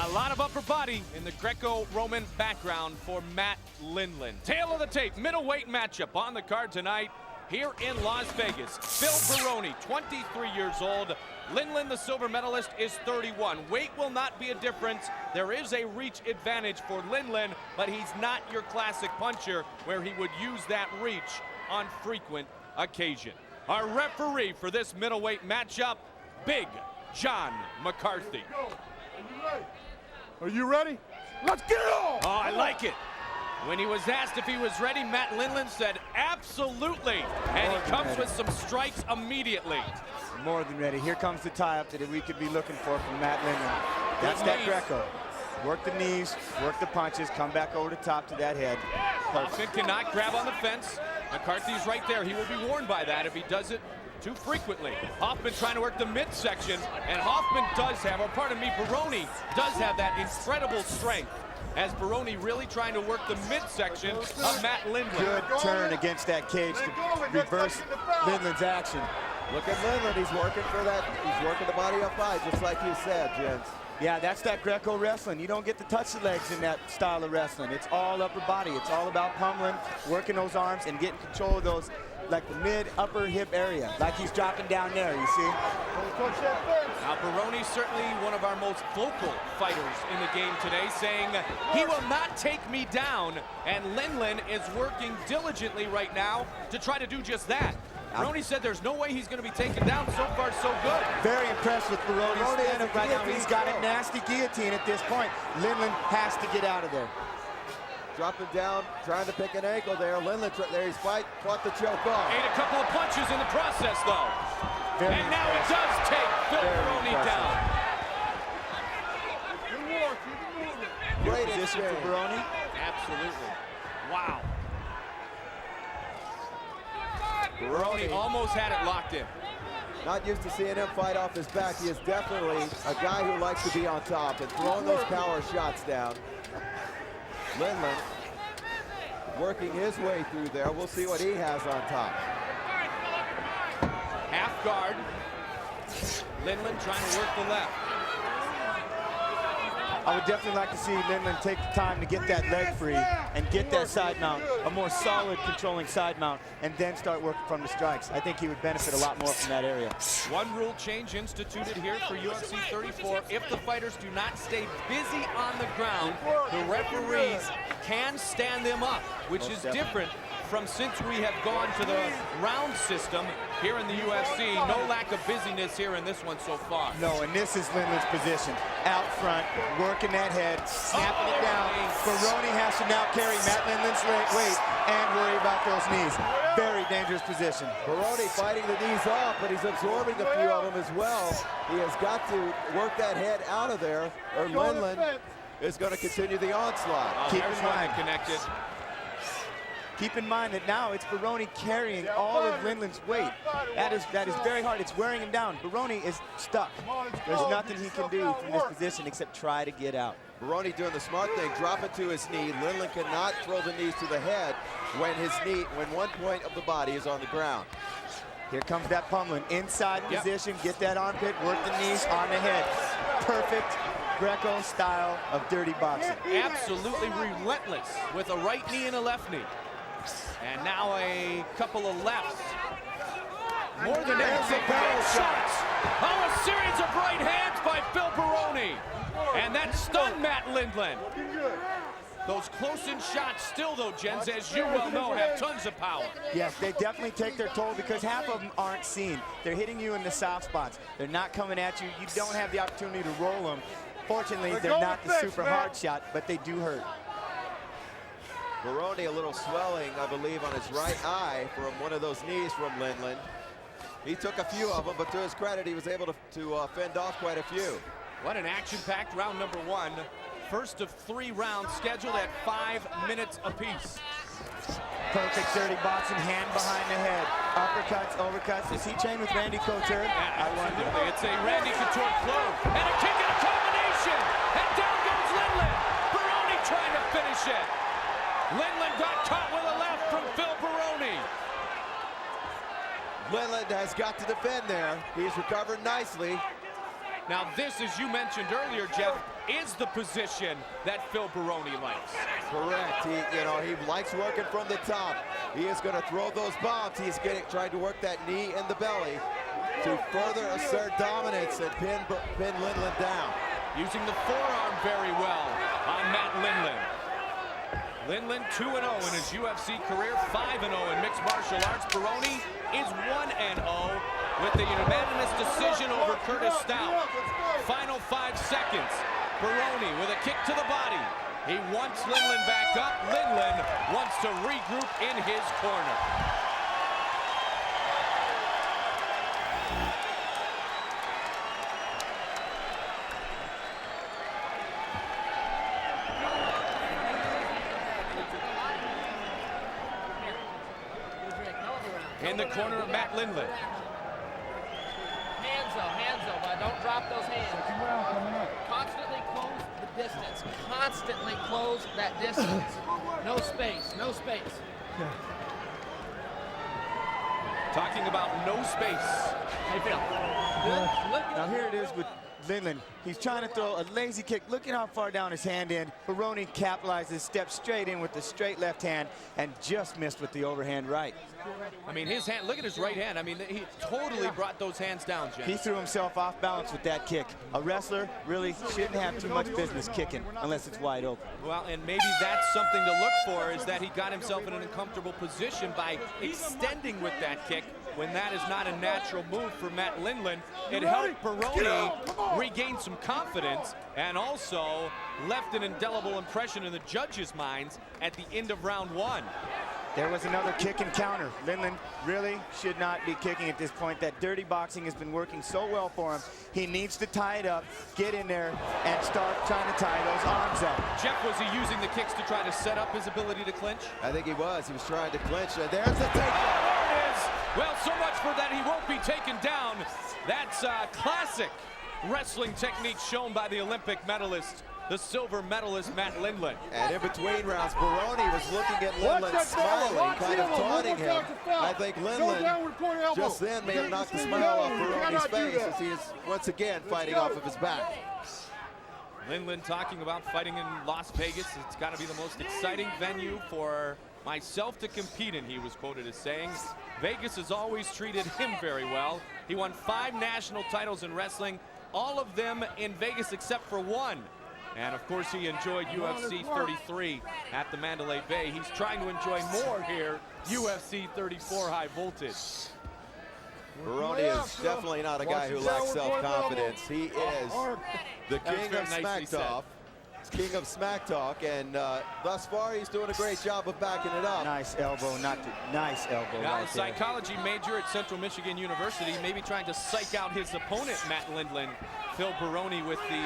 A lot of upper body in the Greco-Roman background for Matt Lindland. Tail of the tape, middleweight matchup on the card tonight here in Las Vegas. Phil Baroni, 23 years old. Lindland, the silver medalist, is 31. Weight will not be a difference. There is a reach advantage for Lindland, but he's not your classic puncher where he would use that reach on frequent occasion. Our referee for this middleweight matchup, Big John McCarthy. Are you ready? Let's get it on! Oh, I like it. When he was asked if he was ready, Matt Lindland said, absolutely. And he comes with some strikes immediately. More than ready. Here comes the tie-up that we could be looking for from Matt Lindland. That's that Greco. Work the knees, work the punches, come back over the top to that head. Hoffman cannot grab on the fence. McCarthy's right there. He will be warned by that if he does it too frequently. Hoffman trying to work the midsection, and Hoffman does have, or pardon me, Baroni does have that incredible strength, as Baroni really trying to work the midsection of Matt Lindland. Good turn against that cage to reverse Lindland's action. Look at Lindland, he's working for that, he's working the body up high, just like you said, Jens. Yeah, that's that Greco wrestling. You don't get to touch the legs in that style of wrestling. It's all upper body. It's all about pummeling, working those arms, and getting control of those, like the mid-upper hip area, like he's dropping down there, you see? Now, Baroni's certainly one of our most vocal fighters in the game today, saying, he will not take me down, and Lindland is working diligently right now to try to do just that. Baroni said there's no way he's going to be taken down. So far, so good. Very impressed with Baroni's stand-up right now. He's got a nasty guillotine at this point. Lindland has to get out of there. Dropping down, trying to pick an ankle there. Lindland, there he's fought the choke off. Ate a couple of punches in the process, though. And now he does take Phil Baroni down. Great position for Baroni. Absolutely. Wow. Baroni almost had it locked in. Not used to seeing him fight off his back. He is definitely a guy who likes to be on top and throwing those power shots down. Lindland working his way through there. We'll see what he has on top. Half guard. Lindland trying to work the left. I would definitely like to see Lindland take the time to get that leg free and get that side mount, a more solid controlling side mount, and then start working from the strikes. I think he would benefit a lot more from that area. One rule change instituted here for UFC 34. If the fighters do not stay busy on the ground, the referees can stand them up, which is different from since we have gone to the round system here in the UFC. No lack of busyness here in this one so far. No, and this is Lindland's position. Out front, working that head, snapping it down. Baroni has to now carry Matt Lindland's weight and worry about those knees. Very dangerous position. Baroni fighting the knees off, but he's absorbing a few of them as well. He has got to work that head out of there, or Lindland is going to continue the onslaught. Keep in mind connected. Keep in mind that now it's Baroni carrying all of Lindland's weight. That is very hard. It's wearing him down. Baroni is stuck. There's nothing he can do from this position except try to get out. Baroni doing the smart thing, drop it to his knee. Lindland cannot throw the knees to the head when one point of the body is on the ground. Here comes that pummeling. Inside position, get that armpit, work the knees on the head. Perfect Greco style of dirty boxing. Absolutely relentless with a right knee and a left knee. And now a couple of lefts. More than anything, big shots. Oh, a series of right hands by Phil Baroni. And that stunned Matt Lindland. Those close-in shots still, though, Jens, as you well know, have tons of power. Yes, they definitely take their toll because half of them aren't seen. They're hitting you in the soft spots. They're not coming at you. You don't have the opportunity to roll them. Fortunately, they're not the super hard shot, but they do hurt. Baroni a little swelling, I believe, on his right eye from one of those knees from Lindland. He took a few of them, but to his credit, he was able to fend off quite a few. What an action-packed round number one. First of 3 rounds scheduled at 5 minutes apiece. Perfect dirty boxing, hand behind the head. Uppercuts, overcuts. Does he train with Randy Couture? I wonder. It's a Randy Couture clone. And a kick and a combination. And down goes Lindland. Baroni trying to finish it. Lindland got caught with a left from Phil Baroni. Lindland has got to defend there. He's recovered nicely. Now this, as you mentioned earlier, Jeff, is the position that Phil Baroni likes. Correct. He likes working from the top. He is going to throw those bombs. He's trying to work that knee in the belly to further assert dominance and pin Lindland down. Using the forearm very well on Matt Lindland. Lindland 2-0 in his UFC career, 5-0 in mixed martial arts. Baroni is 1-0 with the unanimous decision over Curtis Stout. Final 5 seconds. Baroni with a kick to the body. He wants Lindland back up. Lindland wants to regroup in his corner. in the corner of Matt Lindland. Hands up, but don't drop those hands. Constantly close the distance. Constantly close that distance. No space, no space. Talking about no space. How you feel? Good? Now here it is with Lindland. He's trying to throw a lazy kick. Look at how far down his hand in. Baroni capitalizes, steps straight in with the straight left hand, and just missed with the overhand right. I mean, his hand, look at his right hand. I mean, he totally brought those hands down, Jen. He threw himself off balance with that kick. A wrestler really shouldn't have too much business kicking unless it's wide open. Well, and maybe that's something to look for, is that he got himself in an uncomfortable position by extending with that kick when that is not a natural move for Matt Lindland. It helped Baroni regain some confidence and also left an indelible impression in the judges' minds at the end of round 1. There was another kick and counter. Lindland really should not be kicking at this point. That dirty boxing has been working so well for him. He needs to tie it up, get in there, and start trying to tie those arms up. Jeff, was he using the kicks to try to set up his ability to clinch? I think he was. He was trying to clinch. There's the takedown. Oh, there it is. Well, so much for that. He won't be taken down. That's classic wrestling technique shown by the Olympic medalist, the silver medalist, Matt Lindland. And in between rounds, Baroni was looking at Lindland smiling, kind of taunting him. I think Lindland just then may have knocked the smile off Baroni's face as he is once again fighting off of his back. Lindland talking about fighting in Las Vegas. It's got to be the most exciting venue for myself to compete in, he was quoted as saying. Vegas has always treated him very well. He won 5 national titles in wrestling, all of them in Vegas except for 1. And of course he enjoyed UFC 33 at the Mandalay Bay. He's trying to enjoy more here, UFC 34 high voltage. Baroni is definitely not a guy who lacks self-confidence. He is the king of smack talk. King of smack talk, and thus far he's doing a great job of backing it up. Nice elbow, nice elbow. Now, right a psychology major at Central Michigan University, maybe trying to psych out his opponent, Matt Lindland. Phil Baroni with the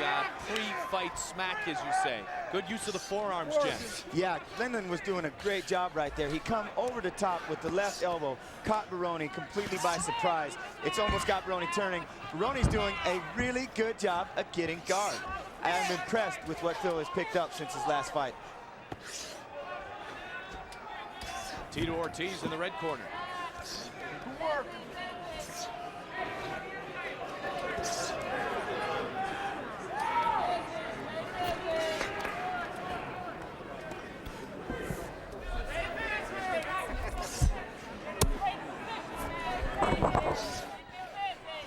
pre-fight smack, as you say. Good use of the forearms, Jen. Yeah, Lindland was doing a great job right there. He come over the top with the left elbow, caught Baroni completely by surprise. It's almost got Baroni turning. Baroni's doing a really good job of getting guard. I am impressed with what Phil has picked up since his last fight. Tito Ortiz in the red corner.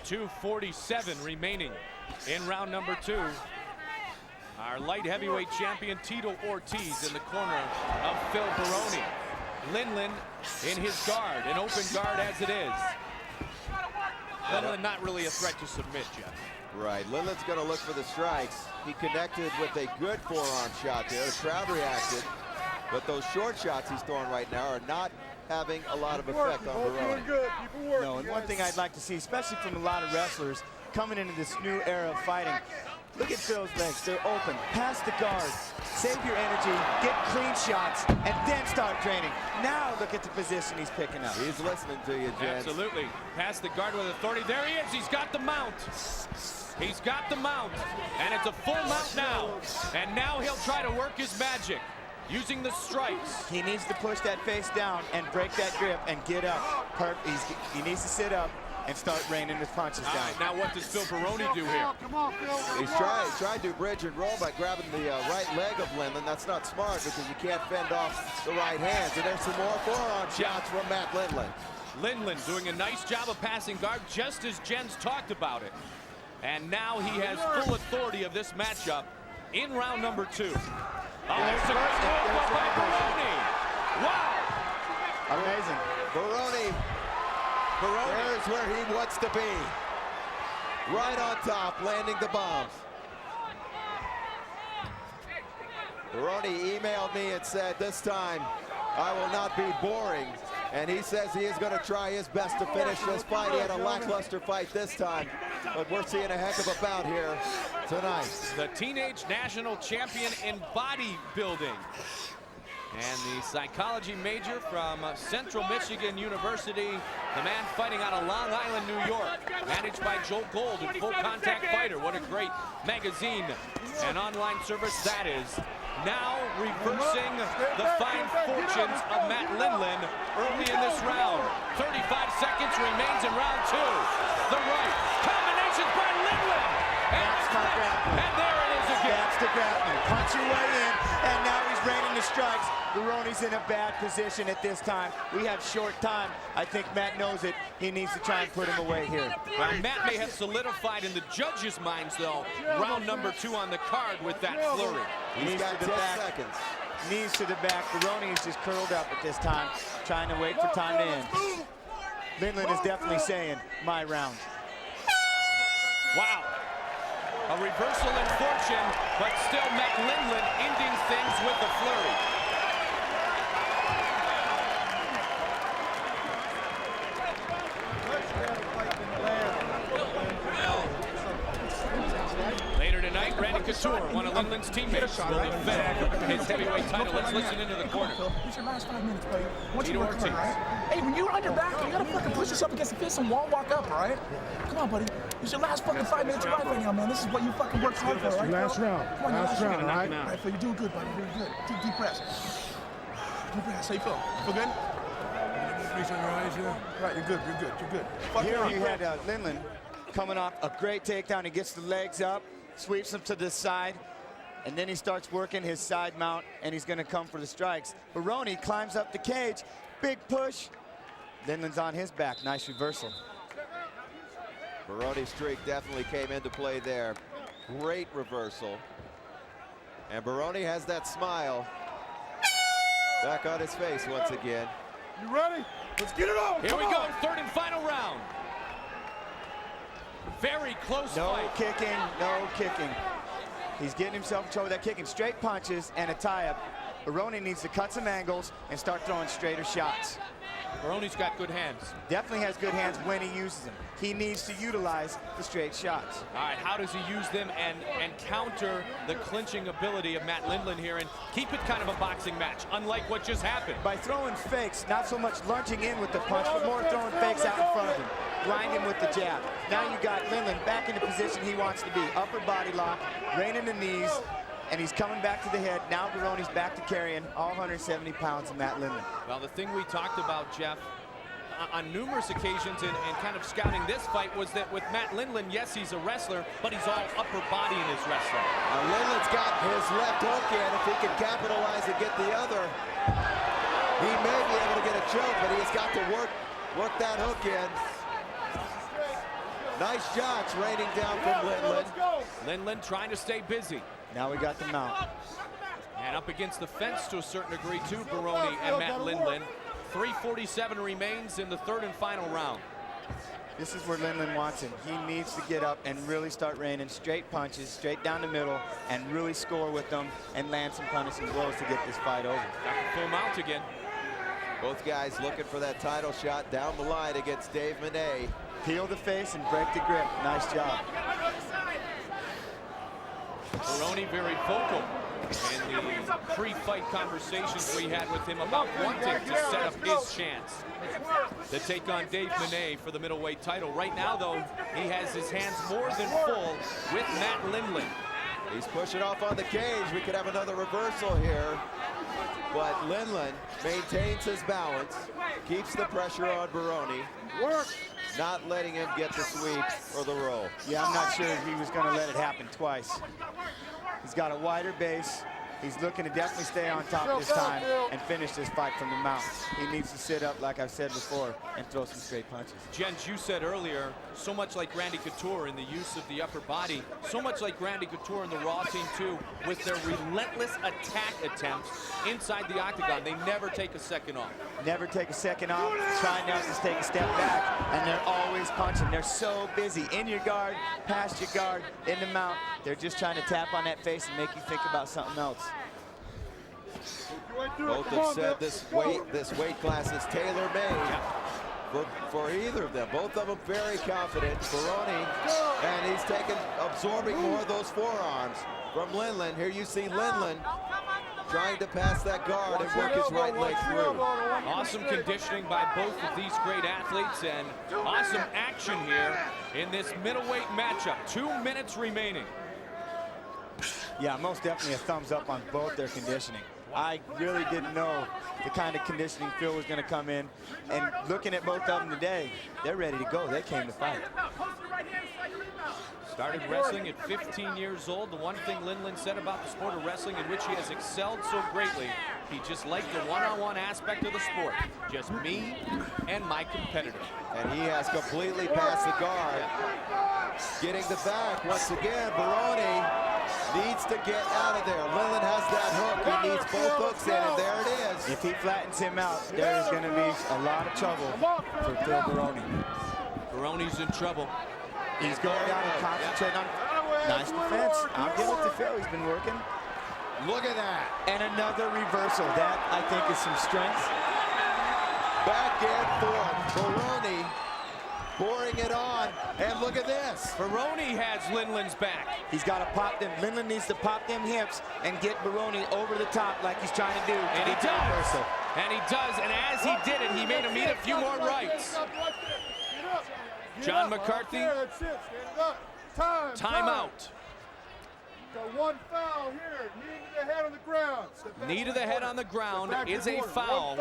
.247 remaining in round number 2. Our light heavyweight champion Tito Ortiz in the corner of Phil Baroni. Lindland in his guard, an open guard as it is. Lindland not really a threat to submit, Jeff. Right, Lindland's going to look for the strikes. He connected with a good forearm shot there. The crowd reacted, but those short shots he's throwing right now are not having a lot of effect on Baroni. No, and one thing I'd like to see, especially from a lot of wrestlers coming into this new era of fighting, look at Phil's legs, they're open, pass the guard, save your energy, get clean shots, and then start training. Now look at the position he's picking up. He's listening to you, Jen. Absolutely, pass the guard with authority. There he is, he's got the mount. He's got the mount, and it's a full mount now. And now he'll try to work his magic using the strikes. He needs to push that face down and break that grip and get up. He needs to sit up and start raining his punches down. Right, now what does Phil Baroni do here? He's tried to bridge and roll by grabbing the right leg of Lindland. That's not smart because you can't fend off the right hands. And there's some more forearm shots from Matt Lindland. Lindland doing a nice job of passing guard, just as Jen's talked about it. And now he has full authority of this matchup in round number 2. Oh, there's a great move by Baroni. Wow. Amazing. Baroni. There's where he wants to be. Right on top, landing the bombs. Baroni emailed me and said, this time I will not be boring. And he says he is going to try his best to finish this fight. He had a lackluster fight this time, but we're seeing a heck of a bout here tonight. The teenage national champion in bodybuilding. And the psychology major from Central Michigan University, the man fighting out of Long Island, New York, managed by Joel Gold and Full Contact Fighter. What a great magazine and online service that is. Now reversing the fine fortunes of Matt Lindland early in this round. 35 seconds remains in round 2. The right combinations by Lindland. And there it is again. That's the grappling. Punch your way in, and now he's raining the strikes. Baroni's in a bad position at this time. We have short time. I think Matt knows it. He needs to try and put him away here. Well, Matt may have solidified in the judges' minds, though, round number 2 on the card with that flurry. Knees to the back. Knees to the back. Baroni is just curled up at this time, trying to wait for time to end. Lindland is definitely saying, my round. Wow. A reversal in fortune, but still Matt Lindland ending things with the flurry. Later tonight, Randy Couture, one of Lindland's teammates, will defend his heavyweight title. Let's listen into the corner. It's your last 5 minutes, buddy. Once you work hard, right? Hey, when you're on your back, you gotta fucking push yourself against the fence and walk up, all right? Come on, buddy. It's your last fucking 5 minutes of life right now, man. This is what you fucking worked hard for, right? Last round. Come on, last round, all right? All right, Phil, you're doing good, buddy. You're doing good. Take deep breaths. Deep breaths. How you feel? Feel good? Freeze on your eyes here. Right, you're good. You're good. You're good. Here you had Lindland coming off a great takedown. He gets the legs up, sweeps them to the side, and then he starts working his side mount, and he's going to come for the strikes. Baroni climbs up the cage, big push. Lindland's on his back. Nice reversal. Baroni's streak definitely came into play there. Great reversal. And Baroni has that smile back on his face once again. You ready? Let's get it on. Here we go, third and final round. Very close fight. No kicking, no kicking. He's getting himself in trouble with that kicking. Straight punches and a tie-up. Baroni needs to cut some angles and start throwing straighter shots. Baroni's got good hands. Definitely has good hands when he uses them. He needs to utilize the straight shots. All right, how does he use them and counter the clinching ability of Matt Lindland here and keep it kind of a boxing match, unlike what just happened? By throwing fakes, not so much lunging in with the punch, but more throwing fakes out in front of him. Grind him with the jab. Now you got Lindland back in the position he wants to be. Upper body lock, reining the knees, and he's coming back to the head. Now Baroni's back to carrying all 170 pounds of Matt Lindland. Well, the thing we talked about, Jeff, on numerous occasions and kind of scouting this fight was that with Matt Lindland, yes, he's a wrestler, but he's all upper body in his wrestling. Lindland's got his left hook in. If he can capitalize and get the other, he may be able to get a choke, but he's got to work that hook in. Nice shots raining down from Lindland. Lindland trying to stay busy. Now we got the mount. And up against the fence to a certain degree too, Baroni and Matt Lindland. 3:47 remains in the third and final round. This is where Lindland wants him. He needs to get up and really start raining straight punches, straight down the middle, and really score with them and land some punishing blows to get this fight over. Got the full mount again. Both guys looking for that title shot down the line against Dave Monet. Peel the face and break the grip. Nice job. Baroni very vocal in the pre-fight conversations we had with him about wanting to set up his chance to take on Dave Monet for the middleweight title. Right now, though, he has his hands more than full with Matt Lindland. He's pushing off on the cage. We could have another reversal here. But Lindland maintains his balance, keeps the pressure on Baroni, not letting him get the sweep or the roll. Yeah, I'm not sure he was going to let it happen twice. He's got a wider base. He's looking to definitely stay on top this time and finish this fight from the mount. He needs to sit up, like I've said before, and throw some straight punches. Jens, you said earlier, so much like Randy Couture in the use of the upper body, so much like Randy Couture in the Raw team too, with their relentless attack attempts inside the octagon. They never take a second off. Never take a second off, try now to take a step back, and they're always punching. They're so busy, in your guard, past your guard, in the mount. They're just trying to tap on that face and make you think about something else. Both have said this weight class is tailor-made for either of them. Both of them very confident. Baroni, and he's absorbing more of those forearms from Lindland. Here you see Lindland trying to pass that guard and work his right leg through. Awesome conditioning by both of these great athletes, and awesome action here in this middleweight matchup. 2 minutes remaining. Yeah, most definitely a thumbs up on both their conditioning. I really didn't know the kind of conditioning Phil was going to come in. And looking at both of them today, they're ready to go. They came to fight. Started wrestling at 15 years old. The one thing Lindland said about the sport of wrestling in which he has excelled so greatly, he just liked the one-on-one aspect of the sport. Just me and my competitor. And he has completely passed the guard. Getting the back once again. Baroni needs to get out of there. Lindland has that hook. He needs both hooks in, and there it is. If he flattens him out, there is going to be a lot of trouble for Phil Baroni. Baroni's in trouble. He's going down and concentrating on nice defense. I'll give it to Phil. He's been working. Look at that. And another reversal. That, I think, is some strength. Back and forth. Baroni pouring it on. And look at this. Baroni has Lindland's back. He's got to pop them. Lindland needs to pop them hips and get Baroni over the top like he's trying to do. And he does. And he does. And as he did it, he made him eat a few more rights. John McCarthy. Timeout. Got one foul here. Knee to the head on the ground. Knee to the head on the ground is a foul.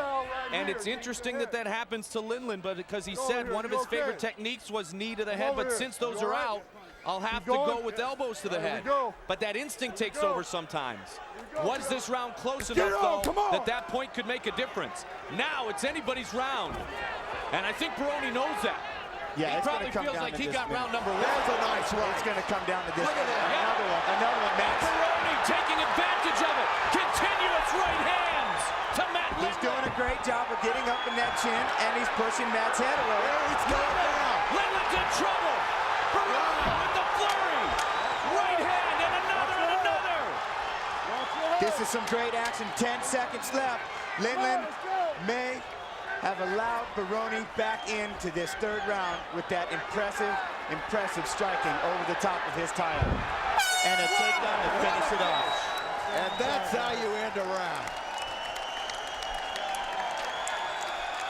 And it's interesting that that happens to Lindland, but because he said one of his favorite techniques was knee to the head, but since those are out, I'll have to go with elbows to the head. But that instinct takes over sometimes. Was this round close enough, though, that point could make a difference? Now it's anybody's round. And I think Baroni knows that. Yeah, he probably feels like he got round number one. That's a nice one. It's going to come down to this. Look at that. Another one, Matt. Baroni taking advantage of it. Continuous right hands to Matt Lindland. He's doing a great job of getting up in that chin, and he's pushing Matt's head away. It's going down. Lindland's in trouble. Baroni with the flurry. Right hand and another. This is some great action. 10 seconds left. Lindland may have allowed Baroni back into this third round with that impressive striking over the top of his title. And a takedown to finish it off. And that's how you end a round.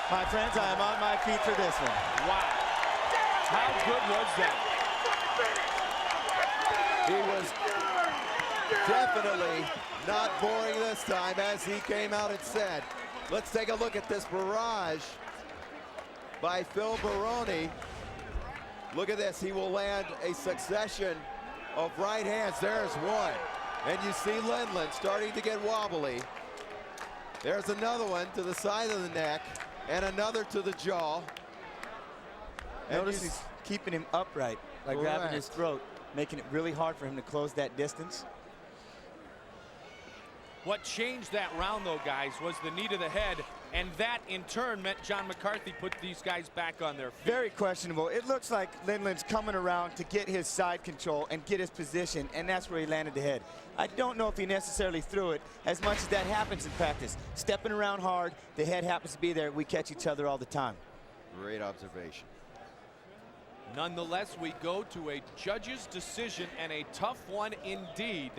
My friends, I am on my feet for this one. Wow. How good was that? He was definitely not boring this time, as he came out and said. Let's take a look at this barrage by Phil Baroni. Look at this. He will land a succession of right hands. There's one. And you see Lindland starting to get wobbly. There's another one to the side of the neck and another to the jaw. And notice he's keeping him upright, like grabbing his throat, making it really hard for him to close that distance. What changed that round, though, guys, was the knee to the head, and that, in turn, meant John McCarthy put these guys back on their feet. Very questionable. It looks like Lindland's coming around to get his side control and get his position, and that's where he landed the head. I don't know if he necessarily threw it as much as that happens in practice. Stepping around hard, the head happens to be there. We catch each other all the time. Great observation. Nonetheless, we go to a judge's decision, and a tough one indeed,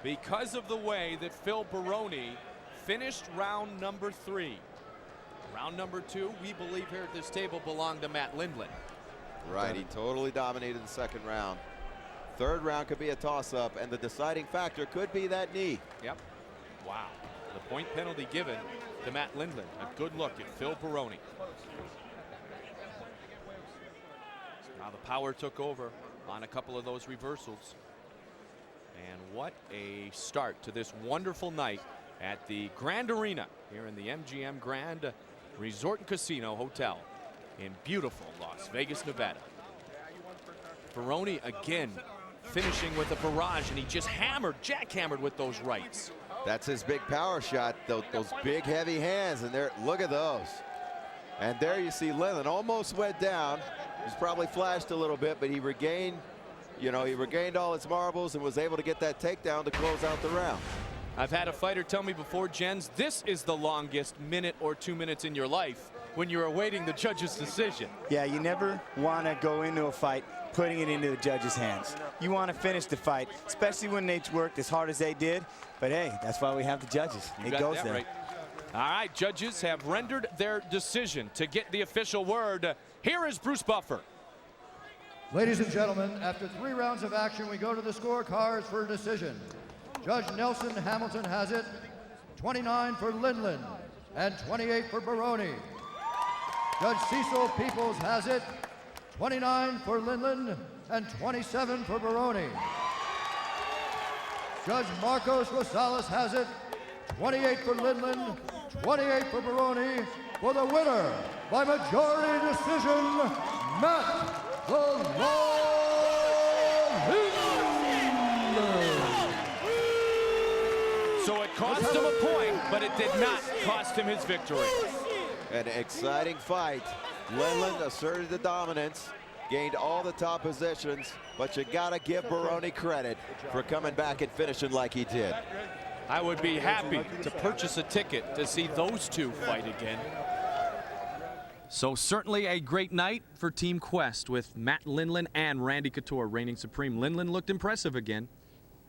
because of the way that Phil Baroni finished round number 3. Round number 2, we believe here at this table, belonged to Matt Lindland. Right, he totally dominated the second round. Third round could be a toss-up, and the deciding factor could be that knee. Yep. Wow. The point penalty given to Matt Lindland. A good look at Phil Baroni. Now the power took over on a couple of those reversals. And what a start to this wonderful night at the Grand Arena here in the MGM Grand Resort and Casino Hotel in beautiful Las Vegas, Nevada. Baroni again finishing with a barrage, and he just jackhammered with those rights. That's his big power shot, those big heavy hands, and there, look at those. And there you see Lindland almost went down. He's probably flashed a little bit, but he regained, he regained all his marbles and was able to get that takedown to close out the round. I've had a fighter tell me before, Jens, this is the longest minute or 2 minutes in your life when you're awaiting the judge's decision. Yeah, you never want to go into a fight putting it into the judges' hands. You want to finish the fight, especially when they worked as hard as they did. But hey, that's why we have the judges. It goes there. Right. All right, judges have rendered their decision. To get the official word, here is Bruce Buffer. Ladies and gentlemen, after 3 rounds of action, we go to the scorecards for a decision. Judge Nelson Hamilton has it, 29 for Lindland and 28 for Baroni. Judge Cecil Peoples has it, 29 for Lindland and 27 for Baroni. Judge Marcos Rosales has it, 28 for Lindland, 28 for Baroni. For the winner, by majority decision, Matt the Law Lindland. So it cost him a point, but it did not cost him his victory. An exciting fight. Lindland asserted the dominance, gained all the top positions, but you gotta give Baroni credit for coming back and finishing like he did. I would be happy to purchase a ticket to see those two fight again. So certainly a great night for Team Quest with Matt Lindland and Randy Couture reigning supreme. Lindland looked impressive again.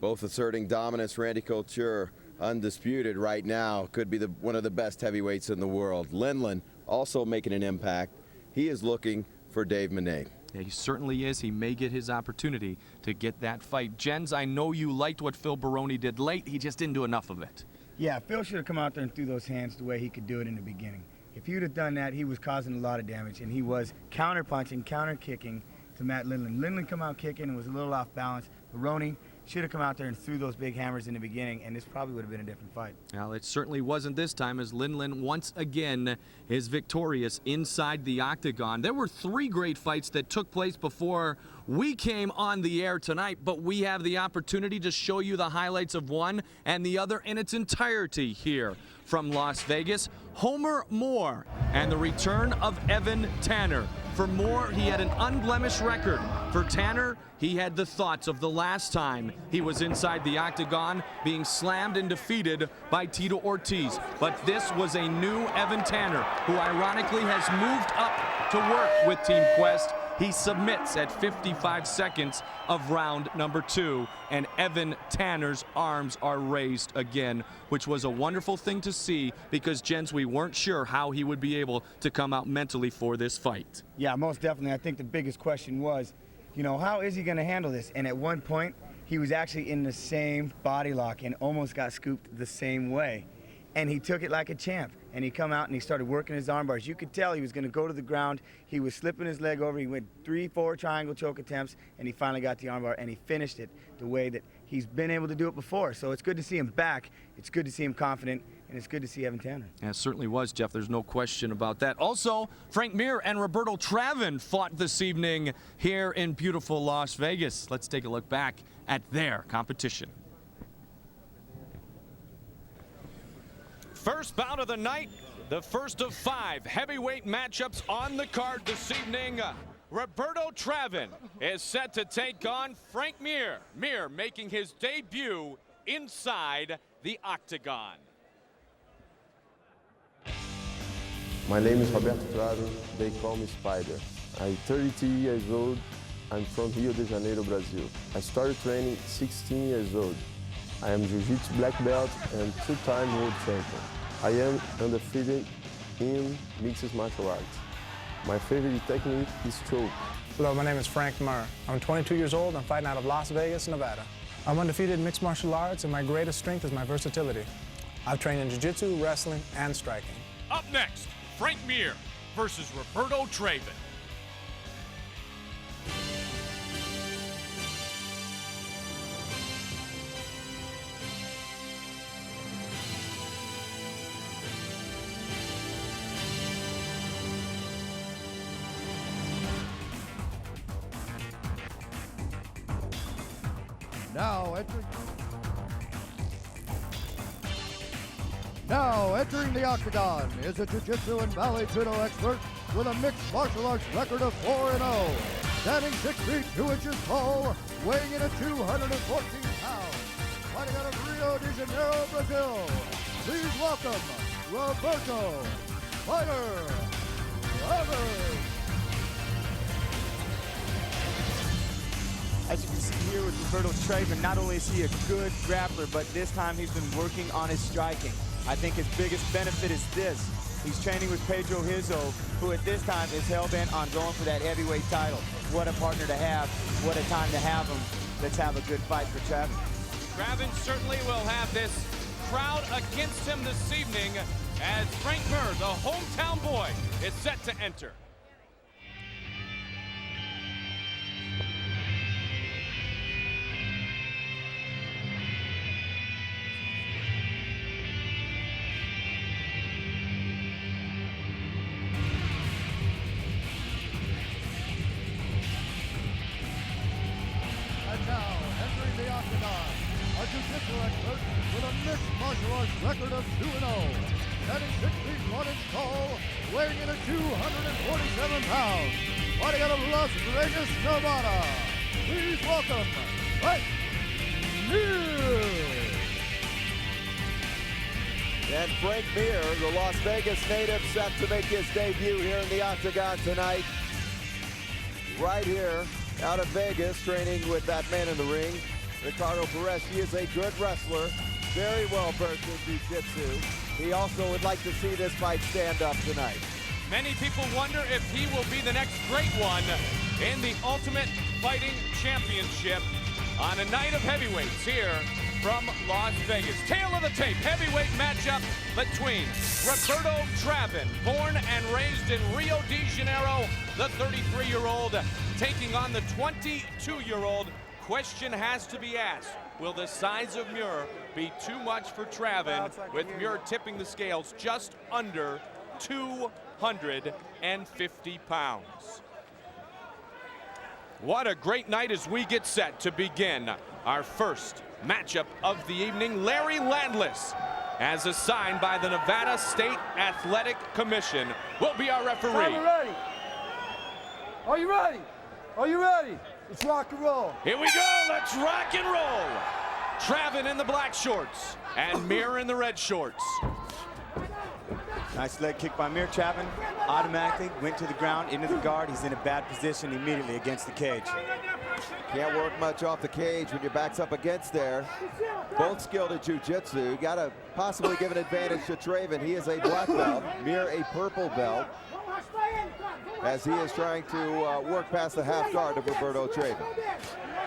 Both asserting dominance. Randy Couture undisputed right now, could be one of the best heavyweights in the world. Lindland also making an impact. He is looking for Dave Monet. Yeah, he certainly is. He may get his opportunity to get that fight. Jens, I know you liked what Phil Baroni did late. He just didn't do enough of it. Yeah, Phil should have come out there and threw those hands the way he could do it in the beginning. If he would have done that, he was causing a lot of damage, and he was counter-punching, counter-kicking to Matt Lindland. Lindland come out kicking and was a little off balance. Baroni should have come out there and threw those big hammers in the beginning, and this probably would have been a different fight. Well, it certainly wasn't this time, as Lindland once again is victorious inside the octagon. There were 3 great fights that took place before we came on the air tonight, but we have the opportunity to show you the highlights of one and the other in its entirety here from Las Vegas. Homer Moore and the return of Evan Tanner. For Moore, he had an unblemished record. For Tanner, he had the thoughts of the last time he was inside the octagon, being slammed and defeated by Tito Ortiz. But this was a new Evan Tanner, who ironically has moved up to work with Team Quest. He submits at 55 seconds of round number 2, and Evan Tanner's arms are raised again, which was a wonderful thing to see because, Jens, we weren't sure how he would be able to come out mentally for this fight. Yeah, most definitely. I think the biggest question was, you know, how is he going to handle this? And at one point, he was actually in the same body lock and almost got scooped the same way. And he took it like a champ. And he come out and he started working his arm bars. You could tell he was going to go to the ground. He was slipping his leg over. He went 3-4 triangle choke attempts, and he finally got the arm bar, and he finished it the way that he's been able to do it before. So it's good to see him back. It's good to see him confident, and it's good to see Evan Tanner. Yeah, it certainly was, Jeff. There's no question about that. Also, Frank Mir and Roberto Travin fought this evening here in beautiful Las Vegas. Let's take a look back at their competition. First bout of the night, the first of 5 heavyweight matchups on the card this evening. Roberto Travin is set to take on Frank Mir. Mir making his debut inside the octagon. My name is Roberto Travin. They call me Spider. I'm 32 years old. I'm from Rio de Janeiro, Brazil. I started training 16 years old. I am Jiu-Jitsu black belt and 2-time world champion. I am undefeated in mixed martial arts. My favorite technique is choke. Hello, my name is Frank Mir. I'm 22 years old. I'm fighting out of Las Vegas, Nevada. I'm undefeated in mixed martial arts, and my greatest strength is my versatility. I've trained in jiu-jitsu, wrestling, and striking. Up next, Frank Mir versus Roberto Travin. Now entering the octagon is a jiu-jitsu and ballet judo expert with a mixed martial arts record of 4-0. Standing 6 feet 2 inches tall, weighing in at 214 pounds. Fighting out of Rio de Janeiro, Brazil. Please welcome Roberto Spider Travin. As you can see here with Roberto Traven, not only is he a good grappler, but this time he's been working on his striking. I think his biggest benefit is this. He's training with Pedro Rizzo, who at this time is hell-bent on going for that heavyweight title. What a partner to have. What a time to have him. Let's have a good fight for Traven. Traven certainly will have this crowd against him this evening as Frank Mir, the hometown boy, is set to enter. And now, entering the octagon, a jiu-jitsu expert with a mixed martial arts record of 2-0. Standing 6 feet 1 inch tall, weighing in at 247 pounds. Fighting out of Las Vegas, Nevada. Please welcome, Frank Mir. And Frank Mir, the Las Vegas native, set to make his debut here in the octagon tonight. Right here, out of Vegas, training with that man in the ring, Ricardo Perez. He is a good wrestler, very well versed in jiu-jitsu. He also would like to see this fight stand up tonight. Many people wonder if he will be the next great one in the Ultimate Fighting Championship on a night of heavyweights here from Las Vegas. Tail of the tape, heavyweight matchup between Roberto Traven, born and raised in Rio de Janeiro, the 33-year-old, taking on the 22-year-old. Question has to be asked, will the size of Mir be too much for Traven, with Mir tipping the scales just under 250 pounds? What a great night as we get set to begin our first matchup of the evening. Larry Landless, as assigned by the Nevada State Athletic Commission, will be our referee. Are you ready? Are you ready? Are you ready? Let's rock and roll. Here we go, let's rock and roll. Traven in the black shorts and Mir in the red shorts. Nice leg kick by Mir. Traven automatically went to the ground, into the guard. He's in a bad position immediately against the cage. Can't work much off the cage when your back's up against there. Both skilled at jiu-jitsu. You gotta possibly give an advantage to Traven. He is a black belt, Mir a purple belt, as he is trying to work past the half guard of Roberto Traven.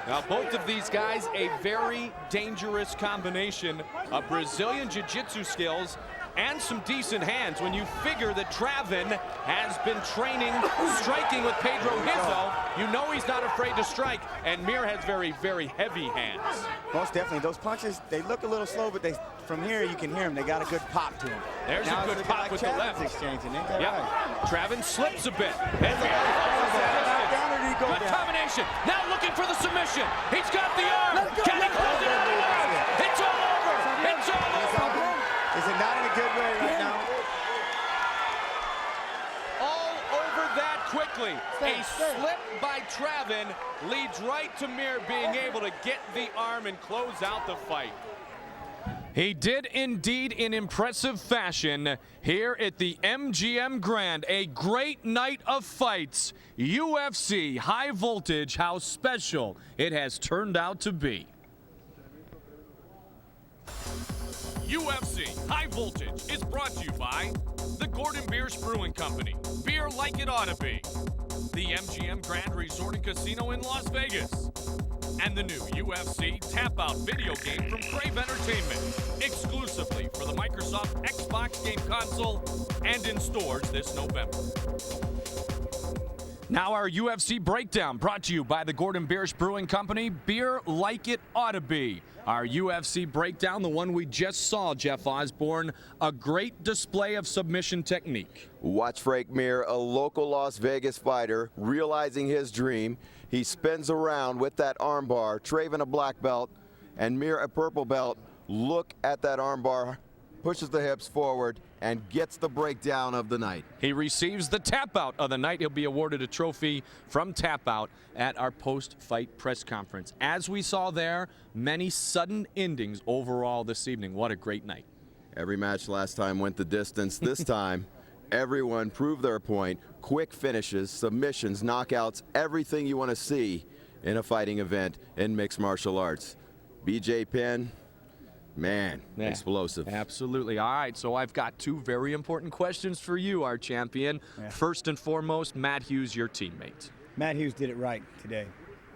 Now both of these guys, a very dangerous combination of Brazilian jiu-jitsu skills and some decent hands when you figure that Traven has been training striking with Pedro Rizzo. You know he's not afraid to strike, and Mir has very, very heavy hands. Most definitely. Those punches, they look a little slow, but from here you can hear them. They got a good pop to them. There's a good pop with the left. Exchanging, ain't that right? Traven slips a bit. And good combination. Now looking for the submission. He's got the arm. Can he close it out? It's all over. It's all over. Is it not in a good way right now? All over that quickly. A slip by Traven leads right to Mir being able to get the arm and close out the fight. He did indeed in impressive fashion here at the MGM Grand. A great night of fights. UFC High Voltage, how special it has turned out to be. UFC High Voltage is brought to you by the Gordon Biersch Brewing Company. Beer like it ought to be. The MGM Grand Resort and Casino in Las Vegas. And the new UFC Tap-Out video game from Crave Entertainment. Exclusively for the Microsoft Xbox game console and in stores this November. Now our UFC breakdown brought to you by the Gordon Biersch Brewing Company. Beer like it ought to be. Our UFC breakdown, the one we just saw, Jeff Osborne, a great display of submission technique. Watch Frank Mir, a local Las Vegas fighter, realizing his dream. He spins around with that armbar. Traven a black belt and Mir a purple belt. Look at that armbar, pushes the hips forward and gets the breakdown of the night. He receives the tap out of the night. He'll be awarded a trophy from Tap Out at our post-fight press conference. As we saw there, many sudden endings overall this evening. What a great night. Every match last time went the distance. This time, everyone proved their point. Quick finishes, submissions, knockouts, everything you want to see in a fighting event in mixed martial arts. BJ Penn, man, Yeah, explosive. Absolutely. All right, so I've got two very important questions for you, our champion. Yeah. First and foremost, Matt Hughes, your teammate. Matt Hughes did it right today.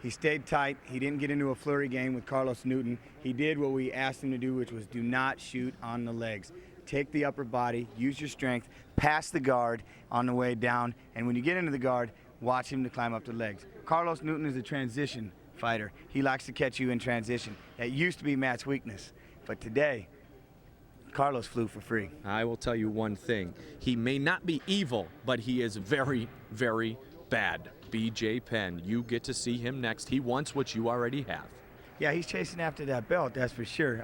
He stayed tight. He didn't get into a flurry game with Carlos Newton. He did what we asked him to do, which was do not shoot on the legs. Take the upper body, use your strength, pass the guard on the way down, and when you get into the guard, watch him to climb up the legs. Carlos Newton is a transition fighter. He likes to catch you in transition. That used to be Matt's weakness, but today, Carlos flew for free. I will tell you one thing. He may not be evil, but he is very, very bad. BJ Penn, you get to see him next. He wants what you already have. Yeah, he's chasing after that belt, that's for sure.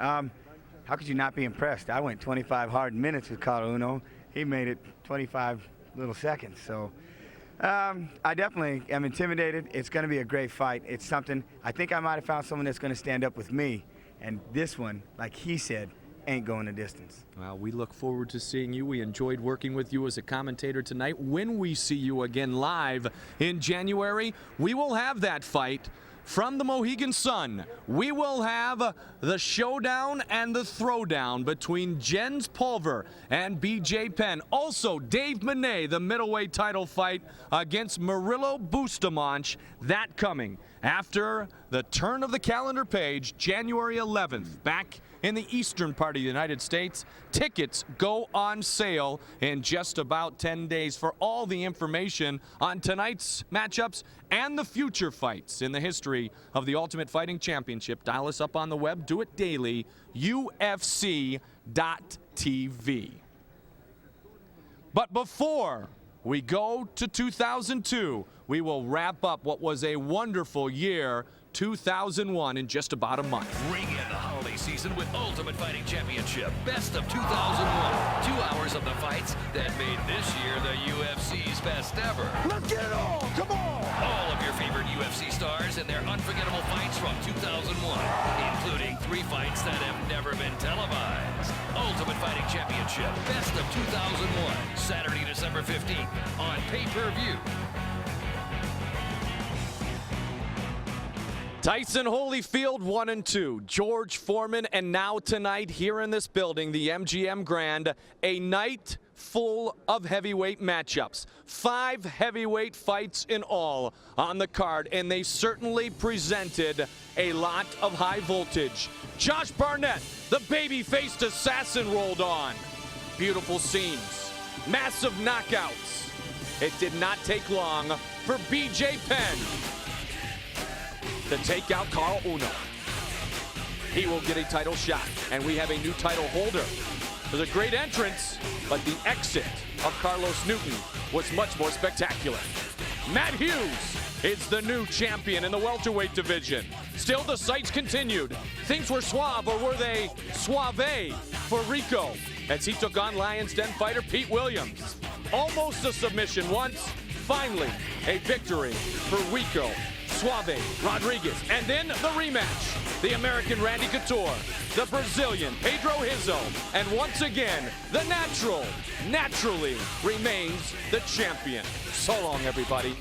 How could you not be impressed? I went 25 hard minutes with Carlo Uno. He made it 25 little seconds. So I definitely am intimidated. It's going to be a great fight. It's something, I think I might have found someone that's going to stand up with me. And this one, like he said, ain't going the distance. Well, we look forward to seeing you. We enjoyed working with you as a commentator tonight. When we see you again live in January, we will have that fight from the Mohegan Sun. We will have the showdown and the throwdown between Jens Pulver and BJ Penn. Also, Dave Monet, the middleweight title fight against Murillo Bustamante. That coming after the turn of the calendar page, January 11th, back in the eastern part of the United States. Tickets go on sale in just about 10 days. For all the information on tonight's matchups and the future fights in the history of the Ultimate Fighting Championship, dial us up on the web. Do it daily, UFC.tv. But before we go to 2002, we will wrap up what was a wonderful year, 2001, in just about a month. Ring in the holiday season with Ultimate Fighting Championship. Best of 2001. 2 hours of the fights that made this year the UFC's best ever. Let's get it on! Come on! All of your favorite UFC stars and their unforgettable fights from 2001, including 3 fights that have never been televised. Ultimate Fighting Championship. Best of 2001. Saturday, December 15th on pay-per-view. Tyson Holyfield 1 and 2, George Foreman, and now tonight here in this building, the MGM Grand, a night full of heavyweight matchups. 5 heavyweight fights in all on the card, and they certainly presented a lot of high voltage. Josh Barnett, the baby-faced assassin, rolled on. Beautiful scenes, massive knockouts. It did not take long for BJ Penn to take out Carl Uno. He will get a title shot, and we have a new title holder. It was a great entrance, but the exit of Carlos Newton was much more spectacular. Matt Hughes is the new champion in the welterweight division. Still, the sights continued. Things were suave, or were they suave for Rico, as he took on Lions Den fighter Pete Williams. Almost a submission once, finally a victory for Rico Suave Rodriguez. And then the rematch. The American Randy Couture, the Brazilian Pedro Rizzo, and once again, the natural naturally remains the champion. So long, everybody.